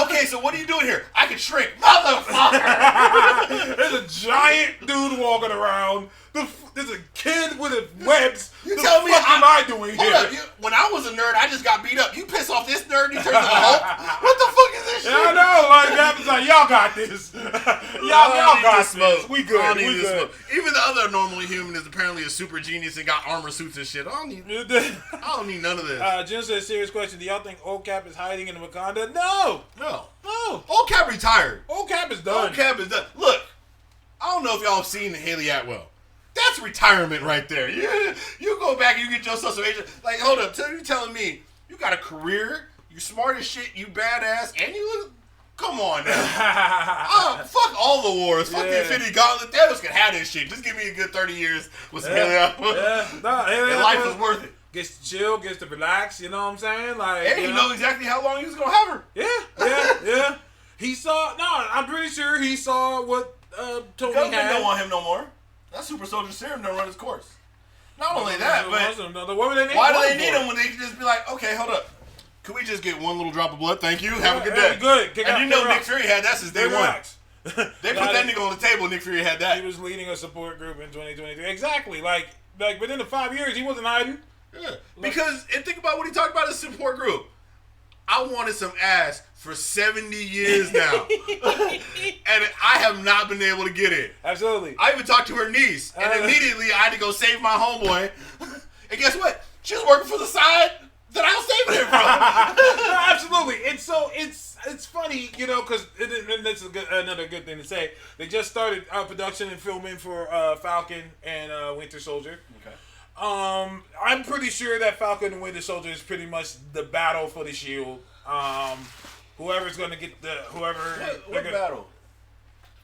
[SPEAKER 3] Okay, so what are you doing here? I can shrink. Motherfucker!
[SPEAKER 2] There's a giant dude walking around. There's a kid with webs.
[SPEAKER 3] You tell me
[SPEAKER 2] what am I doing here?
[SPEAKER 3] Up, when I was a nerd, I just got beat up. You piss off this nerd, you turn into the Hulk? What the fuck is this shit?
[SPEAKER 2] I know, like y'all got this. Y'all got this. We good.
[SPEAKER 3] Even the other normally human is apparently a super genius and got armor suits and shit. I don't need none of this.
[SPEAKER 2] Jim says, serious question. Do y'all think Old Cap is hiding in Wakanda? No.
[SPEAKER 3] Old Cap retired.
[SPEAKER 2] Old Cap is done.
[SPEAKER 3] Look, I don't know if y'all have seen Haley Atwell. That's retirement right there. You go back and you get yourself some agent. Like, hold up. You telling me you got a career, you smart as shit, you badass, and you look... Come on now. Fuck all the wars. Fuck the Infinity Gauntlet. Thanos can have this shit. Just give me a good 30 years with some Haley Atwell. And life was worth it.
[SPEAKER 2] Gets to chill, gets to relax, you know what I'm saying? Like,
[SPEAKER 3] and you know exactly how long he was going to have her.
[SPEAKER 2] Yeah. I'm pretty sure he saw what Tony
[SPEAKER 3] Government
[SPEAKER 2] had.
[SPEAKER 3] Don't want him no more. That super soldier serum don't run its course. Not only that, but why do they need him when they can just be like, okay, hold up. Could we just get one little drop of blood? Thank you. Have a good day.
[SPEAKER 2] Good.
[SPEAKER 3] And Nick Fury had that since day one. They put that nigga on the table. Nick Fury had that.
[SPEAKER 2] He was leading a support group in 2023. Exactly. Like within the 5 years, he wasn't hiding.
[SPEAKER 3] Yeah. Because, and think about what he talked about as support group. I wanted some ass for 70 years now. And I have not been able to get it.
[SPEAKER 2] Absolutely.
[SPEAKER 3] I even talked to her niece. And immediately I had to go save my homeboy. And guess what? She was working for the side that I was saving him from.
[SPEAKER 2] No, absolutely. And so it's funny, you know, because that's another good thing to say. They just started production and filming for Falcon and Winter Soldier.
[SPEAKER 3] Okay.
[SPEAKER 2] I'm pretty sure that Falcon and Winter Soldier is pretty much the battle for the shield. Whoever's gonna get
[SPEAKER 3] what battle?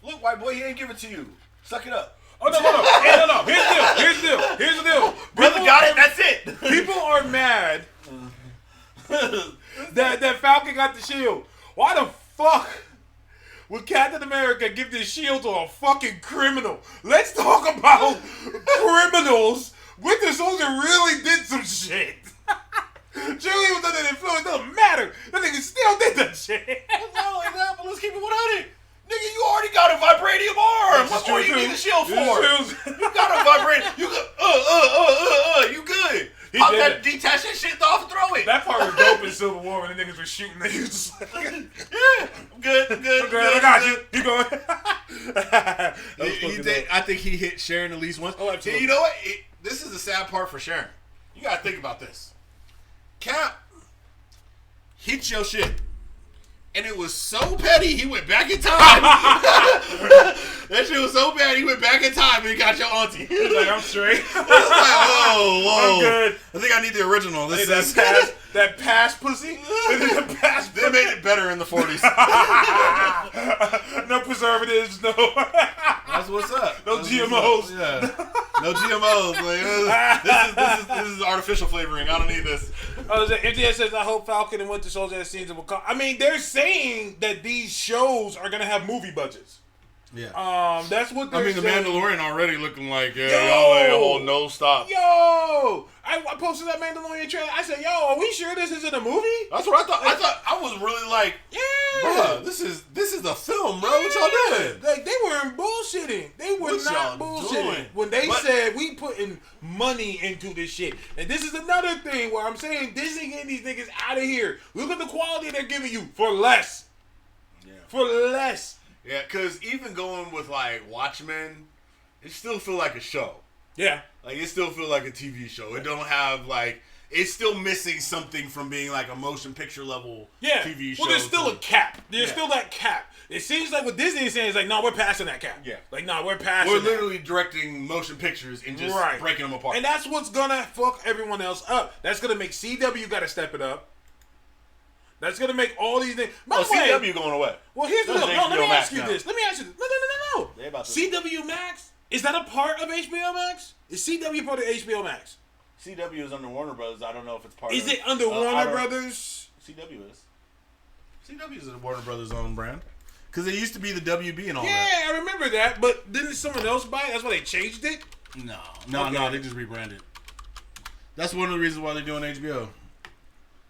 [SPEAKER 3] Look, white boy, he ain't give it to you. Suck it up.
[SPEAKER 2] Oh no. Here's the deal.
[SPEAKER 3] Brother got it. That's it.
[SPEAKER 2] People are mad that Falcon got the shield. Why the fuck would Captain America give this shield to a fucking criminal? Let's talk about criminals. Winter Soldier really did some shit. Julie was under the influence. Doesn't matter. That nigga still did that shit.
[SPEAKER 3] Not only that, but let's keep it 100. Nigga, you already got a vibranium arm. What more you need the shield for? You got a vibranium. You good. You good. Pop that, detach that shit
[SPEAKER 2] niggas were shooting. They was just like,
[SPEAKER 1] yeah, I'm good.
[SPEAKER 2] I got you. Keep going.
[SPEAKER 3] I think he hit Sharon at least once.
[SPEAKER 2] Oh, absolutely.
[SPEAKER 3] You know what? This is the sad part for Sharon. You gotta think about this. Cap hit your shit. And it was so petty, he went back in time. That shit was so bad, he went back in time and he got your auntie.
[SPEAKER 2] He was like, I'm straight.
[SPEAKER 3] He was like, whoa.
[SPEAKER 2] I'm good.
[SPEAKER 3] I think I need the original. This is
[SPEAKER 2] that past pussy.
[SPEAKER 3] They made it better in the 40s.
[SPEAKER 2] No preservatives, no.
[SPEAKER 3] That's what's up.
[SPEAKER 2] No GMOs.
[SPEAKER 3] Yeah. No GMOs. Like, this is artificial flavoring. I don't need this.
[SPEAKER 2] MTS says, I hope Falcon and Winter Soldier scenes will come. I mean, they're saying that these shows are going to have movie budgets.
[SPEAKER 3] Yeah.
[SPEAKER 2] That's what they're
[SPEAKER 3] The
[SPEAKER 2] saying.
[SPEAKER 3] Mandalorian already looking like,
[SPEAKER 2] Yo!
[SPEAKER 3] y'all ain't a whole no stop.
[SPEAKER 2] Yo! I posted that Mandalorian trailer. I said, yo, are we sure this isn't a movie?
[SPEAKER 3] That's what I thought. I was really like,
[SPEAKER 2] Yeah.
[SPEAKER 3] bruh, this is a film, bro. What y'all doing?
[SPEAKER 2] Like, they weren't bullshitting. They were
[SPEAKER 3] What
[SPEAKER 2] not
[SPEAKER 3] y'all
[SPEAKER 2] bullshitting.
[SPEAKER 3] doing?
[SPEAKER 2] When they said, we putting money into this shit. And this is another thing where I'm saying, Disney getting these niggas out of here. Look at the quality they're giving you for less.
[SPEAKER 3] Yeah.
[SPEAKER 2] For less.
[SPEAKER 3] Yeah, because even going with, like, Watchmen, it still feel like a show.
[SPEAKER 2] Yeah.
[SPEAKER 3] Like, it still feel like a TV show. It don't have, like, it's still missing something from being, like, a motion picture level TV show.
[SPEAKER 2] Well, there's still a cap. There's still that cap. It seems like what Disney is saying is like, no, we're passing that cap.
[SPEAKER 3] Yeah.
[SPEAKER 2] Like, no, we're passing
[SPEAKER 3] We're
[SPEAKER 2] that.
[SPEAKER 3] literally directing motion pictures and just breaking them apart.
[SPEAKER 2] And that's what's gonna fuck everyone else up. That's gonna make CW gotta step it up. That's gonna make all these things. By the way,
[SPEAKER 3] CW going away.
[SPEAKER 2] well, here's the deal. No, let me ask you this. No.
[SPEAKER 3] They about to-
[SPEAKER 2] CW Max, is that a part of HBO Max? Is CW part of HBO Max?
[SPEAKER 3] CW is under Warner Brothers. I don't know if it's part
[SPEAKER 2] Is it under Warner Brothers?
[SPEAKER 3] CW is. CW is a Warner Brothers own brand. Because it used to be the WB and all
[SPEAKER 2] Yeah,
[SPEAKER 3] that.
[SPEAKER 2] I remember that. But didn't someone else buy it? That's why they changed it?
[SPEAKER 3] No, they just rebranded. That's one of the reasons why they're doing HBO.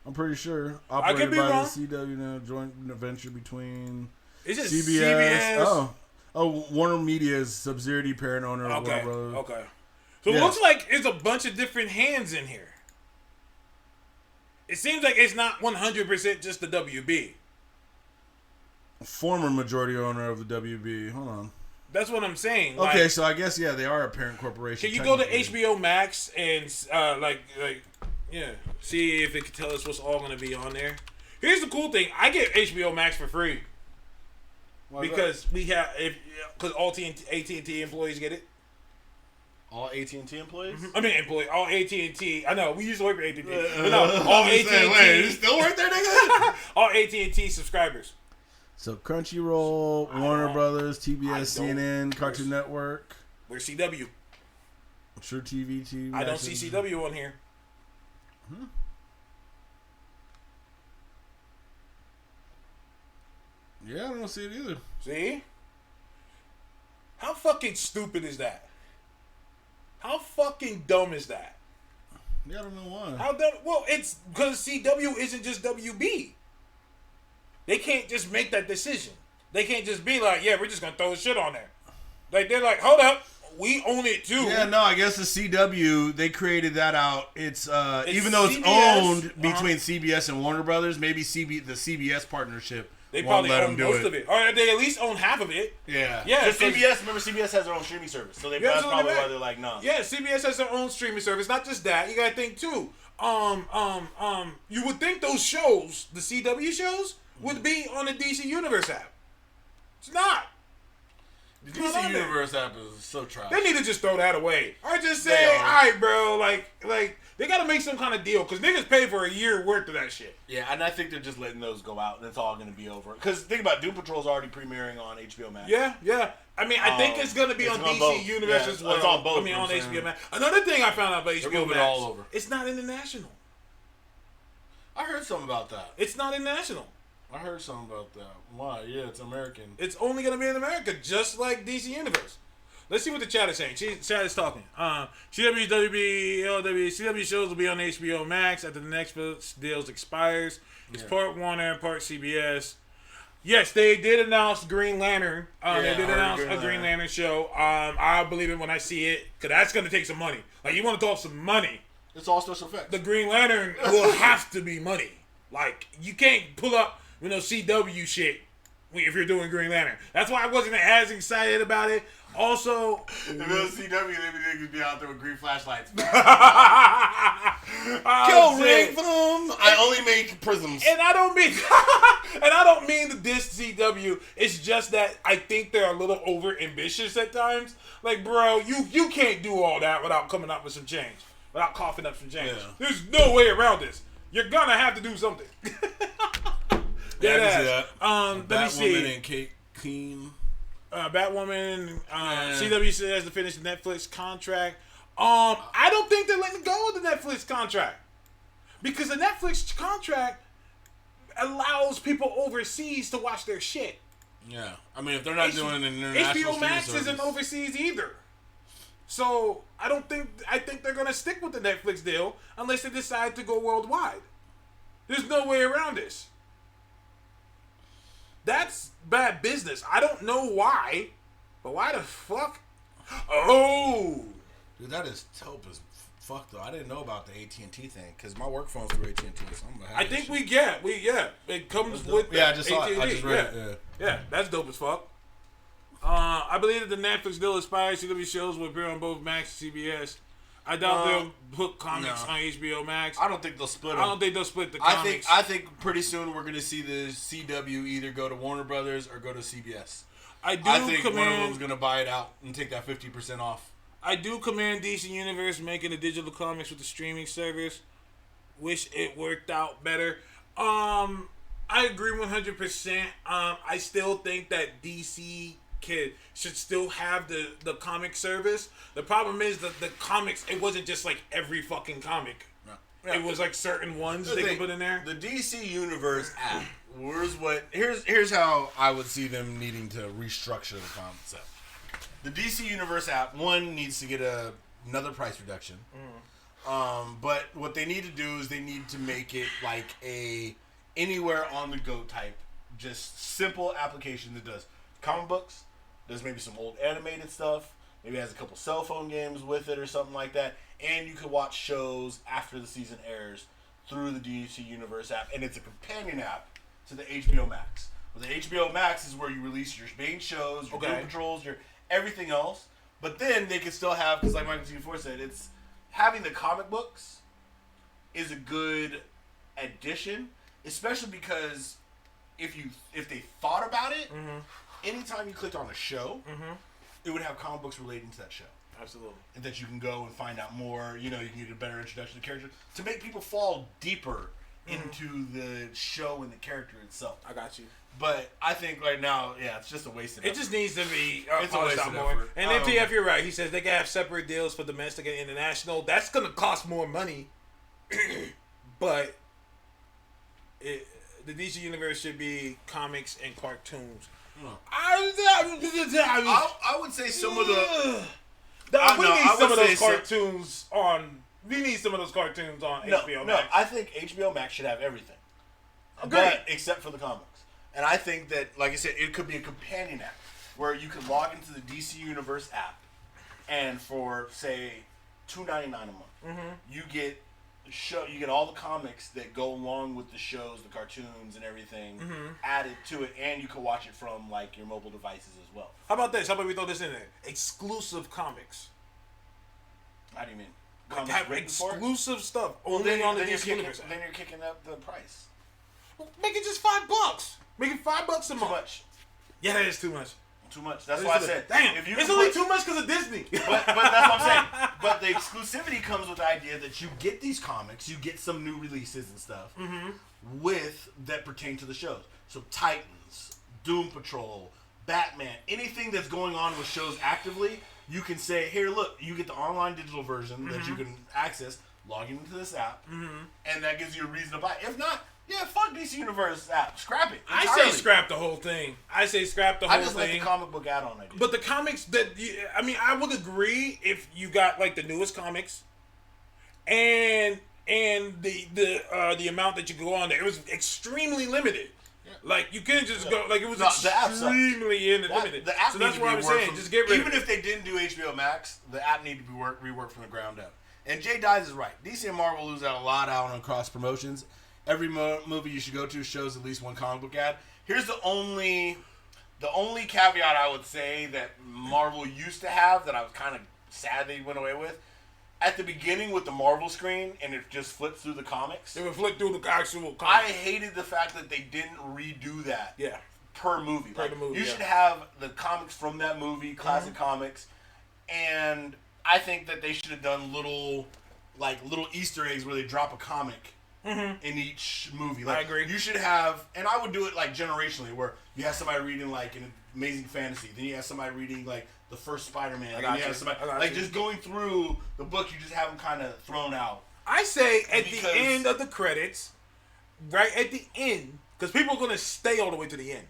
[SPEAKER 3] I'm pretty sure. Operated
[SPEAKER 2] could be
[SPEAKER 3] by
[SPEAKER 2] wrong.
[SPEAKER 3] the CW now, joint venture between
[SPEAKER 2] Is it
[SPEAKER 3] CBS. Oh, Warner Media is subsidiary parent owner of Warner Brothers.
[SPEAKER 2] Okay. So it looks like it's a bunch of different hands in here. It seems like it's not 100% just the WB.
[SPEAKER 3] Former majority owner of the WB. Hold on.
[SPEAKER 2] That's what I'm saying.
[SPEAKER 3] Okay,
[SPEAKER 2] like,
[SPEAKER 3] so I guess they are a parent corporation.
[SPEAKER 2] can you go to HBO Max and see if it can tell us what's all going to be on there? Here's the cool thing: I get HBO Max for free because all AT&T employees get it.
[SPEAKER 3] All AT&T employees?
[SPEAKER 2] I mean, all AT&T. I know we used to work for AT&T, but no, all AT&T.
[SPEAKER 3] Wait, you still work there, nigga?
[SPEAKER 2] All AT&T subscribers.
[SPEAKER 3] So Crunchyroll, Warner Brothers, TBS, CNN, Cartoon Network.
[SPEAKER 2] Where's CW?
[SPEAKER 3] I'm sure TV.
[SPEAKER 2] I don't see CW on here.
[SPEAKER 3] Yeah, I don't see it either.
[SPEAKER 2] See? How fucking stupid is that? How fucking dumb is that?
[SPEAKER 3] Yeah, I don't know why.
[SPEAKER 2] How dumb? Well, it's because CW isn't just WB. They can't just make that decision. They can't just be like, yeah, we're just gonna throw shit on there. Like they're like, hold up, we own it too.
[SPEAKER 3] Yeah, no, I guess the CW, they created that out. It's even though it's
[SPEAKER 2] CBS,
[SPEAKER 3] owned between CBS and Warner Brothers, maybe the CBS partnership
[SPEAKER 2] They
[SPEAKER 3] won't
[SPEAKER 2] probably
[SPEAKER 3] let
[SPEAKER 2] own
[SPEAKER 3] them do
[SPEAKER 2] most
[SPEAKER 3] it.
[SPEAKER 2] of it, or they at least own half of it.
[SPEAKER 3] Yeah.
[SPEAKER 2] Yeah,
[SPEAKER 4] Because CBS, remember CBS has their own streaming service, so that's
[SPEAKER 2] absolutely
[SPEAKER 4] probably
[SPEAKER 2] right.
[SPEAKER 4] why they're like, nah.
[SPEAKER 2] Yeah, CBS has their own streaming service. Not just that, you gotta think too. You would think those shows, the CW shows, would be on the DC Universe app. It's not.
[SPEAKER 3] The
[SPEAKER 2] Come on
[SPEAKER 3] DC
[SPEAKER 2] there.
[SPEAKER 3] Universe app is so trash.
[SPEAKER 2] They need to just throw that away, or just say,
[SPEAKER 3] They
[SPEAKER 2] "All
[SPEAKER 3] are.
[SPEAKER 2] right, bro, like they gotta make some kind of deal because niggas pay for a year worth of that shit."
[SPEAKER 4] Yeah, and I think they're just letting those go out, and it's all going to be over. Because think about it, Doom Patrol's already premiering on HBO Max.
[SPEAKER 2] Yeah. I mean, I think it's gonna be
[SPEAKER 4] it's
[SPEAKER 2] on
[SPEAKER 4] on
[SPEAKER 2] DC
[SPEAKER 4] both.
[SPEAKER 2] Universe
[SPEAKER 4] Yeah,
[SPEAKER 2] as well.
[SPEAKER 4] it's on both,
[SPEAKER 2] I mean,
[SPEAKER 4] you know
[SPEAKER 2] on
[SPEAKER 4] what I'm
[SPEAKER 2] HBO Max. Another thing I found out about HBO
[SPEAKER 3] moving
[SPEAKER 2] Max,
[SPEAKER 3] all over.
[SPEAKER 2] it's not international.
[SPEAKER 3] I heard something about that.
[SPEAKER 2] It's not international.
[SPEAKER 3] I heard something about that. Why? Yeah, it's American.
[SPEAKER 2] It's only gonna be in America, just like DC Universe. Let's see what the chat is saying. Chat is talking. CW, WB, LW, CW shows will be on HBO Max after the next deals expires. It's part Warner and part CBS. Yes, they did announce Green Lantern. They did announce a Green Lantern show. I'll believe it when I see it, because that's going to take some money. Like, you want to talk some money.
[SPEAKER 3] It's all special effects.
[SPEAKER 2] The Green Lantern will have to be money. Like, you can't pull up, CW shit if you're doing Green Lantern. That's why I wasn't as excited about it. Also,
[SPEAKER 1] if it was CW, they would be out there with green flashlights. Kill ring them. I only make prisms.
[SPEAKER 2] And I don't mean to diss CW. It's just that I think they're a little over ambitious at times. Like, bro, you can't do all that without coming up with some change, without coughing up some change. Yeah. There's no way around this. You're gonna have to do something.
[SPEAKER 3] Yeah, I can see that.
[SPEAKER 2] Let me see.
[SPEAKER 3] Batwoman and Kate Keane.
[SPEAKER 2] Batwoman. CW says to finish the Netflix contract. I don't think they're letting go of the Netflix contract because the Netflix contract allows people overseas to watch their shit.
[SPEAKER 3] Yeah, I mean, if they're not doing an international
[SPEAKER 2] HBO Max isn't overseas either. So I think they're gonna stick with the Netflix deal unless they decide to go worldwide. There's no way around this. That's bad business. I don't know why, but why the fuck? Oh,
[SPEAKER 3] dude, that is dope as fuck though. I didn't know about the AT&T thing because my work phone's through AT&T. So
[SPEAKER 2] I think we it comes with
[SPEAKER 3] I just saw
[SPEAKER 2] AT&T.
[SPEAKER 3] it. I just read it.
[SPEAKER 2] Yeah, that's dope as fuck. I believe that the Netflix deal expires. CW shows will appear on both Max and CBS. I doubt they'll put comics on HBO Max.
[SPEAKER 3] I don't think they'll split them.
[SPEAKER 2] I don't think they'll split the comics.
[SPEAKER 3] I think pretty soon we're going to see the CW either go to Warner Brothers or go to CBS. I think one of them's going to buy it out and take that 50% off.
[SPEAKER 2] I do commend DC Universe making the digital comics with the streaming service. Wish it worked out better. I agree 100%. I still think that DC should still have the comic service. The problem is that the comics, it wasn't just like every fucking comic. No. It was like certain ones they could put in there.
[SPEAKER 3] The DC Universe app. Here's how I would see them needing to restructure the concept. The DC Universe app, one, needs to get another price reduction. But what they need to do is they need to make it like a anywhere on the go type, just simple application that does comic books. There's maybe some old animated stuff. Maybe it has a couple cell phone games with it or something like that. And you can watch shows after the season airs through the DC Universe app. And it's a companion app to the HBO Max. Well, the HBO Max is where you release your main shows, your Doom Patrols, your everything else. But then they can still have, because like Michael T. Ford said, it's having the comic books is a good addition, especially because if they thought about it, anytime you clicked on a show, it would have comic books relating to that show.
[SPEAKER 2] Absolutely.
[SPEAKER 3] And that you can go and find out more, you can get a better introduction to the character to make people fall deeper into the show and the character itself.
[SPEAKER 2] I got you.
[SPEAKER 3] But I think right now, it's just a waste of effort.
[SPEAKER 2] It just needs to be
[SPEAKER 3] it's a waste of effort.
[SPEAKER 2] And MTF, you're right. He says they can have separate deals for domestic and international. That's going to cost more money. But the DC Universe should be comics and cartoons.
[SPEAKER 3] I would say some of the...
[SPEAKER 2] We need some of those cartoons on HBO Max.
[SPEAKER 3] No, I think HBO Max should have everything.
[SPEAKER 2] Agreed.
[SPEAKER 3] But except for the comics. And I think that, like I said, it could be a companion app where you can log into the DC Universe app and for, say, $2.99 a month, you get all the comics that go along with the shows, the cartoons and everything added to it, and you can watch it from like your mobile devices as well.
[SPEAKER 2] How about this? How about we throw this in there? Exclusive comics.
[SPEAKER 3] How do you mean?
[SPEAKER 2] Like have exclusive stuff only on the DC Universe.
[SPEAKER 3] Then you're kicking up the price.
[SPEAKER 2] Well, make it just $5. Make it $5 a month.
[SPEAKER 3] Too much.
[SPEAKER 2] Yeah, that is too much.
[SPEAKER 3] Too much. That's why I said,
[SPEAKER 2] damn, it's only too much because of Disney.
[SPEAKER 3] But that's what I'm saying. But the exclusivity comes with the idea that you get these comics, you get some new releases and stuff with that pertain to the shows. So Titans, Doom Patrol, Batman, anything that's going on with shows actively, you can say, here, look, you get the online digital version that you can access, log into this app, and that gives you a reason to buy it. If not, fuck DC Universe app. Scrap it entirely.
[SPEAKER 2] I say scrap the whole thing. I just like
[SPEAKER 3] the comic book add-on idea.
[SPEAKER 2] But the comics I would agree if you got like the newest comics and the amount that you go on there. It was extremely limited. Yeah. Like you couldn't just go like it was extremely limited.
[SPEAKER 3] The app
[SPEAKER 2] so that's what I'm saying. Just get rid of it.
[SPEAKER 3] Even if they didn't do HBO Max, the app needed to be reworked from the ground up. And Jay Dies is right. DC and Marvel lose out a lot on cross promotions. every movie you should go to shows at least one comic book ad. Here's the only caveat I would say that Marvel used to have that I was kind of sad they went away with. At the beginning with the Marvel screen, and it just flipped through the comics.
[SPEAKER 2] It would flip through the actual comics.
[SPEAKER 3] I hated the fact that they didn't redo that.
[SPEAKER 2] Yeah.
[SPEAKER 3] Per movie.
[SPEAKER 2] Per the movie,
[SPEAKER 3] you should have the comics from that movie, classic comics, and I think that they should have done little Easter eggs where they drop a comic in each movie. Like,
[SPEAKER 2] I agree.
[SPEAKER 3] You should have, and I would do it like generationally, where you have somebody reading like an Amazing Fantasy, then you have somebody reading like the first Spider-Man, then you have somebody like just going through the book. You just have them kind of thrown out.
[SPEAKER 2] I say at the end of the credits, right at the end, because people are gonna stay all the way to the end.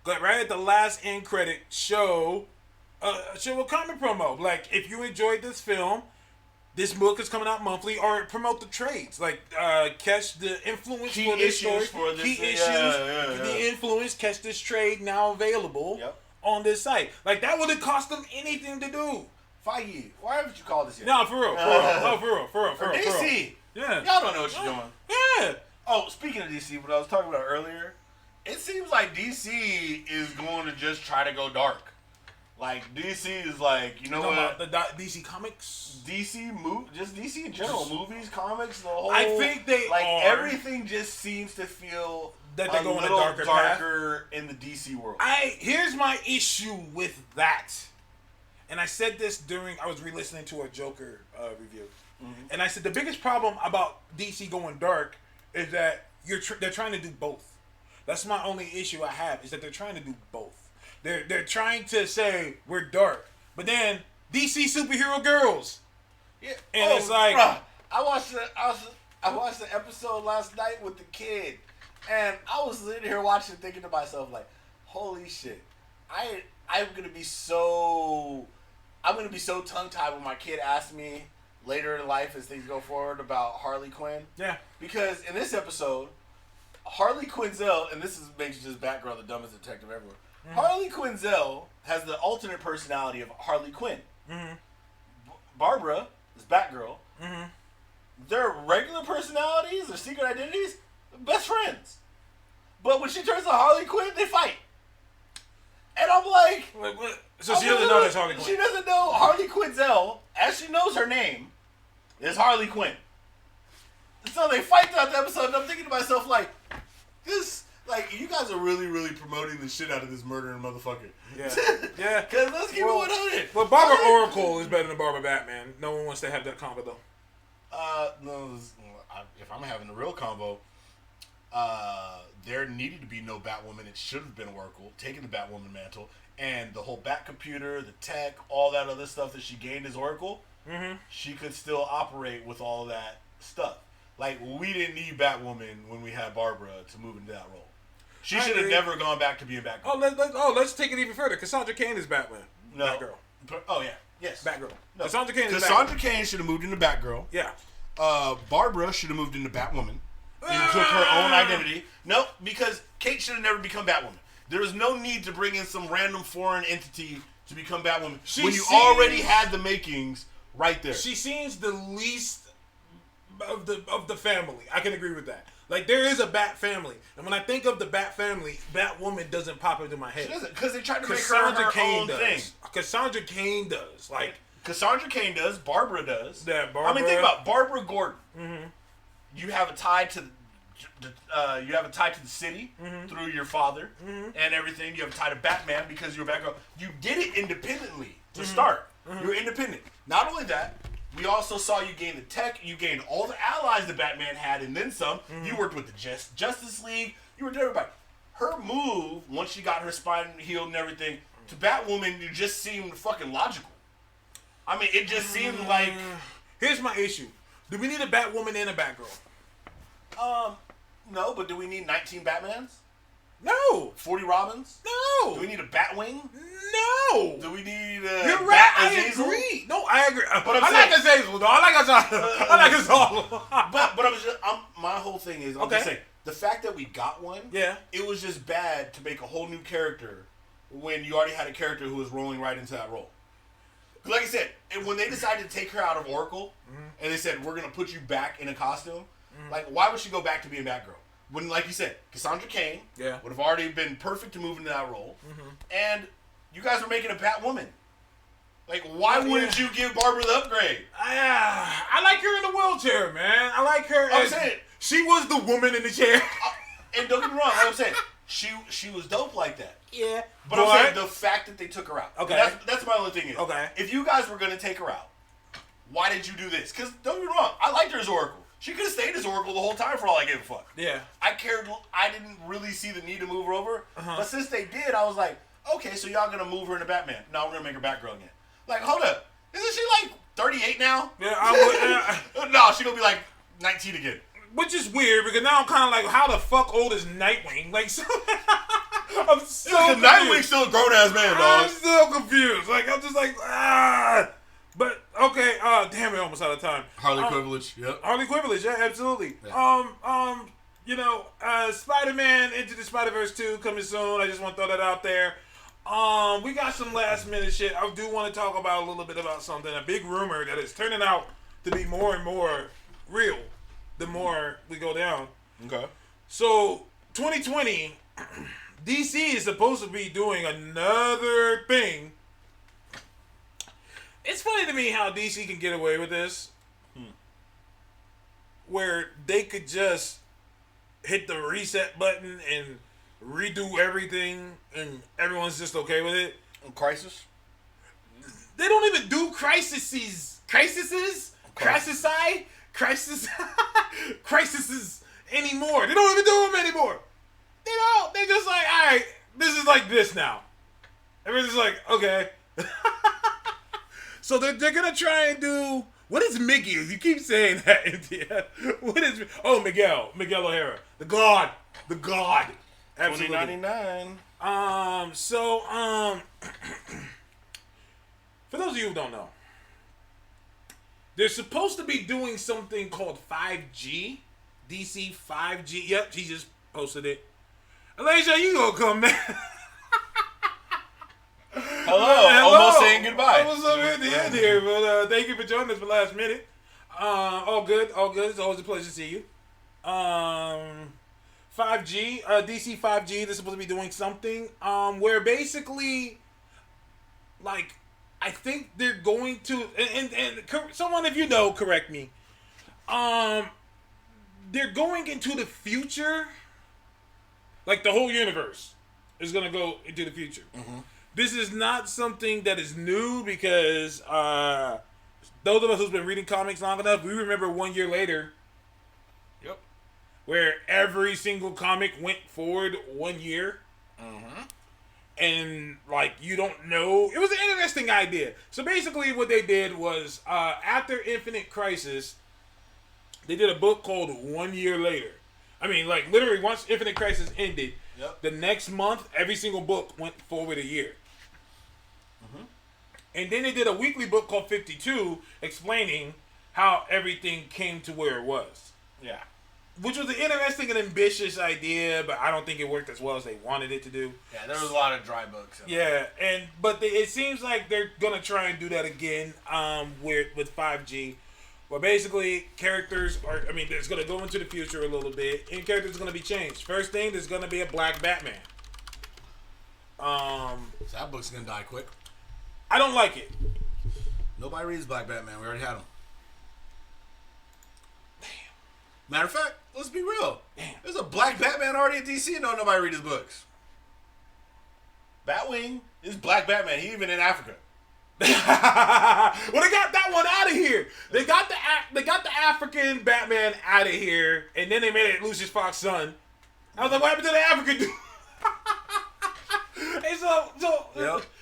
[SPEAKER 2] But right at the last end credit, show a comic promo. Like, if you enjoyed this film, this book is coming out monthly, or promote the trades. Like, catch the influence
[SPEAKER 3] Key
[SPEAKER 2] for this
[SPEAKER 3] issues
[SPEAKER 2] story.
[SPEAKER 3] for this.
[SPEAKER 2] Key issues.
[SPEAKER 3] Yeah.
[SPEAKER 2] The influence. Catch this trade now available on this site. Like, that would have cost them anything to do.
[SPEAKER 3] Feige, why haven't you called this yet?
[SPEAKER 2] No, for real. For real.
[SPEAKER 3] DC.
[SPEAKER 2] Yeah.
[SPEAKER 3] Y'all don't know what you're doing.
[SPEAKER 2] Yeah.
[SPEAKER 3] Oh, speaking of DC, what I was talking about earlier, it seems like DC is going to just try to go dark. Like, DC is like, you know what?
[SPEAKER 2] The DC Comics?
[SPEAKER 3] DC in general. Movies, comics, the whole...
[SPEAKER 2] I think they are.
[SPEAKER 3] Everything just seems to feel
[SPEAKER 2] that they're going
[SPEAKER 3] little
[SPEAKER 2] a
[SPEAKER 3] darker in the DC world.
[SPEAKER 2] Here's my issue with that. And I said this I was re-listening to a Joker review. And I said the biggest problem about DC going dark is that they're trying to do both. That's my only issue I have, is that they're trying to do both. They're trying to say we're dark, but then DC superhero girls.
[SPEAKER 3] Yeah.
[SPEAKER 2] And it's like,
[SPEAKER 3] bruh, I watched the episode last night with the kid, and I was sitting here watching, thinking to myself like, holy shit, I'm gonna be so tongue tied when my kid asks me later in life as things go forward about Harley Quinn.
[SPEAKER 2] Yeah.
[SPEAKER 3] Because in this episode, Harley Quinzel, and this makes just Batgirl the dumbest detective ever. Harley Quinzel has the alternate personality of Harley Quinn. Barbara is Batgirl. Their regular personalities, their secret identities, best friends. But when she turns to Harley Quinn, they fight. And I'm like...
[SPEAKER 2] So she doesn't know that's Harley Quinn.
[SPEAKER 3] She doesn't know Harley Quinzel, as she knows her name, is Harley Quinn. So they fight throughout the episode, and I'm thinking to myself, like, you guys are really, really promoting the shit out of this murdering motherfucker.
[SPEAKER 2] Yeah. Yeah.
[SPEAKER 3] Because let's keep it 100.
[SPEAKER 2] Well, Barbara Oracle is better than Barbara Batman. No one wants to have that combo, though.
[SPEAKER 3] No, if I'm having a real combo, there needed to be no Batwoman. It should have been Oracle taking the Batwoman mantle, and the whole Bat computer, the tech, all that other stuff that she gained as Oracle, she could still operate with all that stuff. Like, we didn't need Batwoman when we had Barbara to move into that role. She should have never gone back to being Batgirl.
[SPEAKER 2] Let's take it even further. Cassandra Cain is Batman.
[SPEAKER 3] No.
[SPEAKER 2] Batgirl.
[SPEAKER 3] Oh, yeah. Yes.
[SPEAKER 2] Batgirl.
[SPEAKER 3] No.
[SPEAKER 2] Cassandra Cain is
[SPEAKER 3] Cassandra Cain should have moved into Batgirl.
[SPEAKER 2] Yeah.
[SPEAKER 3] Barbara should have moved into Batwoman and took her own identity. No, because Kate should have never become Batwoman. There was no need to bring in some random foreign entity to become Batwoman when you already had the makings right there.
[SPEAKER 2] She seems the least of the family. I can agree with that. Like, there is a Bat family, and when I think of the Bat family, Batwoman doesn't pop into my head.
[SPEAKER 3] She doesn't, because they tried to make her own thing.
[SPEAKER 2] Cassandra Cain does. Like,
[SPEAKER 3] Cassandra Cain does. Barbara does.
[SPEAKER 2] Yeah, Barbara.
[SPEAKER 3] I mean, think about Barbara Gordon. You have a tie to the city through your father and everything. You have a tie to Batman because you're Batgirl. You did it independently to start. You're independent. Not only that, we also saw you gain the tech. You gained all the allies that Batman had, and then some. You worked with the Justice League. You worked with everybody. Her move, once she got her spine healed and everything, to Batwoman, it just seemed fucking logical. I mean, it just seemed like...
[SPEAKER 2] Here's my issue. Do we need a Batwoman and a Batgirl?
[SPEAKER 3] No, but do we need 19 Batmans?
[SPEAKER 2] No.
[SPEAKER 3] 40 Robins?
[SPEAKER 2] No.
[SPEAKER 3] Do we need a Batwing?
[SPEAKER 2] No.
[SPEAKER 3] Do we need
[SPEAKER 2] You're right. I agree. No, I agree.
[SPEAKER 3] But
[SPEAKER 2] I like Azazel, though. I like Azazel.
[SPEAKER 3] But my whole thing is, I'm just saying, the fact that we got one, it was just bad to make a whole new character when you already had a character who was rolling right into that role. Because like I said, when they decided to take her out of Oracle, and they said, we're going to put you back in a costume, Like, why would she go back to being Batgirl? When, like you said, Cassandra Cain would have already been perfect to move into that role. And you guys are making a Batwoman. Like, why wouldn't you give Barbara the upgrade?
[SPEAKER 2] I like her in the wheelchair, man. I like her.
[SPEAKER 3] I'm saying,
[SPEAKER 2] she was the woman in the chair.
[SPEAKER 3] And don't get me wrong, like I'm saying, she was dope like that.
[SPEAKER 2] Yeah.
[SPEAKER 3] But I'm saying the fact that they took her out.
[SPEAKER 2] Okay.
[SPEAKER 3] That's my only thing is.
[SPEAKER 2] Okay.
[SPEAKER 3] If you guys were going to take her out, why did you do this? Because don't get me wrong, I liked her as Oracle. She could have stayed as Oracle the whole time for all I gave a fuck.
[SPEAKER 2] Yeah.
[SPEAKER 3] I didn't really see the need to move her over. But since they did, I was like, okay, so y'all going to move her into Batman. No, we're going to make her Batgirl again. Like, hold up. Isn't she like 38 now?
[SPEAKER 2] Yeah,
[SPEAKER 3] No, she going to be like 19 again.
[SPEAKER 2] Which is weird because now I'm kind of like, how the fuck old is Nightwing? Like, so I'm so confused.
[SPEAKER 3] Nightwing's still a grown ass man, dog.
[SPEAKER 2] I'm still confused. Like, I'm just like, But okay, damn, we're almost out of time.
[SPEAKER 3] Harley Quibblage, yep.
[SPEAKER 2] Harley Quibblage, yeah, absolutely. Yeah. Spider-Man Into the Spider-Verse 2 coming soon. I just want to throw that out there. We got some last minute shit. I do want to talk about a little bit about something, a big rumor that is turning out to be more and more real the more we go down.
[SPEAKER 3] Okay.
[SPEAKER 2] So 2020, DC is supposed to be doing another thing. It's funny to me how DC can get away with this. Where they could just hit the reset button and redo everything and everyone's just okay with it.
[SPEAKER 3] Crisis?
[SPEAKER 2] They don't even do crises anymore. They don't even do them anymore. They don't. They're just like, all right, this is like this now. Everyone's just like, okay. So they're gonna try and do. What is Mickey? You keep saying that, India. What is? Oh, Miguel O'Hara, the God. Absolutely.
[SPEAKER 3] 2099.
[SPEAKER 2] For those of you who don't know, they're supposed to be doing something called 5G. DC 5G. Yep, he just posted it. Elijah, you gonna come back?
[SPEAKER 3] Hello. Almost saying goodbye.
[SPEAKER 2] Almost at the end here, but thank you for joining us for last minute. All good. It's always a pleasure to see you. 5G, DC 5G. They're supposed to be doing something where basically, like, I think they're going to, and someone, if you know, correct me. They're going into the future. Like, the whole universe is going to go into the future. Mm-hmm. This is not something that is new because those of us who's been reading comics long enough, we remember 1 year later.
[SPEAKER 3] Yep.
[SPEAKER 2] Where every single comic went forward 1 year. Mm-hmm. And, like, you don't know. It was an interesting idea. So, basically, what they did was, after Infinite Crisis, they did a book called 1 year later. I mean, like, literally, once Infinite Crisis ended, the next month, every single book went forward a year. Mm-hmm. And then they did a weekly book called 52, explaining how everything came to where it was.
[SPEAKER 3] Yeah.
[SPEAKER 2] Which was an interesting and ambitious idea, but I don't think it worked as well as they wanted it to do.
[SPEAKER 3] Yeah, there was a lot of dry books.
[SPEAKER 2] But it seems like they're gonna try and do that again with 5G, where basically characters are. I mean, it's gonna go into the future a little bit, and characters are gonna be changed. First thing, there's gonna be a black Batman.
[SPEAKER 3] So that book's gonna die quick.
[SPEAKER 2] I don't like it.
[SPEAKER 3] Nobody reads Black Batman. We already had him. Matter of fact, let's be real.
[SPEAKER 2] Damn.
[SPEAKER 3] There's a Black Batman already at DC and nobody read his books. Batwing is Black Batman. He even in Africa.
[SPEAKER 2] Well, they got that one out of here. They got the African Batman out of here, and then they made it Lucius Fox's son. I was like, what happened to the African dude? Hey, so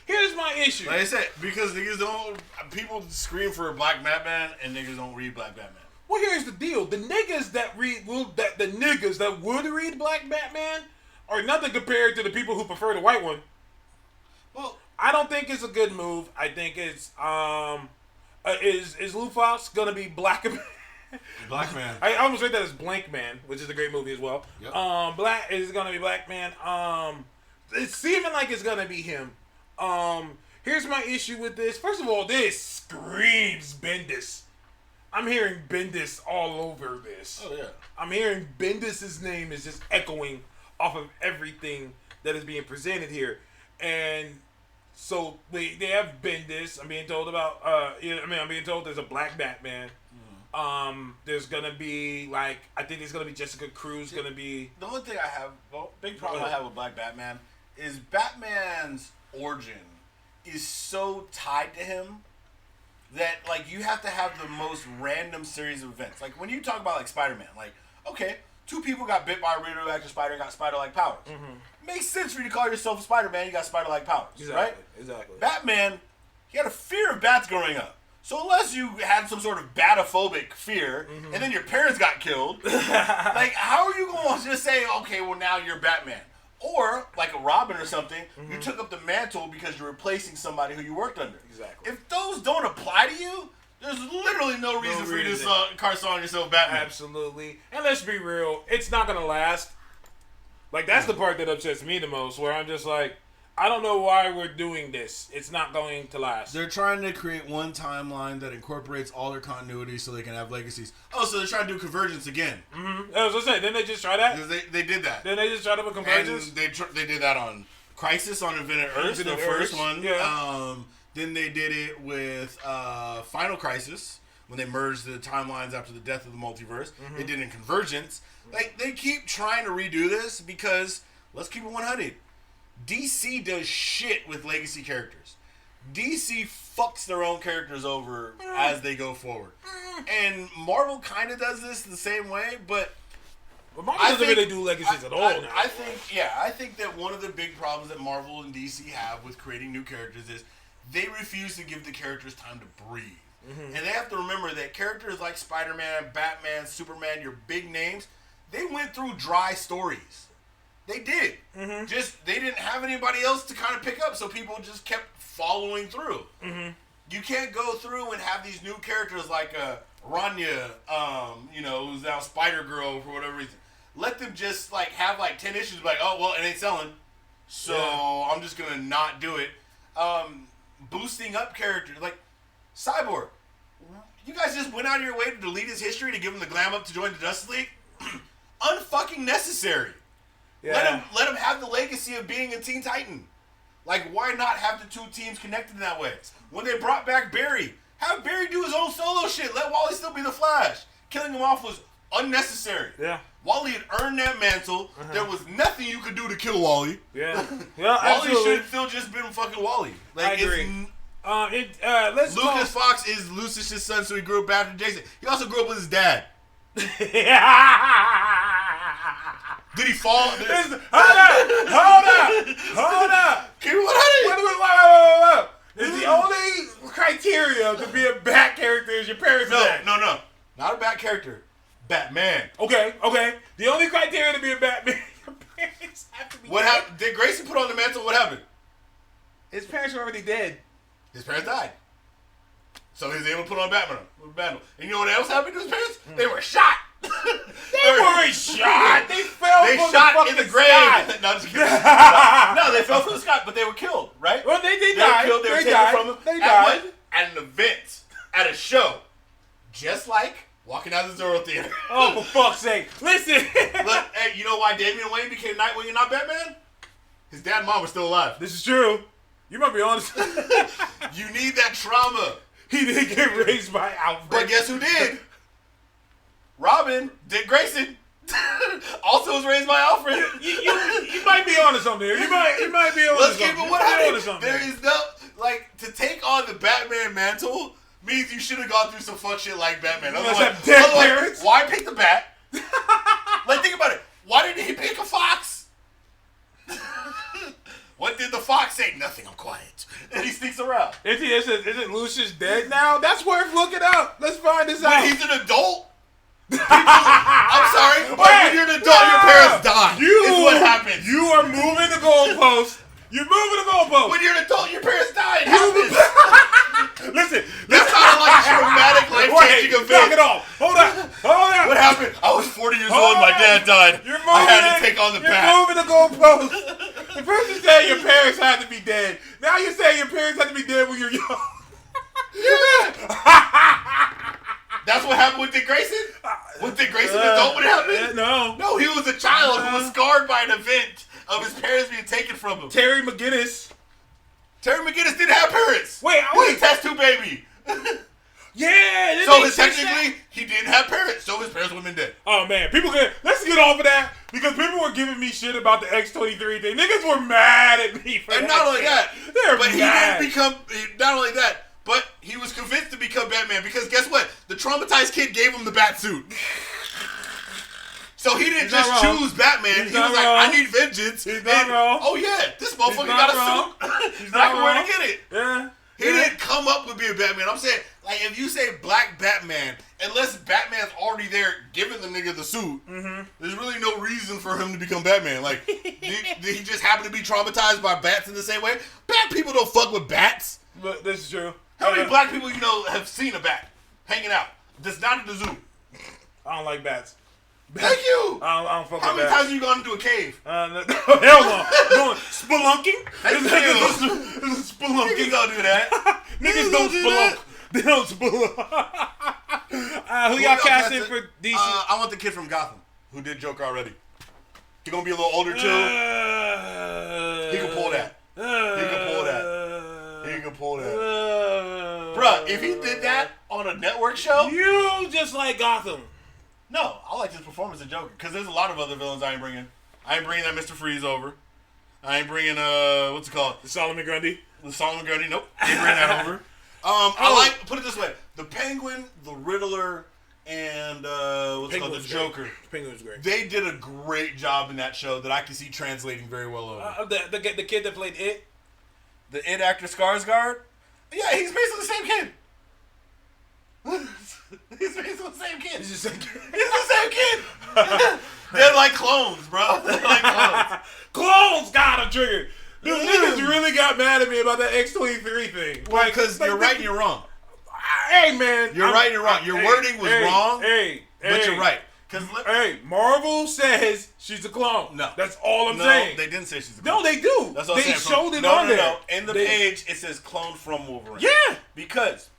[SPEAKER 2] here's my issue.
[SPEAKER 3] Like I said, because people scream for a Black Batman and niggas don't read Black Batman.
[SPEAKER 2] Well, here's the deal: the niggas that would read Black Batman are nothing compared to the people who prefer the white one.
[SPEAKER 3] Well,
[SPEAKER 2] I don't think it's a good move. I think it's is Lou Fox gonna be Black Man?
[SPEAKER 3] Black Man.
[SPEAKER 2] I almost read that as Blank Man, which is a great movie as well.
[SPEAKER 3] Yep.
[SPEAKER 2] Black is gonna be Black Man. It's seeming like it's gonna be him. Here's my issue with this. First of all, this screams Bendis. I'm hearing Bendis all over this.
[SPEAKER 3] Oh, yeah.
[SPEAKER 2] I'm hearing Bendis' name is just echoing off of everything that is being presented here. And so they have Bendis. I'm being told about, I'm being told there's a Black Batman. There's gonna be I think there's gonna be Jessica Cruz. Gonna be
[SPEAKER 3] the only thing I have, big problem I have with Black Batman is Batman's origin is so tied to him that you have to have the most random series of events. Like when you talk about Spider-Man, okay, 2 people got bit by a radioactive spider and got spider-like powers. Makes sense for you to call yourself Spider-Man. You got spider-like powers, right?
[SPEAKER 2] Exactly.
[SPEAKER 3] Batman, he had a fear of bats growing up. So unless you had some sort of batophobic fear, and then your parents got killed, how are you going to just say, okay, well now you're Batman? Or, like a Robin or something, you took up the mantle because you're replacing somebody who you worked under.
[SPEAKER 2] Exactly.
[SPEAKER 3] If those don't apply to you, there's literally no reason for you to start calling yourself Batman.
[SPEAKER 2] Absolutely. And let's be real, it's not going to last. That's the part that upsets me the most, where I'm just I don't know why we're doing this. It's not going to last.
[SPEAKER 3] They're trying to create one timeline that incorporates all their continuity so they can have legacies. Oh, so they're trying to do Convergence again.
[SPEAKER 2] I was going to say, didn't they just try that?
[SPEAKER 3] They did that.
[SPEAKER 2] Didn't they just try to put Convergence?
[SPEAKER 3] And they did that on Crisis on Infinite Earth, the first one.
[SPEAKER 2] Yeah.
[SPEAKER 3] Then they did it with Final Crisis, when they merged the timelines after the death of the multiverse. They did it in Convergence. They keep trying to redo this because, let's keep it 100. DC does shit with legacy characters. DC fucks their own characters over as they go forward. And Marvel kind of does this the same way, but
[SPEAKER 2] Marvel doesn't really do legacies at all now.
[SPEAKER 3] I think that one of the big problems that Marvel and DC have with creating new characters is they refuse to give the characters time to breathe. And they have to remember that characters like Spider-Man, Batman, Superman, your big names, they went through dry stories. They did. Just, they didn't have anybody else to kind of pick up, so people just kept following through. You can't go through and have these new characters like Rania, who's now Spider-Girl for whatever reason. Let them just, have, 10 issues, oh, well, it ain't selling, so I'm just going to not do it. Boosting up characters, Cyborg. You guys just went out of your way to delete his history to give him the glam up to join the Justice League? Unfucking necessary.
[SPEAKER 2] Yeah.
[SPEAKER 3] Let him have the legacy of being a Teen Titan. Why not have the 2 teams connected in that way? When they brought back Barry, have Barry do his own solo shit. Let Wally still be the Flash. Killing him off was unnecessary.
[SPEAKER 2] Yeah.
[SPEAKER 3] Wally had earned that mantle. There was nothing you could do to kill Wally.
[SPEAKER 2] Yeah.
[SPEAKER 3] Wally should have still just been fucking Wally.
[SPEAKER 2] I agree.
[SPEAKER 3] Lucas Fox is Lucius' son, so he grew up after Jason. He also grew up with his dad. Did he fall?
[SPEAKER 2] Hold up!
[SPEAKER 3] Keep it 100.
[SPEAKER 2] Wait. Is the only criteria to be a Bat character is your parents' dead?
[SPEAKER 3] No. Not a Bat character. Batman.
[SPEAKER 2] Okay. The only criteria to be a Batman, your parents have to be
[SPEAKER 3] What
[SPEAKER 2] dead.
[SPEAKER 3] happened? Did Grayson put on the mantle? What happened?
[SPEAKER 2] His parents were already dead.
[SPEAKER 3] His parents died. So he was able to put on Batman. And you know what else happened to his parents? They were shot.
[SPEAKER 2] They weren't shot. They fell
[SPEAKER 3] They
[SPEAKER 2] from
[SPEAKER 3] shot
[SPEAKER 2] the
[SPEAKER 3] in the
[SPEAKER 2] fucking
[SPEAKER 3] grave.
[SPEAKER 2] sky.
[SPEAKER 3] No, just kidding. No, they fell from the sky, but they were killed, right?
[SPEAKER 2] Well, they
[SPEAKER 3] They
[SPEAKER 2] died.
[SPEAKER 3] were killed. They were taken
[SPEAKER 2] died.
[SPEAKER 3] from them.
[SPEAKER 2] They
[SPEAKER 3] At
[SPEAKER 2] died.
[SPEAKER 3] what? At an event. At a show. Just like walking out of the Zorro Theater.
[SPEAKER 2] Oh, for fuck's sake. Listen.
[SPEAKER 3] Look, hey, you know why Damian Wayne became Nightwing and not Batman? His dad and mom were still alive.
[SPEAKER 2] This is true. You might be honest.
[SPEAKER 3] You need that trauma.
[SPEAKER 2] He did get raised by Alfred.
[SPEAKER 3] But guess who did? Robin, Dick Grayson, also was raised by Alfred.
[SPEAKER 2] You might be onto something here. You might be onto
[SPEAKER 3] Let's
[SPEAKER 2] something.
[SPEAKER 3] keep it what
[SPEAKER 2] You might be onto
[SPEAKER 3] happened.
[SPEAKER 2] something.
[SPEAKER 3] There is no, to take on the Batman mantle means you should have gone through some fuck shit like Batman.
[SPEAKER 2] must have dead parents.
[SPEAKER 3] Why pick the bat? Think about it. Why didn't he pick a fox? What did the fox say? Nothing, I'm quiet. And he sneaks around.
[SPEAKER 2] Isn't Lucius dead now? That's worth looking up. Let's find this
[SPEAKER 3] But
[SPEAKER 2] out.
[SPEAKER 3] he's an adult. I'm sorry, but when you're an adult, your parents die. Is what happens.
[SPEAKER 2] You are moving the goalpost. You're moving the goalpost.
[SPEAKER 3] When you're an adult, your parents die. It happens.
[SPEAKER 2] Listen,
[SPEAKER 3] That's kind of like a traumatic, life-changing event.
[SPEAKER 2] Knock it off. Hold on.
[SPEAKER 3] What happened? I was 40 years old. My dad died.
[SPEAKER 2] You're moving
[SPEAKER 3] I had to take on the bat.
[SPEAKER 2] You're moving the goalpost. The first you said your parents had to be dead. Now you're saying your parents had to be dead when you're young.
[SPEAKER 1] That's what happened with Dick Grayson? Was Dick Grayson the adult when it happened?
[SPEAKER 2] No.
[SPEAKER 1] No, he was a child who was scarred by an event of his parents being taken from him.
[SPEAKER 2] Terry McGinnis.
[SPEAKER 1] Terry McGinnis didn't have parents.
[SPEAKER 2] Wait,
[SPEAKER 1] he was a test tube baby.
[SPEAKER 2] Yeah.
[SPEAKER 1] So technically, he didn't have parents. So his parents would have been dead.
[SPEAKER 2] Oh man, let's get off of that because people were giving me shit about the X-23 thing. Niggas were mad at me for that.
[SPEAKER 1] And not only that,
[SPEAKER 2] but
[SPEAKER 1] he didn't become. Not only that, but he was convinced to become Batman because guess what? The traumatized kid gave him the bat suit. So he didn't just choose Batman. He was like, I need vengeance.
[SPEAKER 2] He's not wrong.
[SPEAKER 1] Oh yeah, this motherfucker got a suit. He's not going to get it.
[SPEAKER 2] Yeah.
[SPEAKER 1] He didn't come up with being Batman. I'm saying, like, if you say Black Batman, unless Batman's already there giving the nigga the suit, there's really no reason for him to become Batman. Like, did he just happen to be traumatized by bats in the same way? Bat people don't fuck with bats.
[SPEAKER 2] But this is true.
[SPEAKER 1] How many black people you know have seen a bat hanging out? That's not at the zoo.
[SPEAKER 2] I don't like bats.
[SPEAKER 1] Thank you.
[SPEAKER 2] I don't fuck
[SPEAKER 1] How
[SPEAKER 2] with
[SPEAKER 1] many
[SPEAKER 2] bats.
[SPEAKER 1] times have you gone into a cave?
[SPEAKER 2] Hell no. Going spelunking?
[SPEAKER 1] Thank you.
[SPEAKER 2] Spelunking.
[SPEAKER 1] Niggas don't do that.
[SPEAKER 2] Niggas don't spelunk. They don't spelunk. Who y'all casting for DC?
[SPEAKER 1] I want the kid from Gotham who did Joker already. He gonna be a little older too. He can pull that. He can pull that. Bruh, if he did that on a network show,
[SPEAKER 2] you just like Gotham.
[SPEAKER 1] No, I like his performance as Joker because there's a lot of other villains I ain't bringing. I ain't bringing that Mr. Freeze over. I ain't bringing what's it called?
[SPEAKER 2] The Solomon Grundy.
[SPEAKER 1] The Solomon Grundy. Nope, ain't bringing that over. I like, put it this way: the Penguin, the Riddler, and what's it called? The Joker.
[SPEAKER 2] Penguin's great.
[SPEAKER 1] They did a great job in that show that I can see translating very well over.
[SPEAKER 2] The kid that played It.
[SPEAKER 1] The It actor Skarsgård. Yeah, he's basically the same kid. He's basically the same kid.
[SPEAKER 2] He's the same kid.
[SPEAKER 1] He's the same kid. They're like clones, bro. They're like clones.
[SPEAKER 2] Clones got him triggered. These niggas really got mad at me about that X-23 thing.
[SPEAKER 1] Well, because you're right and you're wrong.
[SPEAKER 2] Hey, man.
[SPEAKER 1] You're right and you're wrong. Your wording was wrong, but you're right.
[SPEAKER 2] Hey, Marvel says she's a clone.
[SPEAKER 1] No.
[SPEAKER 2] That's all I'm saying.
[SPEAKER 1] They didn't say she's a clone.
[SPEAKER 2] No, they do.
[SPEAKER 1] That's what
[SPEAKER 2] they
[SPEAKER 1] I'm saying.
[SPEAKER 2] showed it on there.
[SPEAKER 1] No. In the page, it says clone from Wolverine.
[SPEAKER 2] Yeah.
[SPEAKER 1] Because,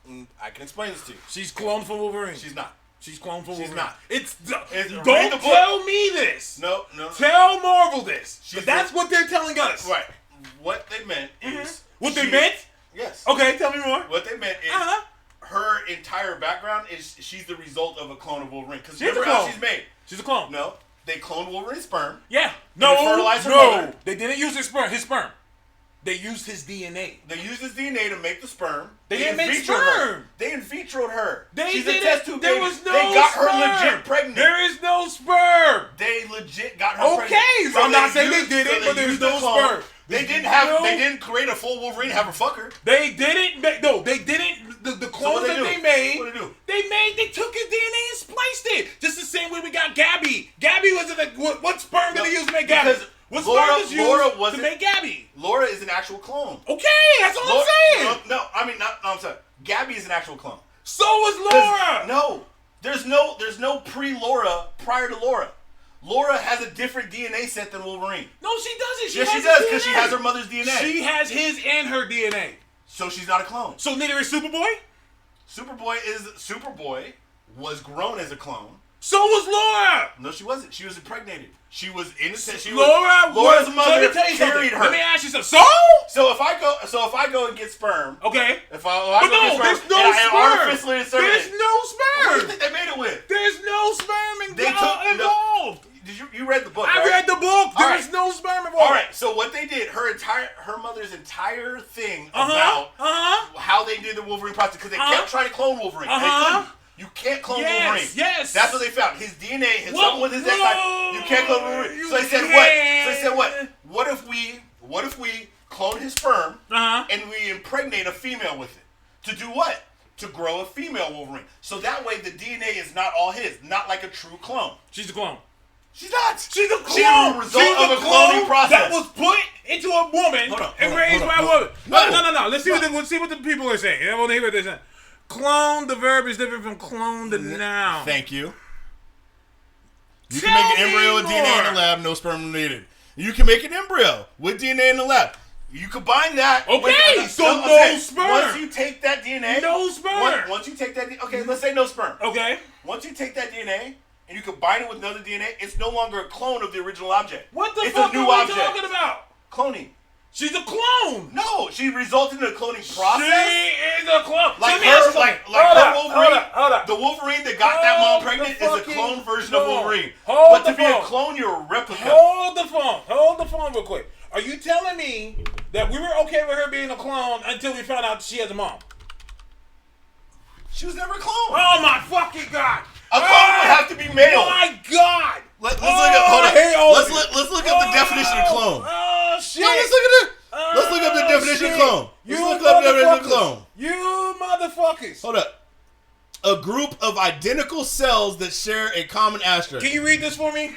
[SPEAKER 1] I can explain this to you.
[SPEAKER 2] She's cloned from Wolverine.
[SPEAKER 1] She's not.
[SPEAKER 2] She's cloned from Wolverine.
[SPEAKER 1] She's not.
[SPEAKER 2] Don't tell me this.
[SPEAKER 1] No.
[SPEAKER 2] Tell Marvel this. That's what they're telling us.
[SPEAKER 1] Right. What they meant is...
[SPEAKER 2] What they meant?
[SPEAKER 1] Yes.
[SPEAKER 2] Okay, tell me more.
[SPEAKER 1] What they meant is... Her entire background is she's the result of a clone of Wolverine. Because
[SPEAKER 2] She's
[SPEAKER 1] remember how she's made.
[SPEAKER 2] She's a clone.
[SPEAKER 1] No. They cloned Wolverine's sperm.
[SPEAKER 2] Yeah.
[SPEAKER 1] No.
[SPEAKER 2] They didn't use his sperm. They used his DNA.
[SPEAKER 1] They used his DNA to make the sperm.
[SPEAKER 2] They didn't make sperm.
[SPEAKER 1] They in vitroed her.
[SPEAKER 2] She's
[SPEAKER 1] a test tube baby.
[SPEAKER 2] There was no
[SPEAKER 1] They got
[SPEAKER 2] sperm.
[SPEAKER 1] her legit pregnant.
[SPEAKER 2] There is no sperm.
[SPEAKER 1] They legit got her pregnant.
[SPEAKER 2] Okay, so I'm not saying they did it, but there's no sperm.
[SPEAKER 1] They didn't create a full Wolverine, have her fuck her.
[SPEAKER 2] They didn't. They didn't. The clones that they made.
[SPEAKER 1] What they do?
[SPEAKER 2] They took his DNA and spliced it. Just the same way we got Gabby. Gabby wasn't what sperm did they use to make Gabby? What sperm was used to make Gabby?
[SPEAKER 1] Laura is an actual clone.
[SPEAKER 2] Okay, that's all I'm saying.
[SPEAKER 1] I'm sorry. Gabby is an actual clone.
[SPEAKER 2] So was Laura.
[SPEAKER 1] No, there's no pre-Laura prior to Laura. Laura has a different DNA set than Wolverine.
[SPEAKER 2] No, she doesn't.
[SPEAKER 1] She does because she has her mother's DNA.
[SPEAKER 2] She has his and her DNA.
[SPEAKER 1] So she's not a clone.
[SPEAKER 2] So neither is Superboy?
[SPEAKER 1] Superboy was grown as a clone.
[SPEAKER 2] So was Laura.
[SPEAKER 1] No, she wasn't. She was impregnated. She was innocent.
[SPEAKER 2] Laura's
[SPEAKER 1] mother carried her.
[SPEAKER 2] Let me ask you something.
[SPEAKER 1] So if I go and get sperm.
[SPEAKER 2] Okay.
[SPEAKER 1] There's no
[SPEAKER 2] sperm.
[SPEAKER 1] There's no sperm. What do you think they made it with?
[SPEAKER 2] There's no sperm involved.
[SPEAKER 1] You read the book?
[SPEAKER 2] I read the book. There's no sperm involved.
[SPEAKER 1] All right. So what they did, her mother's entire thing about how they did the Wolverine process because they kept trying to clone Wolverine. They couldn't. You can't clone Wolverine.
[SPEAKER 2] Yes.
[SPEAKER 1] That's what they found. His DNA, something with his X type. You can't clone Wolverine. So they said what? What if we clone his sperm and we impregnate a female with it? To do what? To grow a female Wolverine. So that way the DNA is not all his, not like a true clone.
[SPEAKER 2] She's a clone.
[SPEAKER 1] She's not.
[SPEAKER 2] She's a clone.
[SPEAKER 1] She's a result of a cloning process
[SPEAKER 2] that was put into a woman and raised by a woman. No. Let's see what the people are saying. I want to hear what they're saying. Clone, the verb is different from clone, the noun.
[SPEAKER 1] Thank you. You can make an embryo with DNA in the lab, no sperm needed. You can make an embryo with DNA in the lab.
[SPEAKER 3] You combine that.
[SPEAKER 2] Okay, so no sperm.
[SPEAKER 3] Once you take that DNA.
[SPEAKER 2] No sperm.
[SPEAKER 3] Once you take that okay, let's say no sperm.
[SPEAKER 2] Okay.
[SPEAKER 3] Once you take that DNA and you combine it with another DNA, it's no longer a clone of the original object.
[SPEAKER 2] What the
[SPEAKER 3] it's
[SPEAKER 2] fuck
[SPEAKER 3] a new
[SPEAKER 2] are we
[SPEAKER 3] object.
[SPEAKER 2] talking about?
[SPEAKER 3] Cloning.
[SPEAKER 2] She's a clone.
[SPEAKER 3] No, she resulted in a cloning process.
[SPEAKER 2] She is a clone.
[SPEAKER 3] Like her, like her Wolverine.
[SPEAKER 2] Hold up.
[SPEAKER 3] The Wolverine that got that mom pregnant is a clone version of Wolverine.
[SPEAKER 2] Hold
[SPEAKER 3] but to be a clone, you're a replica.
[SPEAKER 2] Hold the phone real quick. Are you telling me that we were okay with her being a clone until we found out she has a mom?
[SPEAKER 3] She was never a clone.
[SPEAKER 2] Oh my fucking god!
[SPEAKER 3] A clone would have to be male.
[SPEAKER 2] My god!
[SPEAKER 3] Let's look at. Hold on. Let's look up the definition of clone.
[SPEAKER 2] Oh shit!
[SPEAKER 3] No, let's look at it. Let's look up the definition of clone. Let's look up the definition of clone.
[SPEAKER 2] You motherfuckers!
[SPEAKER 3] Hold up. A group of identical cells that share a common ancestor.
[SPEAKER 2] Can you read this for me?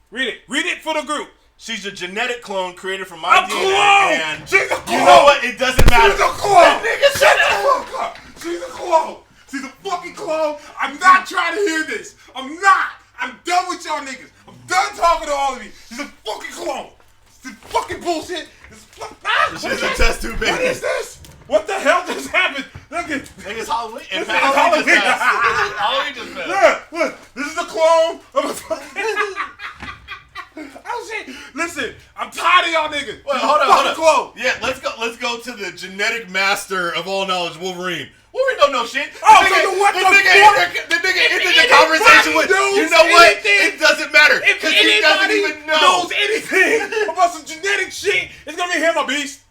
[SPEAKER 2] Read it. Read it for the group.
[SPEAKER 3] She's a genetic clone created from my DNA.
[SPEAKER 2] Clone!
[SPEAKER 3] And
[SPEAKER 2] she's a clone!
[SPEAKER 3] You know what? It doesn't matter.
[SPEAKER 2] She's a clone! Nigga, shut the fuck up! She's a clone! She's a fucking clone! I'm not trying to hear this! I'm not! I'm done with y'all niggas! I'm done talking to all of you! She's a fucking clone! This is fucking bullshit!
[SPEAKER 3] She's a test tube baby.
[SPEAKER 2] What is this? What the hell just happened? Look at
[SPEAKER 3] it's Halloween.
[SPEAKER 2] It's
[SPEAKER 3] Halloween just passed. Halloween just passed.
[SPEAKER 2] Look, this is the clone of a fucking... Oh shit! Listen, I'm tired of y'all niggas.
[SPEAKER 3] Wait, hold on. Clone. Yeah, let's go to the genetic master of all knowledge, Wolverine. Wolverine don't know shit.
[SPEAKER 2] The nigga
[SPEAKER 3] ended the conversation with, you know what? It doesn't matter.
[SPEAKER 2] If
[SPEAKER 3] he doesn't even know.
[SPEAKER 2] knows anything about some genetic shit, it's gonna be him or Beast.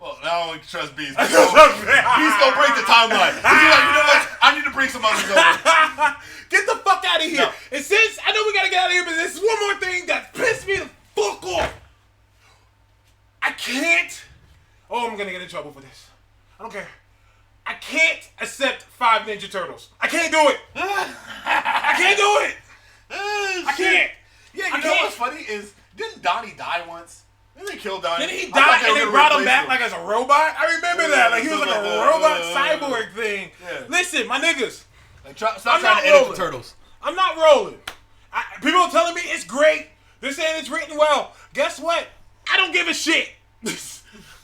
[SPEAKER 3] Well, I don't trust Beast. Beast gonna break the timeline. He's like, you know what? I need to bring some others over.
[SPEAKER 2] Get the fuck out of here.
[SPEAKER 3] No.
[SPEAKER 2] And since I know we gotta get out of here, but there's one more thing that pissed me the fuck off. I can't. Oh, I'm gonna get in trouble for this. I don't care. I can't accept 5 Ninja Turtles. I can't do it. I can't do it. I can't.
[SPEAKER 3] Yeah, you know what's funny is, didn't Donnie die once? Didn't they kill Donnie?
[SPEAKER 2] Didn't he die and they brought him back like as a robot? I remember that. Like he was like a robot cyborg thing.
[SPEAKER 3] Yeah.
[SPEAKER 2] Listen, my niggas.
[SPEAKER 3] Like, stop trying to edit the turtles.
[SPEAKER 2] I'm not rolling. People are telling me it's great. They're saying it's written well. Guess what? I don't give a shit.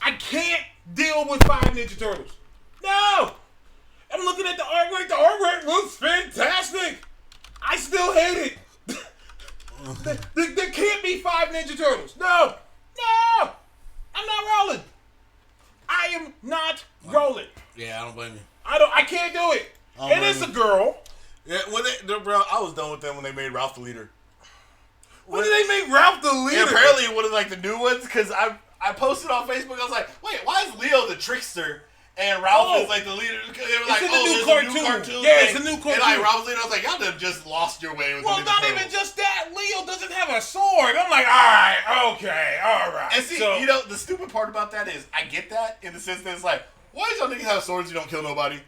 [SPEAKER 2] I can't deal with 5 Ninja Turtles. No. I'm looking at the artwork. The artwork looks fantastic. I still hate it. There can't be 5 Ninja Turtles. No. I'm not rolling. I am not rolling.
[SPEAKER 3] Yeah, I don't blame you.
[SPEAKER 2] I can't do it. And it's a girl.
[SPEAKER 3] Yeah, bro, I was done with them when they made Ralph the leader.
[SPEAKER 2] When did they make Ralph the leader?
[SPEAKER 3] Yeah, apparently one of like the new ones, because I posted on Facebook. I was like, wait, why is Leo the trickster and Ralph is like the leader? They were like,
[SPEAKER 2] it's
[SPEAKER 3] a new cartoon.
[SPEAKER 2] Yeah, it's a new cartoon.
[SPEAKER 3] And like Ralph's leader, I was like, y'all done just lost your way with
[SPEAKER 2] well,
[SPEAKER 3] the Ninja
[SPEAKER 2] not
[SPEAKER 3] Turtles.
[SPEAKER 2] even just that. Leo doesn't have a sword. I'm like, all right.
[SPEAKER 3] And see, you know, the stupid part about that is, I get that in the sense that it's like, why does y'all niggas have swords you don't kill nobody?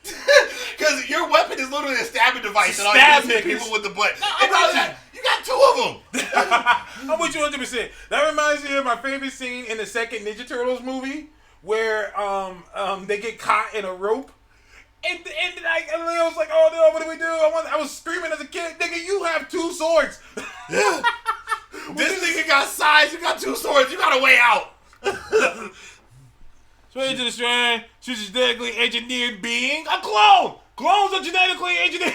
[SPEAKER 3] Because your weapon is literally a stabbing device, and all you do is hit people with the butt. You got 2 of them.
[SPEAKER 2] I'm with you 100%. That reminds me of my favorite scene in the second Ninja Turtles movie, where they get caught in a rope, and Leo's like, oh no, what do we do? I was screaming as a kid, nigga, you have 2 swords.
[SPEAKER 3] Yeah. This nigga got size, you got 2 swords, you got a way out.
[SPEAKER 2] Straight to the strand, she's a genetically engineered being. A clone! Clones are genetically engineered.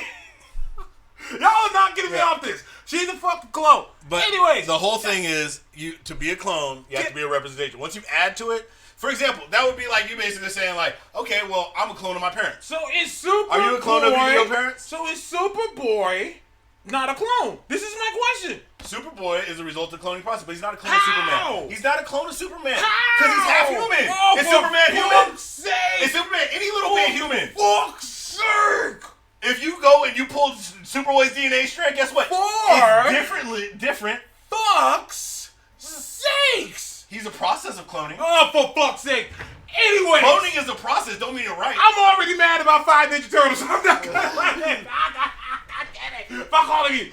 [SPEAKER 2] Y'all are not getting me off this. She's a fucking clone.
[SPEAKER 3] But
[SPEAKER 2] anyways,
[SPEAKER 3] the whole thing is, to be a clone, you have to be a representation. Once you add to it, for example, that would be like you basically saying like, okay, well, I'm a clone of my parents.
[SPEAKER 2] So is Superboy...
[SPEAKER 3] Are you a clone of your parents?
[SPEAKER 2] So is Superboy not a clone? This is my question.
[SPEAKER 3] Superboy is a result of the cloning process, but he's not a clone of Superman. He's not a clone of Superman. Because he's half human.
[SPEAKER 2] Oh,
[SPEAKER 3] is Superman human?
[SPEAKER 2] Sake.
[SPEAKER 3] Is Superman any little bit human?
[SPEAKER 2] Fuck's sake.
[SPEAKER 3] If you go and you pull Superboy's DNA strand, guess what? It's different.
[SPEAKER 2] Fuck's sakes.
[SPEAKER 3] He's a process of cloning.
[SPEAKER 2] Oh, for fuck's sake. Anyway.
[SPEAKER 3] Cloning is a process, don't mean you're right.
[SPEAKER 2] I'm already mad about 5 Ninja Turtles. I'm not gonna let it. I get it. Fuck all of you.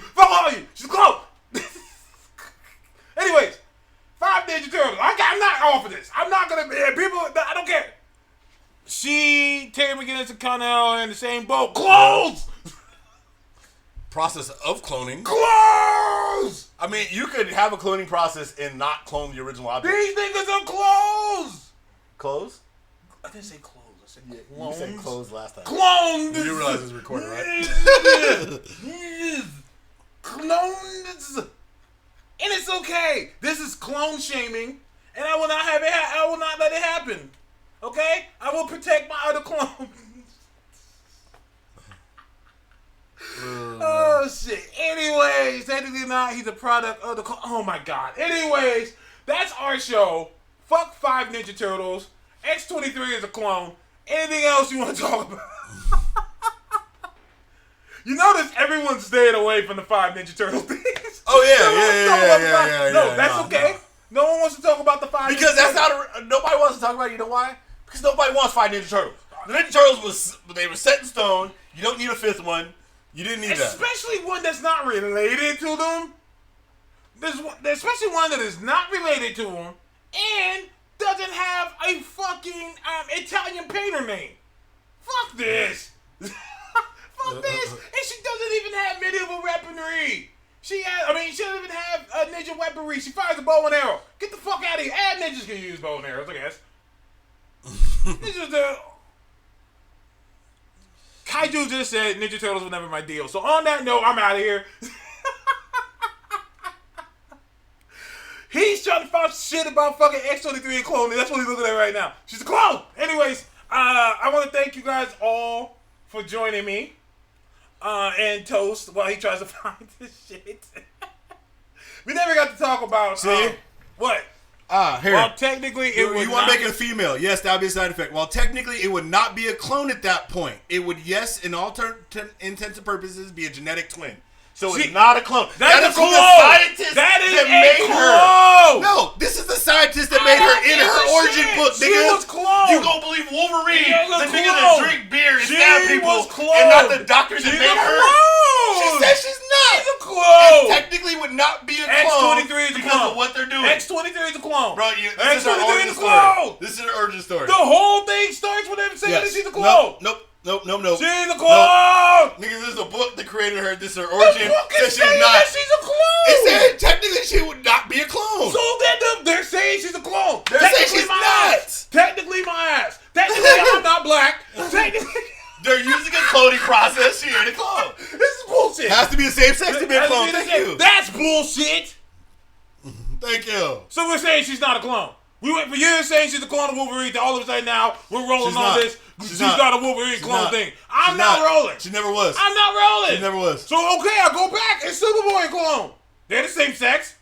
[SPEAKER 2] She's a clone. Anyways, 5 Ninja Turtles. I'm not off of this. I'm not gonna people. I don't care. Terry McGinnis, and Connell are in the same boat. Clones.
[SPEAKER 3] process of cloning.
[SPEAKER 2] Clones!
[SPEAKER 4] I mean, you could have a cloning process and not clone the original object.
[SPEAKER 2] These niggas are clones!
[SPEAKER 4] Close?
[SPEAKER 2] I didn't say clothes. I said
[SPEAKER 4] You
[SPEAKER 2] clones.
[SPEAKER 4] said close last time.
[SPEAKER 2] Clones!
[SPEAKER 3] You do realize it's recorded, right?
[SPEAKER 2] Clones! And it's okay. This is clone shaming, and I will not have it. I will not let it happen. Okay? I will protect my other clones. Oh shit. Anyways, technically not. He's a product of the clone. Oh my god. Anyways, that's our show. Fuck 5 Ninja Turtles. X-23 is a clone. Anything else you want to talk about? You notice everyone's staying away from the 5 Ninja Turtle things.
[SPEAKER 3] Oh yeah.
[SPEAKER 2] No, that's okay. No one wants to talk about the 5
[SPEAKER 3] Because
[SPEAKER 2] Ninja
[SPEAKER 3] that's
[SPEAKER 2] Turtles.
[SPEAKER 3] not nobody wants to talk about it. You know why? Because nobody wants 5 Ninja Turtles. The Ninja Turtles they were set in stone. You don't need a 5th one. You didn't need that.
[SPEAKER 2] Especially one that's not related to them. Especially one that is not related to them and doesn't have a fucking Italian painter name. Fuck this. Fuck this. And she doesn't even have medieval weaponry. She doesn't even have ninja weaponry. She fires a bow and arrow. Get the fuck out of here. Ninjas can use bow and arrows, I guess. Ninjas do. Kaiju just said Ninja Turtles were never my deal. So on that note, I'm out of here. He's trying to find shit about fucking X-23 and cloning. That's what he's looking at right now. She's a clone. Anyways, I want to thank you guys all for joining me and Toast while he tries to find this shit. We never got to talk about what?
[SPEAKER 3] Here.
[SPEAKER 2] Well, technically, it would
[SPEAKER 3] you want to make it a female. Yes, that would be a side effect. Well, technically, it would not be a clone at that point. It would, yes, in all intents and purposes, be a genetic twin.
[SPEAKER 4] So it's not a clone.
[SPEAKER 2] That's a clone.
[SPEAKER 3] The scientist
[SPEAKER 2] that is
[SPEAKER 3] that made
[SPEAKER 2] clone.
[SPEAKER 3] her. No, this is the scientist that made her in her origin book,
[SPEAKER 2] She
[SPEAKER 3] nigga.
[SPEAKER 2] was cloned.
[SPEAKER 3] You gonna believe Wolverine,
[SPEAKER 2] the
[SPEAKER 3] the nigga that drink beer and stab people,
[SPEAKER 2] cloned.
[SPEAKER 3] and not the doctor that made her? She said she's not.
[SPEAKER 2] She's a clone.
[SPEAKER 3] It technically would not be a clone
[SPEAKER 2] X-23 is a
[SPEAKER 3] because
[SPEAKER 2] clone.
[SPEAKER 3] of what they're doing.
[SPEAKER 2] X-23 is a clone.
[SPEAKER 3] Bro, this is our
[SPEAKER 2] X-23
[SPEAKER 3] origin
[SPEAKER 2] is a
[SPEAKER 3] story.
[SPEAKER 2] clone.
[SPEAKER 3] This is an origin story.
[SPEAKER 2] The whole thing starts with them saying that she's a clone.
[SPEAKER 3] Nope.
[SPEAKER 2] She's a clone.
[SPEAKER 3] Nigga, this is a book that created her. This is her origin.
[SPEAKER 2] The book is
[SPEAKER 3] She's
[SPEAKER 2] saying
[SPEAKER 3] not.
[SPEAKER 2] that she's a clone.
[SPEAKER 3] It said technically she would not be a clone.
[SPEAKER 2] So then they're saying she's a clone.
[SPEAKER 3] They're saying she's not.
[SPEAKER 2] Technically my ass. Technically I'm not black. Technically.
[SPEAKER 3] They're using a cloning process. She ain't a clone.
[SPEAKER 2] This is bullshit.
[SPEAKER 3] Has to be the same sex to be a clone. Thank you.
[SPEAKER 2] That's bullshit.
[SPEAKER 3] Thank you.
[SPEAKER 2] So we're saying she's not a clone. We went for years saying she's a clone of Wolverine to all of a sudden now we're rolling
[SPEAKER 3] She's
[SPEAKER 2] on
[SPEAKER 3] not.
[SPEAKER 2] this.
[SPEAKER 3] She's
[SPEAKER 2] not.
[SPEAKER 3] not.
[SPEAKER 2] a Wolverine
[SPEAKER 3] She's
[SPEAKER 2] clone
[SPEAKER 3] not.
[SPEAKER 2] thing. I'm
[SPEAKER 3] She's
[SPEAKER 2] not rolling.
[SPEAKER 3] She never was.
[SPEAKER 2] I'm not rolling.
[SPEAKER 3] She never was.
[SPEAKER 2] So okay, I'll go back. It's Superboy and clone. They're the same sex.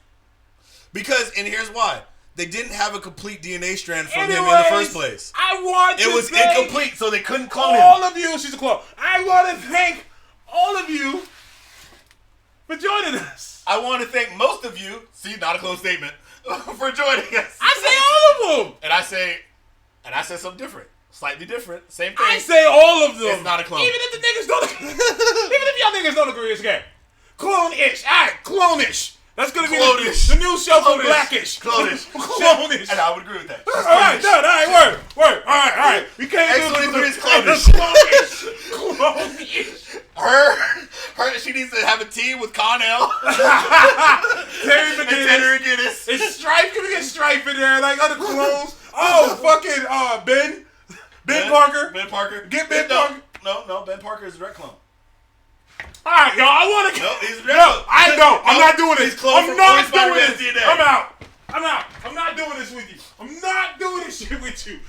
[SPEAKER 3] Because, and here's why. They didn't have a complete DNA strand from him in the
[SPEAKER 2] Anyways,
[SPEAKER 3] first place.
[SPEAKER 2] I want
[SPEAKER 3] It
[SPEAKER 2] to
[SPEAKER 3] was
[SPEAKER 2] thank
[SPEAKER 3] incomplete, so they couldn't clone
[SPEAKER 2] all
[SPEAKER 3] him.
[SPEAKER 2] of you. She's a clone. I want to thank all of you for joining us.
[SPEAKER 3] I want to thank most of you, see, not a clone statement, for joining us.
[SPEAKER 2] I say all of them.
[SPEAKER 3] And I say something different. Slightly different. Same thing.
[SPEAKER 2] I say all of them.
[SPEAKER 3] It's not a clone.
[SPEAKER 2] Even if the niggas don't even if y'all niggas don't agree, it's okay. Clone-ish. Alright, clone-ish. That's gonna be
[SPEAKER 3] Clone-ish.
[SPEAKER 2] the new show from
[SPEAKER 3] Clone-ish.
[SPEAKER 2] Blackish.
[SPEAKER 3] Clone-ish.
[SPEAKER 2] Clone-ish.
[SPEAKER 3] And I would agree with that.
[SPEAKER 2] Alright, done. Alright, word. Alright. We can't do
[SPEAKER 3] X-23 is clone-ish.
[SPEAKER 2] Clone-ish.
[SPEAKER 3] Her, she needs to have a team with Connell.
[SPEAKER 2] Terry
[SPEAKER 3] And Tanner McGinnis.
[SPEAKER 2] Is Stripe? Can we get Stripe in there? Like other clones? Oh, fucking Ben Parker.
[SPEAKER 3] Ben Parker.
[SPEAKER 2] Get Ben Parker.
[SPEAKER 3] No, Ben Parker is a direct clone.
[SPEAKER 2] Alright, y'all, I wanna
[SPEAKER 3] No, he's a direct
[SPEAKER 2] No,
[SPEAKER 3] clone.
[SPEAKER 2] I know. I'm not doing this.
[SPEAKER 3] He's cloned
[SPEAKER 2] I'm
[SPEAKER 3] from
[SPEAKER 2] not
[SPEAKER 3] Only
[SPEAKER 2] doing
[SPEAKER 3] Spider-Man's
[SPEAKER 2] this.
[SPEAKER 3] DNA.
[SPEAKER 2] I'm out. I'm not doing this with you. I'm not doing this shit with you.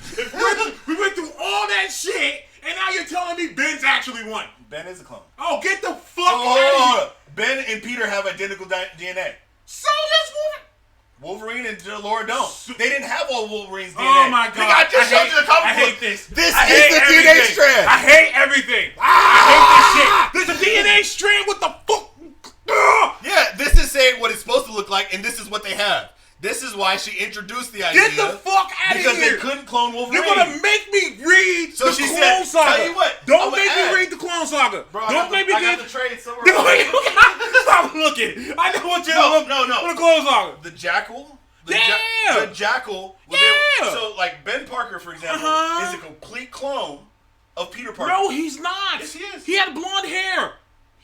[SPEAKER 2] We went through all that shit, and now you're telling me Ben's actually won.
[SPEAKER 3] Ben is a clone.
[SPEAKER 2] Oh, get the fuck
[SPEAKER 3] Hold
[SPEAKER 2] out of here.
[SPEAKER 3] on. Ben and Peter have identical DNA.
[SPEAKER 2] So this woman.
[SPEAKER 3] Wolverine and Laura don't. They didn't have all Wolverine's DNA.
[SPEAKER 2] Oh my god.
[SPEAKER 3] Nigga, I just showed you the comic
[SPEAKER 2] I
[SPEAKER 3] book.
[SPEAKER 2] hate this.
[SPEAKER 3] This
[SPEAKER 2] I
[SPEAKER 3] is
[SPEAKER 2] hate
[SPEAKER 3] the
[SPEAKER 2] everything.
[SPEAKER 3] DNA strand.
[SPEAKER 2] I hate everything. I hate this shit. There's a DNA strand. What the fuck?
[SPEAKER 3] Yeah, this is saying what it's supposed to look like, and this is what they have. This is why she introduced the idea.
[SPEAKER 2] Get the fuck out of here.
[SPEAKER 3] Because they couldn't clone Wolverine.
[SPEAKER 2] You're gonna make me read
[SPEAKER 3] So
[SPEAKER 2] the
[SPEAKER 3] she
[SPEAKER 2] Clone
[SPEAKER 3] said,
[SPEAKER 2] Saga.
[SPEAKER 3] tell you what,
[SPEAKER 2] Don't
[SPEAKER 3] I'ma
[SPEAKER 2] make
[SPEAKER 3] add.
[SPEAKER 2] me read the Clone Saga.
[SPEAKER 3] Bro,
[SPEAKER 2] Don't make me
[SPEAKER 3] I
[SPEAKER 2] get.
[SPEAKER 3] got the trade somewhere.
[SPEAKER 2] Stop looking. I know what you're looking.
[SPEAKER 3] No.
[SPEAKER 2] For the Clone Saga.
[SPEAKER 3] The Jackal.
[SPEAKER 2] Yeah.
[SPEAKER 3] The Jackal. Was
[SPEAKER 2] Yeah.
[SPEAKER 3] so, like, Ben Parker, for example, is a complete clone of Peter Parker.
[SPEAKER 2] No, he's not.
[SPEAKER 3] Yes, he is.
[SPEAKER 2] He had blonde hair.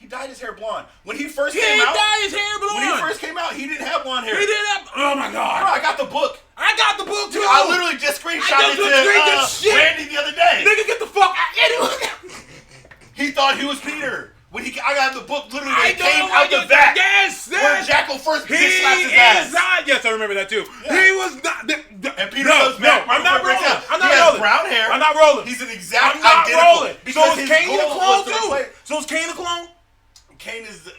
[SPEAKER 3] He dyed his hair blonde. When he first
[SPEAKER 2] He
[SPEAKER 3] came
[SPEAKER 2] didn't
[SPEAKER 3] out,
[SPEAKER 2] dye his hair blonde.
[SPEAKER 3] when he first came out, he didn't have blonde hair.
[SPEAKER 2] He didn't have. Oh my god.
[SPEAKER 3] Bro, I got the book.
[SPEAKER 2] I got the book too.
[SPEAKER 3] I literally just screenshotted it to Randy the other day.
[SPEAKER 2] Nigga, get the fuck out.
[SPEAKER 3] He thought he was Peter. When I got the book literally
[SPEAKER 2] I
[SPEAKER 3] when it came
[SPEAKER 2] know
[SPEAKER 3] out the
[SPEAKER 2] what
[SPEAKER 3] vat.
[SPEAKER 2] Yes,
[SPEAKER 3] Where Jackal first
[SPEAKER 2] he
[SPEAKER 3] bitch slaps his
[SPEAKER 2] is
[SPEAKER 3] ass.
[SPEAKER 2] not. Yes, I remember that too.
[SPEAKER 3] Yeah.
[SPEAKER 2] He was not.
[SPEAKER 3] And Peter
[SPEAKER 2] no,
[SPEAKER 3] goes back.
[SPEAKER 2] I'm not
[SPEAKER 3] before it breaks
[SPEAKER 2] rolling.
[SPEAKER 3] out.
[SPEAKER 2] I'm not
[SPEAKER 3] he
[SPEAKER 2] rolling.
[SPEAKER 3] has brown hair.
[SPEAKER 2] I'm not rolling.
[SPEAKER 3] He's an exact
[SPEAKER 2] I'm not
[SPEAKER 3] identical.
[SPEAKER 2] rolling.
[SPEAKER 3] Because
[SPEAKER 2] So is
[SPEAKER 3] his
[SPEAKER 2] Kane the
[SPEAKER 3] goal
[SPEAKER 2] clone
[SPEAKER 3] was to
[SPEAKER 2] too?
[SPEAKER 3] replace-
[SPEAKER 2] So is Kane the clone?
[SPEAKER 3] Kane is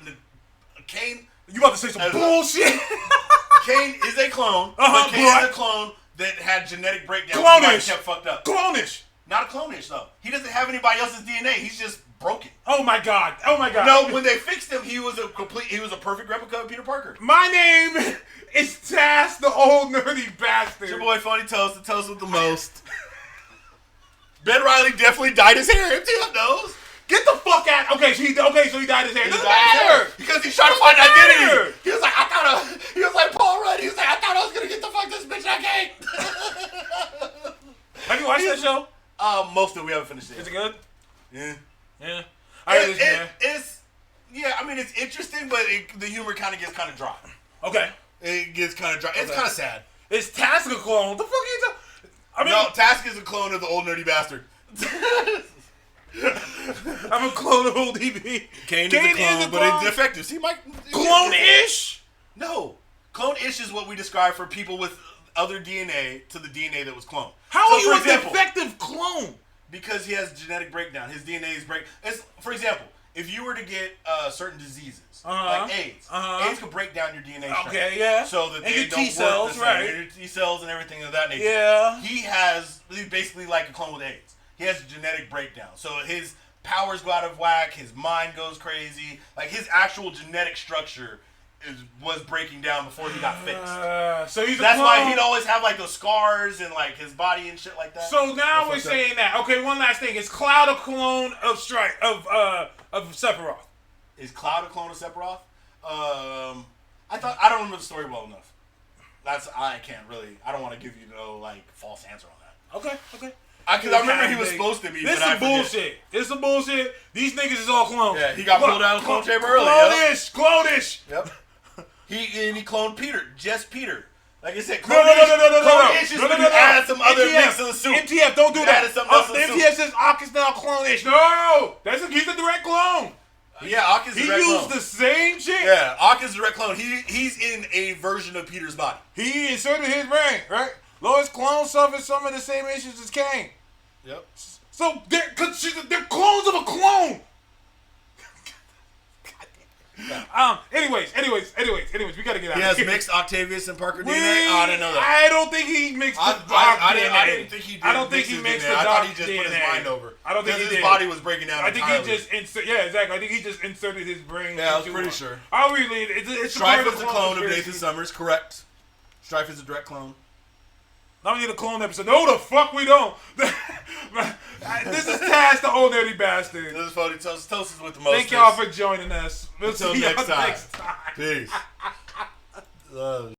[SPEAKER 3] Kane.
[SPEAKER 2] You about to say some bullshit?
[SPEAKER 3] Kane is a clone.
[SPEAKER 2] Uh-huh,
[SPEAKER 3] But Kane
[SPEAKER 2] but-
[SPEAKER 3] is a clone that had genetic breakdown.
[SPEAKER 2] Clonish.
[SPEAKER 3] Kept fucked up.
[SPEAKER 2] Clonish.
[SPEAKER 3] Not a clonish though. He doesn't have anybody else's DNA. He's just broken.
[SPEAKER 2] Oh my god. Oh my god.
[SPEAKER 3] No, when they fixed him, he was a perfect replica of Peter Parker.
[SPEAKER 2] My name is Taz, the old nerdy bastard.
[SPEAKER 3] It's your boy Funny Toast, the toast with the most. Ben Riley definitely dyed his hair. MTF knows.
[SPEAKER 2] Get the fuck out. Okay, so he dyed his hair.
[SPEAKER 3] He
[SPEAKER 2] Doesn't
[SPEAKER 3] dyed his hair.
[SPEAKER 2] matter.
[SPEAKER 3] Because he's trying to find identity. He was like, he was like Paul Rudd. He was like, I thought I was gonna get the fuck this bitch. I can't.
[SPEAKER 2] Have you watched that show?
[SPEAKER 3] Most of it we haven't finished it.
[SPEAKER 2] Is it good?
[SPEAKER 3] Yeah.
[SPEAKER 2] Yeah. I heard this, man.
[SPEAKER 3] It's interesting, but the humor kind of gets kind of dry.
[SPEAKER 2] Okay.
[SPEAKER 3] It gets kind of dry. It's
[SPEAKER 2] Okay.
[SPEAKER 3] kind of sad.
[SPEAKER 2] It's Task a clone. The fuck are you talking? I mean,
[SPEAKER 3] No, Task is a clone of the old nerdy bastard.
[SPEAKER 2] I'm a clone of old DB.
[SPEAKER 3] Kane is a clone, but it's defective. See, Mike?
[SPEAKER 2] Clone-ish?
[SPEAKER 3] No. Clone-ish is what we describe for people with other DNA to the DNA that was cloned.
[SPEAKER 2] How
[SPEAKER 3] So,
[SPEAKER 2] are you
[SPEAKER 3] for
[SPEAKER 2] a
[SPEAKER 3] example,
[SPEAKER 2] defective clone?
[SPEAKER 3] Because he has genetic breakdown. His DNA is break. For example, if you were to get certain diseases, like AIDS, AIDS could break down your DNA structure.
[SPEAKER 2] Okay, yeah.
[SPEAKER 3] So that
[SPEAKER 2] And
[SPEAKER 3] they
[SPEAKER 2] your
[SPEAKER 3] don't
[SPEAKER 2] T cells,
[SPEAKER 3] work the same.
[SPEAKER 2] right.
[SPEAKER 3] And your T cells and everything of that nature.
[SPEAKER 2] Yeah.
[SPEAKER 3] He's basically like a clone with AIDS. He has a genetic breakdown. So his powers go out of whack, his mind goes crazy. Like his actual genetic structure was breaking down before he got fixed.
[SPEAKER 2] So he's a
[SPEAKER 3] That's
[SPEAKER 2] clone.
[SPEAKER 3] why he'd always have like those scars and like his body and shit like that.
[SPEAKER 2] So now we're saying that. Okay, one last thing. Is Cloud a clone of Sephiroth?
[SPEAKER 3] Is Cloud a clone of Sephiroth? I don't remember the story well enough. I don't want to give you no like false answer on that.
[SPEAKER 2] Okay.
[SPEAKER 3] Because I remember he was supposed to be.
[SPEAKER 2] This
[SPEAKER 3] but I
[SPEAKER 2] is
[SPEAKER 3] forget.
[SPEAKER 2] bullshit. This is bullshit. These niggas is all clones.
[SPEAKER 3] Yeah, he got pulled out of the clone chamber early.
[SPEAKER 2] Clone-ish.
[SPEAKER 3] Yep. He cloned Peter, just Peter. Like I said,
[SPEAKER 2] No.
[SPEAKER 3] clone-ish is when you add some other
[SPEAKER 2] MTF,
[SPEAKER 3] mix to the soup.
[SPEAKER 2] MTF, don't do
[SPEAKER 3] You
[SPEAKER 2] that.
[SPEAKER 3] added something else to the
[SPEAKER 2] MTF
[SPEAKER 3] soup.
[SPEAKER 2] says Ock is now clone-ish. No, he's a direct clone.
[SPEAKER 3] Yeah, Ock is a
[SPEAKER 2] He
[SPEAKER 3] direct
[SPEAKER 2] used
[SPEAKER 3] clone.
[SPEAKER 2] the same shit.
[SPEAKER 3] Yeah, Ock is a direct clone. He's in a version of Peter's body.
[SPEAKER 2] He inserted his brain, right? Lois clone suffers some of the same issues as Kane.
[SPEAKER 3] Yep.
[SPEAKER 2] So they're clones of a clone. Anyways, we gotta get out
[SPEAKER 3] He
[SPEAKER 2] of
[SPEAKER 3] has
[SPEAKER 2] here.
[SPEAKER 3] mixed Octavius and Parker DNA. Oh, I didn't know that.
[SPEAKER 2] I don't think he mixed the
[SPEAKER 3] I didn't think he did.
[SPEAKER 2] I don't think he
[SPEAKER 3] his
[SPEAKER 2] mixed
[SPEAKER 3] DNA.
[SPEAKER 2] the
[SPEAKER 3] I
[SPEAKER 2] dark
[SPEAKER 3] thought he just put his
[SPEAKER 2] DNA.
[SPEAKER 3] mind over.
[SPEAKER 2] I don't think he
[SPEAKER 3] Because his
[SPEAKER 2] did.
[SPEAKER 3] body was breaking down
[SPEAKER 2] I think
[SPEAKER 3] entirely.
[SPEAKER 2] he just exactly. I think he just inserted his brain.
[SPEAKER 3] Yeah, I was
[SPEAKER 2] into
[SPEAKER 3] pretty
[SPEAKER 2] one.
[SPEAKER 3] sure.
[SPEAKER 2] I'll read it. It's
[SPEAKER 3] Strife
[SPEAKER 2] a
[SPEAKER 3] is a clone of Nathan Summers, correct. Strife is a direct clone.
[SPEAKER 2] Now we need a clone episode. No, the fuck we don't. This is Taz, the old nerdy bastard.
[SPEAKER 3] This is Funny Toast. Toast is with the most.
[SPEAKER 2] Thank y'all for joining us. We'll
[SPEAKER 3] Until
[SPEAKER 2] see y'all
[SPEAKER 3] next time.
[SPEAKER 2] next time.
[SPEAKER 3] Peace.